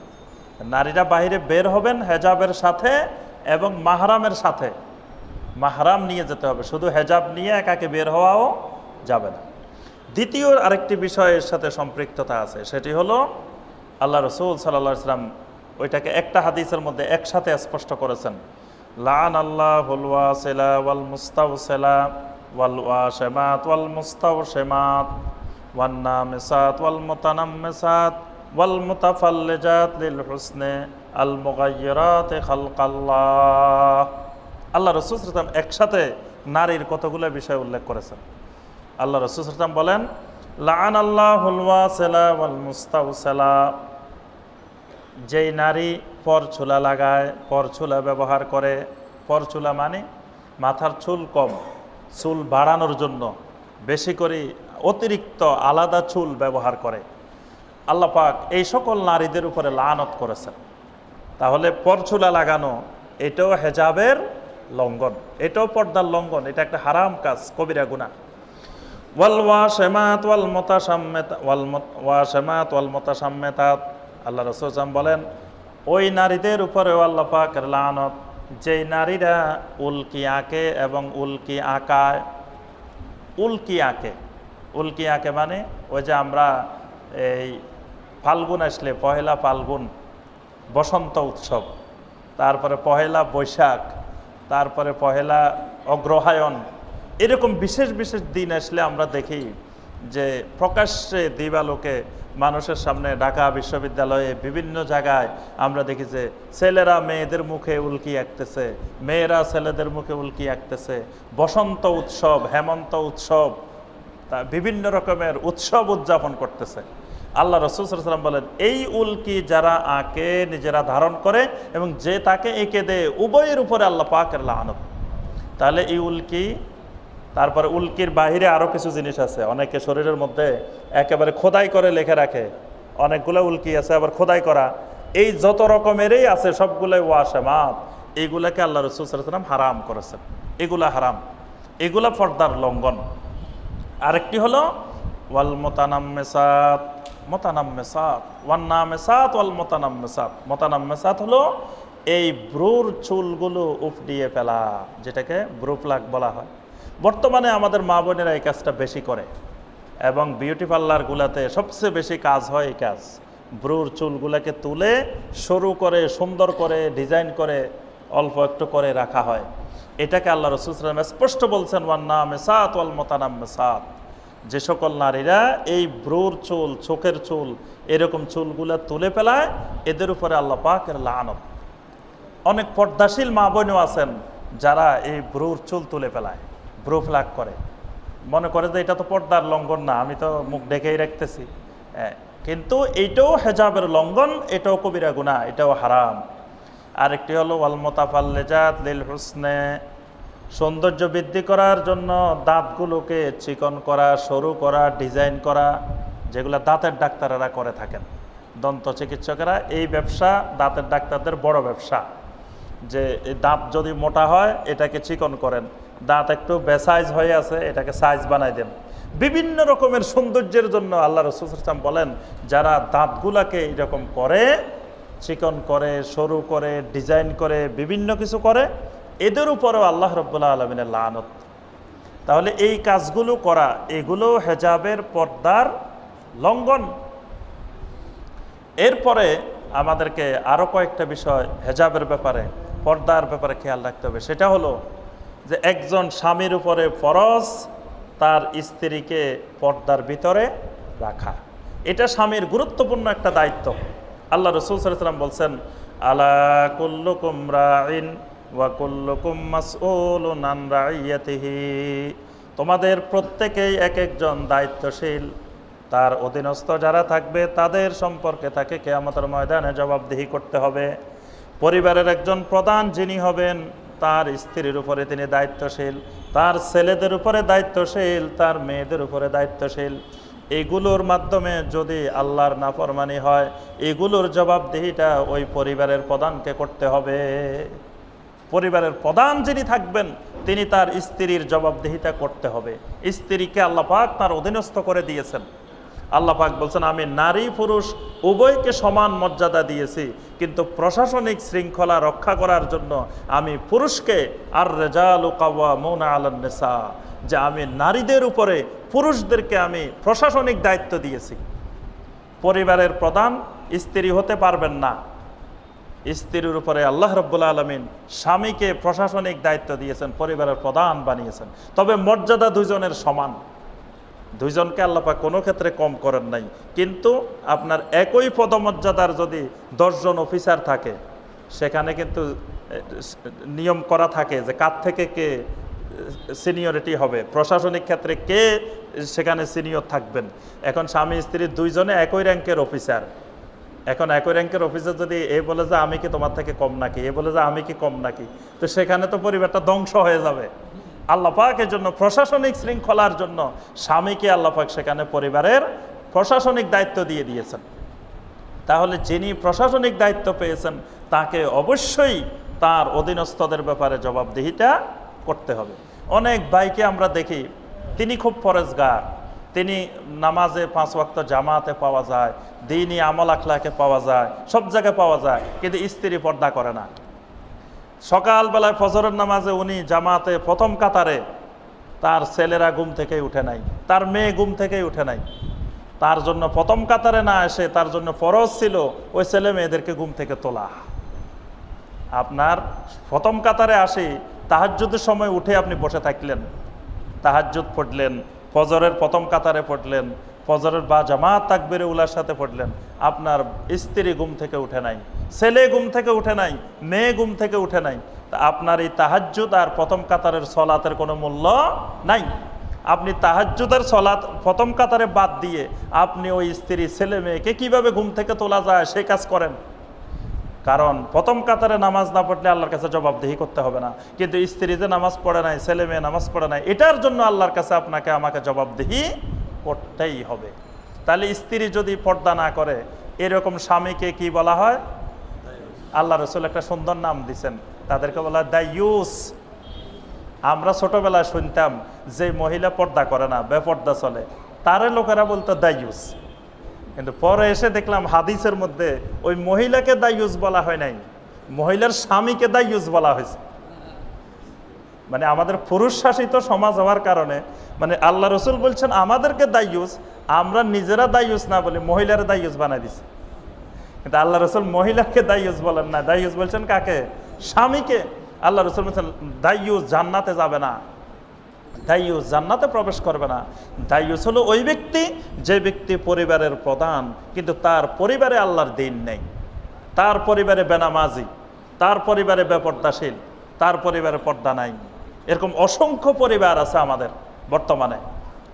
নারীরা বাহিরে বের হবেন হেজাবের সাথে এবং মাহরামের সাথে, মাহরাম নিয়ে যেতে হবে, শুধু হেজাব নিয়ে একাকে বের হওয়াও যাবে না। দ্বিতীয় আরেকটি বিষয়ের সাথে সম্পৃক্ততা আছে, সেটি হলো আল্লাহ রসুল সাল্লাল্লাহু আলাইহি ওয়াসাল্লাম ওইটাকে একটা হাদিসের মধ্যে একসাথে স্পষ্ট করেছেন, লাআন আল্লাহুল ওয়াসিলা ওয়াল মুস্তাওসিলা ওয়াল ওয়াশিমাত ওয়াল মুস্তাওশিমাত ওয়ান নামিসাত ওয়াল মুতানাম্মিসাত ওয়াল মুতাফাল্লিজাত লিল হুসনে আল মুগায়্যিরাত খালকাল্লাহ। আল্লাহ রাসূল সাল্লাল্লাহু আলাইহি ওয়াসাল্লাম একসাথে নারীর কতগুলো বিষয় উল্লেখ করেছেন। আল্লাহ রাসূল সাল্লাল্লাহু আলাইহি ওয়াসাল্লাম বলেন, লাআন আল্লাহুল ওয়াসিলা ওয়াল মুস্তাওসিলা, যেই নারী পরচুলা লাগায়, পরচুলা ব্যবহার করে, পরচুলা মানে মাথার চুল কম, চুল বাড়ানোর জন্য বেশি করে অতিরিক্ত আলাদা চুল ব্যবহার করে, আল্লাহ পাক এই সকল নারীদের উপরে লানত করেছেন। তাহলে পরচুলা লাগানো এটাও হেজাবের লঙ্ঘন, এটাও পর্দার লঙ্ঘন, এটা একটা হারাম কাজ, কবিরা গুনাহ। ওয়াল ওয়াশিমাত ওয়াল মুতাশাম্মিতাত, আল্লাহ রাসূল বলেন ওই নারীদের উপরেও আল্লাহ পাকের লানত যেই নারীরা উল্কি আঁকে এবং উল্কি আঁকায়। উল্কি আঁকে মানে ওই যে আমরা এই ফাল্গুন আসলে পহেলা ফাল্গুন বসন্ত উৎসব, তারপরে পহেলা বৈশাখ, তারপরে পহেলা অগ্রহায়ণ, এরকম বিশেষ বিশেষ দিন আসলে আমরা দেখি যে প্রকাশ্যে দিবালোকে মানুষের সামনে, ঢাকা বিশ্ববিদ্যালয়ে বিভিন্ন জায়গায় আমরা দেখি যে ছেলেরা মেয়েদের মুখে উল্কি আঁকতেছে, মেয়েরা ছেলেদের মুখে উল্কি আঁকতেছে, বসন্ত উৎসব, হেমন্ত উৎসব, তা বিভিন্ন রকমের উৎসব উদযাপন করতেছে। আল্লাহ রাসূল সাল্লাল্লাহু আলাইহি ওয়াসাল্লাম বলেন এই উল্কি যারা আঁকে, নিজেরা ধারণ করে এবং যে তাকে এঁকে দেয়, উভয়ের উপরে আল্লাহ পাকের লানত। তাহলে এই উল্কি, তারপরে উল্কির বাহিরে আরও কিছু জিনিস আছে, অনেকে শরীরের মধ্যে একেবারে খোদাই করে লিখে রাখে, অনেকগুলো উল্কি আছে আবার খোদাই করা, এই যত রকমেরই আছে সবগুলোই ওয়াশিমাত, এইগুলাকে আল্লাহ রাসূল সাল্লাল্লাহু আলাইহি ওয়াসাল্লাম হারাম করেছেন, এগুলা হারাম, এগুলা পর্দার লঙ্ঘন। আরেকটি হলো ওয়াল মুতানাম্মিসাত, ওয়ান নামিসাত ওয়াল মুতানাম্মিসাত হলো এই ব্রুর চুলগুলো উপড়িয়ে ফেলা, যেটাকে ব্রু প্লাগ বলা হয়। বর্তমানে আমাদের মা বোনেরা এই কাজটা বেশি করে এবং বিউটি পার্লারগুলোতে সবচেয়ে বেশি কাজ হয় এই কাজ, ব্রুর চুলগুলোকে তুলে সরু করে সুন্দর করে ডিজাইন করে অল্প একটু করে রাখা হয়। এটাকে আল্লাহ রাসূল সাল্লাল্লাহু আলাইহি ওয়াসাল্লাম স্পষ্ট বলছেন, ওয়ান নামিসাত ওয়াল মুতানাম্মিসাত, যে সকল নারীরা এই ব্রুর চুল, চোখের চুল, এরকম চুলগুলা তুলে ফেলায়, এদের উপরে আল্লাহ পাকের লানত। অনেক পর্দাশীল মা বোনও আছেন যারা এই ব্রুর চুল তুলে ফেলায়, ব্রু প্লাগ করে, মনে করে যে এটা তো পর্দার লঙ্ঘন না, আমি তো মুখ ঢেকেই রাখতেছি, কিন্তু এইটাও হেজাবের লঙ্ঘন, এটাও কবিরা গুনাহ, এটাও হারাম। আরেকটি হলো ওয়াল মুতাফাল্লিজাত লিল হুসনে, সৌন্দর্য বৃদ্ধি করার জন্য দাঁতগুলোকে চিকন করা, সরু করা, ডিজাইন করা, যেগুলো দাঁতের ডাক্তারেরা করে থাকেন, দন্ত চিকিৎসকেরা, এই ব্যবসা দাঁতের ডাক্তারদের বড় ব্যবসা, যে এই দাঁত যদি মোটা হয় এটাকে চিকন করেন, দাঁত একটু বেসাইজ হয়ে আছে এটাকে সাইজ বানাই দেন। বিভিন্ন রকমের সৌন্দর্যের জন্য আল্লাহ রাসূল সাল্লাল্লাহু আলাইহি ওয়াসাল্লাম বলেন যারা দাঁতগুলাকে এরকম করে, চিকন করে, সরু করে, ডিজাইন করে, বিভিন্ন কিছু করে, এদের উপরেও আল্লাহ রাব্বুল আলামিনের লানত। তাহলে এই কাজগুলো করা, এগুলো হেজাবের পর্দার লঙ্ঘন। এরপরে আমাদেরকে আরও কয়েকটা বিষয় হেজাবের ব্যাপারে, পর্দার ব্যাপারে খেয়াল রাখতে হবে। সেটা হলো যে একজন স্বামীর উপরে ফরজ তার স্ত্রীকে পর্দার ভিতরে রাখা, এটা স্বামীর গুরুত্বপূর্ণ একটা দায়িত্ব। আল্লাহ রাসূল সাল্লাল্লাহু আলাইহি ওয়াসাল্লাম বলছেন, আলা কুল্লুকুম রাইন ওয়া কুল্লুকুম মাসউলুন আন রাইয়াতিহি, তোমাদের প্রত্যেকেই এক একজন দায়িত্বশীল, তার অধীনস্থ যারা থাকবে তাদের সম্পর্কে তাকে কিয়ামতের ময়দানে জবাবদিহি করতে হবে। পরিবারের একজন প্রধান যিনি হবেন তার স্ত্রীর উপরে তিনি দায়িত্বশীল, তার ছেলেদের উপরে দায়িত্বশীল, তার মেয়েদের উপরে দায়িত্বশীল। এগুলোর মাধ্যমে যদি আল্লাহর নাফরমানি হয়, এগুলোর জবাবদিহিটা ওই পরিবারের প্রধানকে করতে হবে। পরিবারের প্রধান যিনি থাকবেন তিনি তার স্ত্রীর জবাবদিহিতা করতে হবে। স্ত্রীকে আল্লাহ পাক তার অধীনস্থ করে দিয়েছেন। আল্লাহ পাক বলছেন, আমি নারী পুরুষ উভয়কে সমান মর্যাদা দিয়েছি, কিন্তু প্রশাসনিক শৃঙ্খলা রক্ষা করার জন্য আমি পুরুষকে আর রিজালু কাওয়ামুনা আলান নিসা, যে আমি নারীদের উপরে পুরুষদেরকে আমি প্রশাসনিক দায়িত্ব দিয়েছি। পরিবারের প্রধান স্ত্রী হতে পারবেন না। স্ত্রীর উপরে আল্লাহ রাব্বুল আলামিন স্বামীকে প্রশাসনিক দায়িত্ব দিয়েছেন, পরিবারের প্রধান বানিয়েছেন। তবে মর্যাদা দুইজনের সমান, দুইজনকে আল্লাহ পাক কোনো ক্ষেত্রে কম করেন নাই। কিন্তু আপনার একই পদমর্যাদার যদি 10 জন অফিসার থাকে, সেখানে কিন্তু নিয়ম করা থাকে যে কার থেকে কে সিনিয়রিটি হবে, প্রশাসনিক ক্ষেত্রে কে সেখানে সিনিয়র থাকবেন। এখন স্বামী স্ত্রী দুইজনে একই র্যাঙ্কের অফিসার। এখন একই র্যাঙ্কের অফিসার যদি এ বলে যে আমি কি তোমার থেকে কম নাকি, এ বলে যে আমি কি কম নাকি, তো সেখানে তো পরিবারটা ধ্বংস হয়ে যাবে। আল্লাহ পাকের জন্য প্রশাসনিক শৃঙ্খলার জন্য স্বামীকে আল্লাহ পাক সেখানে পরিবারের প্রশাসনিক দায়িত্ব দিয়ে দিয়েছেন। তাহলে যিনি প্রশাসনিক দায়িত্ব পেয়েছেন তাকে অবশ্যই তার অধীনস্থদের ব্যাপারে জবাবদিহিতা করতে হবে। অনেক ভাইকে আমরা দেখি তিনি খুব পরেজগার, তিনি নামাজে 5 ওয়াক্ত জামাতে পাওয়া যায়, দ্বীনি আমল আখলাকে পাওয়া যায়, সব জায়গায় পাওয়া যায়, কিন্তু স্ত্রী পর্দা করে না। সকালবেলায় ফজরের নামাজে উনি জামাতে প্রথম কাতারে, তার ছেলেরা ঘুম থেকেই উঠে নাই, তার মেয়ে ঘুম থেকেই উঠে নাই। তার জন্য প্রথম কাতারে না এসে তার জন্য ফরজ ছিল ওই ছেলে মেয়েদেরকে ঘুম থেকে তোলা। আপনার প্রথম কাতারে আসি, তাহাজ্জুদের সময় উঠে আপনি বসে থাকলেন, তাহাজ্জুদ পড়লেন, ফজরের প্রথম কাতারে পড়লেন, ফজরের বা জামাত তাকবীরে উলার সাথে পড়লেন, আপনার স্ত্রী ঘুম থেকে উঠে নাই, ছেলে ঘুম থেকে উঠে নাই, মেয়ে ঘুম থেকে উঠে নাই। তা আপনার এই তাহাজ্জুদ আর প্রথম কাতারের সলাতের কোনো মূল্য নাই। আপনি তাহাজ্জুদের সলাত প্রথম কাতারে বাদ দিয়ে আপনি ওই স্ত্রী ছেলে মেয়েকে কিভাবে ঘুম থেকে তোলা যায় সেই কাজ করেন। কারণ প্রথম কাতারে নামাজ না পড়লে আল্লাহর কাছে জবাবদিহি করতে হবে না, কিন্তু স্ত্রী যে নামাজ পড়ে নাই, ছেলে মেয়ে নামাজ পড়ে নাই, এটার জন্য আল্লাহর কাছে আপনাকে আমাকে জবাবদিহি করতেই হবে। তাহলে স্ত্রী যদি পর্দা না করে, এরকম স্বামীকে কি বলা হয়? আল্লাহ রাসূল একটা সুন্দর নাম দিয়েছেন, তাদেরকে বলা হয় দায়ুস। আমরা ছোটবেলায় শুনতাম যে মহিলা পর্দা করে না, বেপর্দা চলে, তারে লোকেরা বলতো দায়ুস। কিন্তু পরে এসে দেখলাম হাদিসের মধ্যে ওই মহিলাকে দায়ুস বলা হয় নাই, মহিলার স্বামীকে দায়ুস বলা হয়েছে। মানে আমাদের পুরুষ শাসিত সমাজ হওয়ার কারণে মানে আল্লাহ রসুল বলছেন আমাদেরকে দায়ুস, আমরা নিজেরা দায়ুস না বলি মহিলার দায়ুস বানাই দিছি। কিন্তু আল্লাহ রসুল মহিলাকে দায়ুস বলেন না, দায়ুস বলছেন কাকে? স্বামীকে। আল্লাহ রসুল বলছেন দায়ুস জান্নাতে যাবে না, দায়ুস জান্নাতে প্রবেশ করবে না। দায়ুস হলো ওই ব্যক্তি যে ব্যক্তি পরিবারের প্রধান, কিন্তু তার পরিবারে আল্লাহর দ্বীন নেই, তার পরিবারে বেনামাজি, তার পরিবারে বেপর্দাশীল, তার পরিবারে পর্দা নাই। এরকম অসংখ্য পরিবার আছে আমাদের বর্তমানে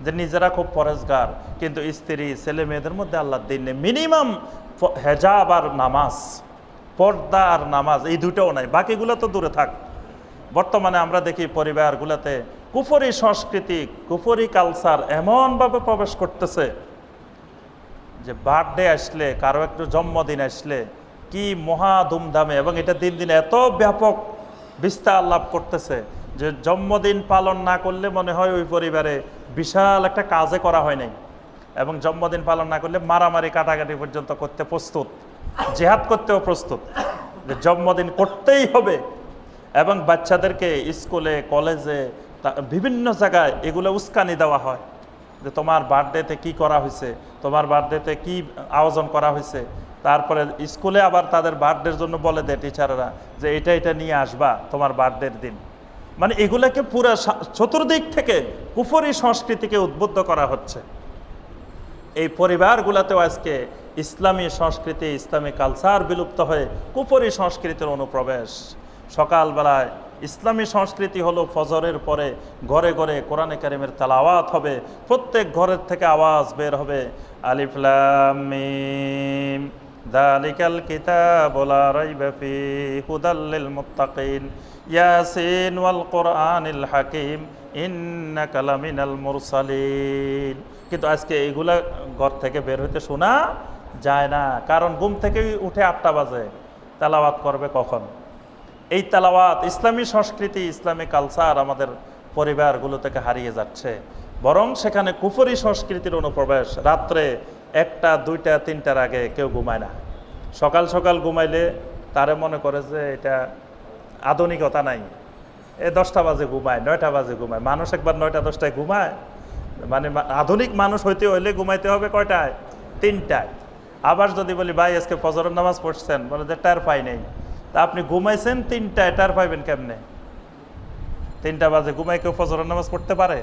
যে নিজেরা খুব পরেজগার, কিন্তু স্ত্রী ছেলে মেয়েদের মধ্যে আল্লাহর দ্বীন নেই। মিনিমাম হেজাব আর নামাজ, পর্দা আর নামাজ, এই দুটোও নাই, বাকিগুলো তো দূরে থাক। বর্তমানে আমরা দেখি পরিবারগুলোতে কুফরি সংস্কৃতি, কুফরি কালচার এমনভাবে প্রবেশ করতেছে যে বার্থডে আসলে, কারো একটু জন্মদিন আসলে কি মহা ধুমধামে, এবং এটা দিন দিন এত ব্যাপক বিস্তার লাভ করতেছে যে জন্মদিন পালন না করলে মনে হয় ওই পরিবারে বিশাল একটা কাজে করা হয় নাই। এবং জন্মদিন পালন না করলে মারামারি কাটাকাটি পর্যন্ত করতে প্রস্তুত, জেহাদ করতেও প্রস্তুত, যে জন্মদিন করতেই হবে। এবং বাচ্চাদেরকে স্কুলে কলেজে বিভিন্ন জায়গায় এগুলো উস্কানি দেওয়া হয় যে তোমার বার্থডেতে কি করা হয়েছে, তোমার বার্থডেতে কি আয়োজন করা হয়েছে। তারপরে স্কুলে আবার তাদের বার্থডের জন্য বলে দেয় টিচাররা যে এটা এটা নিয়ে আসবা তোমার বার্থডের দিন। মানে এগুলাকে পুরো চতুর্দিক থেকে কুফরি সংস্কৃতিকে উদ্বুদ্ধ করা হচ্ছে। এই পরিবারগুলোতেও আজকে ইসলামী সংস্কৃতি, ইসলামী কালচার বিলুপ্ত হয়ে কুফরি সংস্কৃতির অনুপ্রবেশ। সকালবেলায় ইসলামী সংস্কৃতি হলো ফজরের পরে ঘরে ঘরে কোরআনে কারিমের তেলাওয়াত হবে, প্রত্যেক ঘরের থেকে আওয়াজ বের হবে আলিফ লাম মিম যালিকাল কিতাবু লা রাইবা ফীহি হুদাল লিল মুত্তাকিন ইয়াসিন ওয়াল কুরআনিল হাকীম ইন্নাকা লামিনাল মুরসালিন। কিন্তু আজকে এইগুলা ঘর থেকে বের হইতে শোনা যায় না, কারণ ঘুম থেকে উঠে 8টা বাজে, তেলাওয়াত করবে কখন? এই তেলাওয়াত, ইসলামী সংস্কৃতি, ইসলামী কালচার আমাদের পরিবারগুলো থেকে হারিয়ে যাচ্ছে, বরং সেখানে কুফরি সংস্কৃতির অনুপ্রবেশ। রাত্রে 1টা 2টা 3টার আগে কেউ ঘুমায় না। সকাল সকাল ঘুমাইলে তারে মনে করে যে এটা আধুনিকতা নাই, 10টা বাজে ঘুমায়, 9টা বাজে ঘুমায়। মানুষ একবার 9টা 10টায় ঘুমায়, মানে আধুনিক মানুষ হইতে হইলে ঘুমাইতে হবে কয়টায়? 3টায়। আবার যদি বলি ভাই আজকে ফজরের নামাজ পড়ছেন, বলে যে টার পাই নেই। তা আপনি ঘুমাইছেন 3টায়, টার পাইবেন কেমনে? 3টা বাজে ঘুমাই কেউ ফজরের নামাজ পড়তে পারে?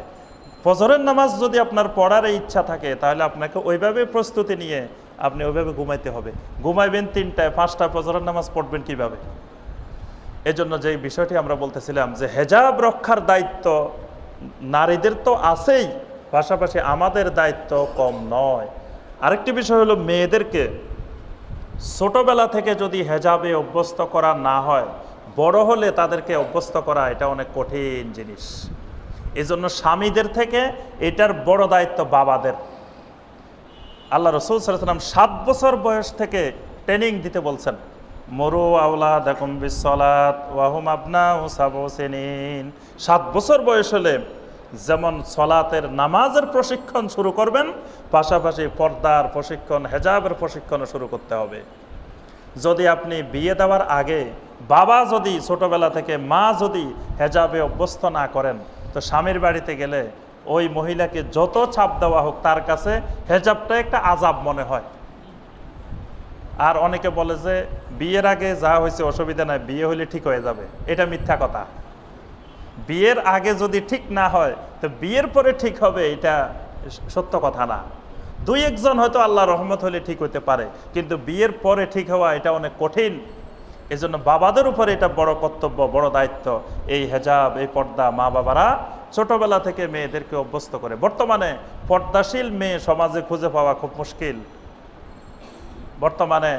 ফজরের নামাজ যদি আপনার পড়ার ইচ্ছা থাকে, তাহলে আপনাকে ওইভাবে প্রস্তুতি নিয়ে আপনি ওইভাবে ঘুমাইতে হবে। ঘুমাইবেন 3টায়, 5টা ফজরের নামাজ পড়বেন কিভাবে? এজন্য যে বিষয়টি আমরা বলতেছিলাম যে হেজাব রক্ষার দায়িত্ব নারীদের তো আছেই, পাশাপাশি আমাদের দায়িত্ব কম নয়। আরেকটি বিষয় হলো, মেয়েদেরকে ছোটবেলা থেকে যদি হেজাবে অভ্যস্ত করা না হয়, বড় হলে তাদেরকে অভ্যস্ত করা এটা অনেক কঠিন জিনিস। এজন্য স্বামীদের থেকে এটার বড় দায়িত্ব বাবাদের। আল্লাহ রাসূল সাল্লাল্লাহু আলাইহি ওয়াসাল্লাম 7 বছর বয়স থেকে ট্রেনিং দিতে বলছেন। মরু আওলাদাকুম বিসসালাত ওয়া হুম আবনাউ সাবউ সিনিন। 7 বছর বয়স হলে যেমন সলাতের, নামাজের প্রশিক্ষণ শুরু করবেন, পাশাপাশি পর্দার প্রশিক্ষণ, হেজাবের প্রশিক্ষণও শুরু করতে হবে। যদি আপনি বিয়ে দেওয়ার আগে বাবা যদি ছোটবেলা থেকে, মা যদি হেজাবে অভ্যস্ত না করেন, তো স্বামীর বাড়িতে গেলে ওই মহিলাকে যত ছাপ দেওয়া হোক তার কাছে হেজাবটা একটা আযাব মনে হয়। আর অনেকে বলে যে বিয়ের আগে যা হয়েছে অসুবিধা নাই, বিয়ে হলে ঠিক হয়ে যাবে। এটা মিথ্যা কথা। বিয়ের আগে যদি ঠিক না হয় তো বিয়ের পরে ঠিক হবে, এটা সত্য কথা না। 2-1 হয়তো আল্লাহ রহমত হলে ঠিক হতে পারে, কিন্তু বিয়ের পরে ঠিক হওয়া এটা অনেক কঠিন। এজন্য বাবাদের উপরে এটা বড় কর্তব্য, বড় দায়িত্ব। এই হেজাব, এই পর্দা মা বাবারা ছোটবেলা থেকে মেয়েদেরকে অভ্যস্ত করে। বর্তমানে পর্দাশীল মেয়ে সমাজে খুঁজে পাওয়া খুব মুশকিল। বর্তমানে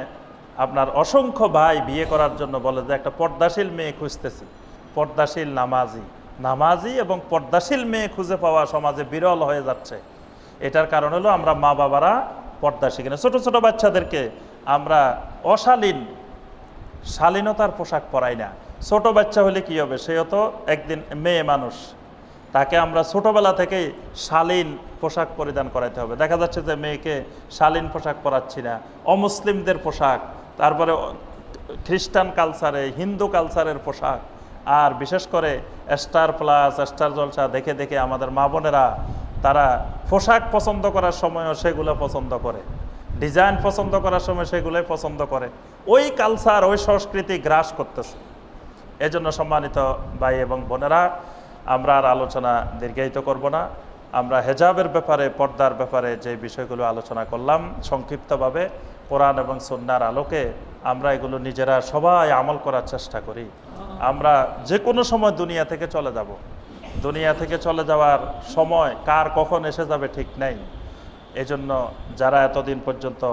আপনার অসংখ্য ভাই বিয়ে করার জন্য বলে যে একটা পর্দাশীল মেয়ে খুঁজতেছি। পর্দাশীল নামাজি এবং পর্দাশীল মেয়ে খুঁজে পাওয়া সমাজে বিরল হয়ে যাচ্ছে। এটার কারণ হলো আমরা মা বাবারা পর্দা শিখি না। ছোট ছোট বাচ্চাদেরকে আমরা শালীনতার পোশাক পরাই না। ছোট বাচ্চা হলে কি হবে? সেও তো একদিন মেয়ে মানুষ, তাকে আমরা ছোটবেলা থেকেই শালীন পোশাক পরিধান করাইতে হবে। দেখা যাচ্ছে যে মেয়েকে শালীন পোশাক পরাচ্ছি না, অমুসলিমদের পোশাক, তারপরে খ্রিস্টান কালচারে, হিন্দু কালচারের পোশাক, আর বিশেষ করে স্টার প্লাস, স্টার জলসা দেখে দেখে আমাদের মা বোনেরা তারা পোশাক পছন্দ করার সময়ও সেগুলো পছন্দ করে, ডিজাইন পছন্দ করার সময় সেগুলোই পছন্দ করে। ওই কালচার, ওই সংস্কৃতি গ্রাস করতেছে। এজন্য সম্মানিত ভাই এবং বোনেরা, আমরা আর আলোচনা দীর্ঘায়িত করব না। আমরা হেজাবের ব্যাপারে, পর্দার ব্যাপারে যে বিষয়গুলো আলোচনা করলাম সংক্ষিপ্তভাবে, কোরআন এবং সুন্নাহর আলোকে আমরা এগুলো নিজেরা সবাই আমল করার চেষ্টা করি। আমরা যে কোনো সময় দুনিয়া থেকে চলে যাব। দুনিয়া থেকে চলে যাওয়ার সময় কার কখন এসে যাবে ঠিক নাই। এজন্য যারা এতদিন পর্যন্ত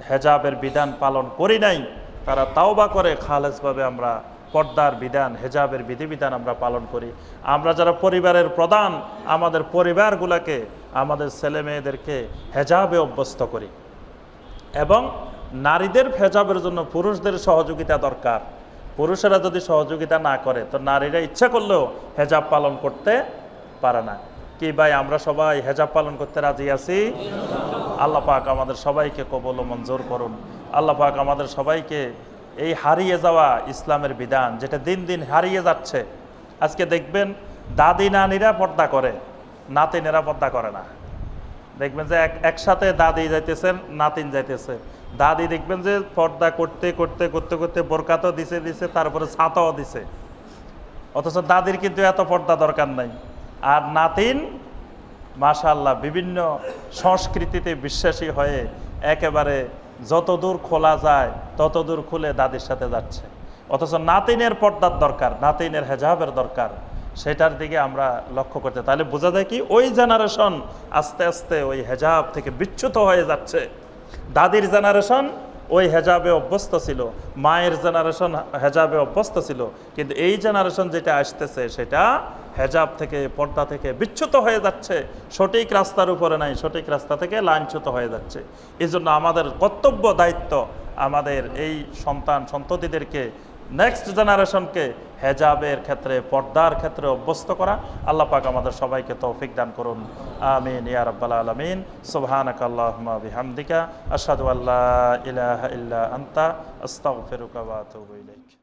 হেজাবের বিধান পালন করি নাই, তারা তাওবা করে খালেসভাবে আমরা পর্দার বিধান, হেজাবের বিধিবিধান আমরা পালন করি। আমরা যারা পরিবারের প্রধান, আমাদের পরিবারগুলোকে, আমাদের ছেলে মেয়েদেরকে হেজাবে অভ্যস্ত করি। এবং নারীদের হেজাবের জন্য পুরুষদের সহযোগিতা দরকার। পুরুষেরা যদি সহযোগিতা না করে তো নারীরা ইচ্ছা করলেও হেজাব পালন করতে পারে না। কি ভাই, আমরা সবাই হেজাব পালন করতে রাজি আছি? আল্লাহ পাক আমাদের সবাইকে কবুল ও মঞ্জুর করুন। আল্লাহ পাক আমাদের সবাইকে এই হারিয়ে যাওয়া ইসলামের বিধান, যেটা দিন দিন হারিয়ে যাচ্ছে। আজকে দেখবেন দাদি নানিরা পর্দা করে, নাতিনেরা পর্দা করে না। দেখবেন যে একসাথে দাদি যাইতেছেন, নাতিন যাইতেছে। দাদি দেখবেন যে পর্দা করতে করতে করতে করতে বোরকাতও দিছে, তারপরে ছাতাও দিছে, অথচ দাদির কিন্তু এত পর্দা দরকার নাই। আর নাতিন মাশাআল্লাহ বিভিন্ন সংস্কৃতিতে বিশ্বাসী হয়ে একেবারে যতদূর খোলা যায় ততদূর খুলে দাদির সাথে যাচ্ছে। অথচ নাতিনের পর্দার দরকার, নাতিনের হেজাবের দরকার, সেটার দিকে আমরা লক্ষ্য করতে। তাহলে বোঝা যায় কি, ওই জেনারেশন আস্তে আস্তে ওই হেজাব থেকে বিচ্যুত হয়ে যাচ্ছে। দাদির জেনারেশন ওই হেজাবে অভ্যস্ত ছিল, মায়ের জেনারেশন হেজাবে অভ্যস্ত ছিল, কিন্তু এই জেনারেশন যেটা আসতেছে সেটা হেজাব থেকে, পর্দা থেকে বিচ্যুত হয়ে যাচ্ছে, সঠিক রাস্তার উপরে নাই, সঠিক রাস্তা থেকে লাইনচ্যুত হয়ে যাচ্ছে। এই জন্য আমাদের কর্তব্য দায়িত্ব আমাদের এই সন্তান সন্ততিদেরকে, নেক্সট জেনারেশনকে হেজাবের ক্ষেত্রে, পর্দার ক্ষেত্রে অভ্যস্ত করা। আল্লাহ পাক আমাদের সবাইকে তৌফিক দান করুন। আমিন ইয়া রাব্বাল আলামিন। সুবহানাকা আল্লাহুম্মা বিহামদিকা আশহাদু আল্লা ইলাহা ইল্লা আনতা আস্তাগফিরুকা ওয়া আতুবু ইলাইক।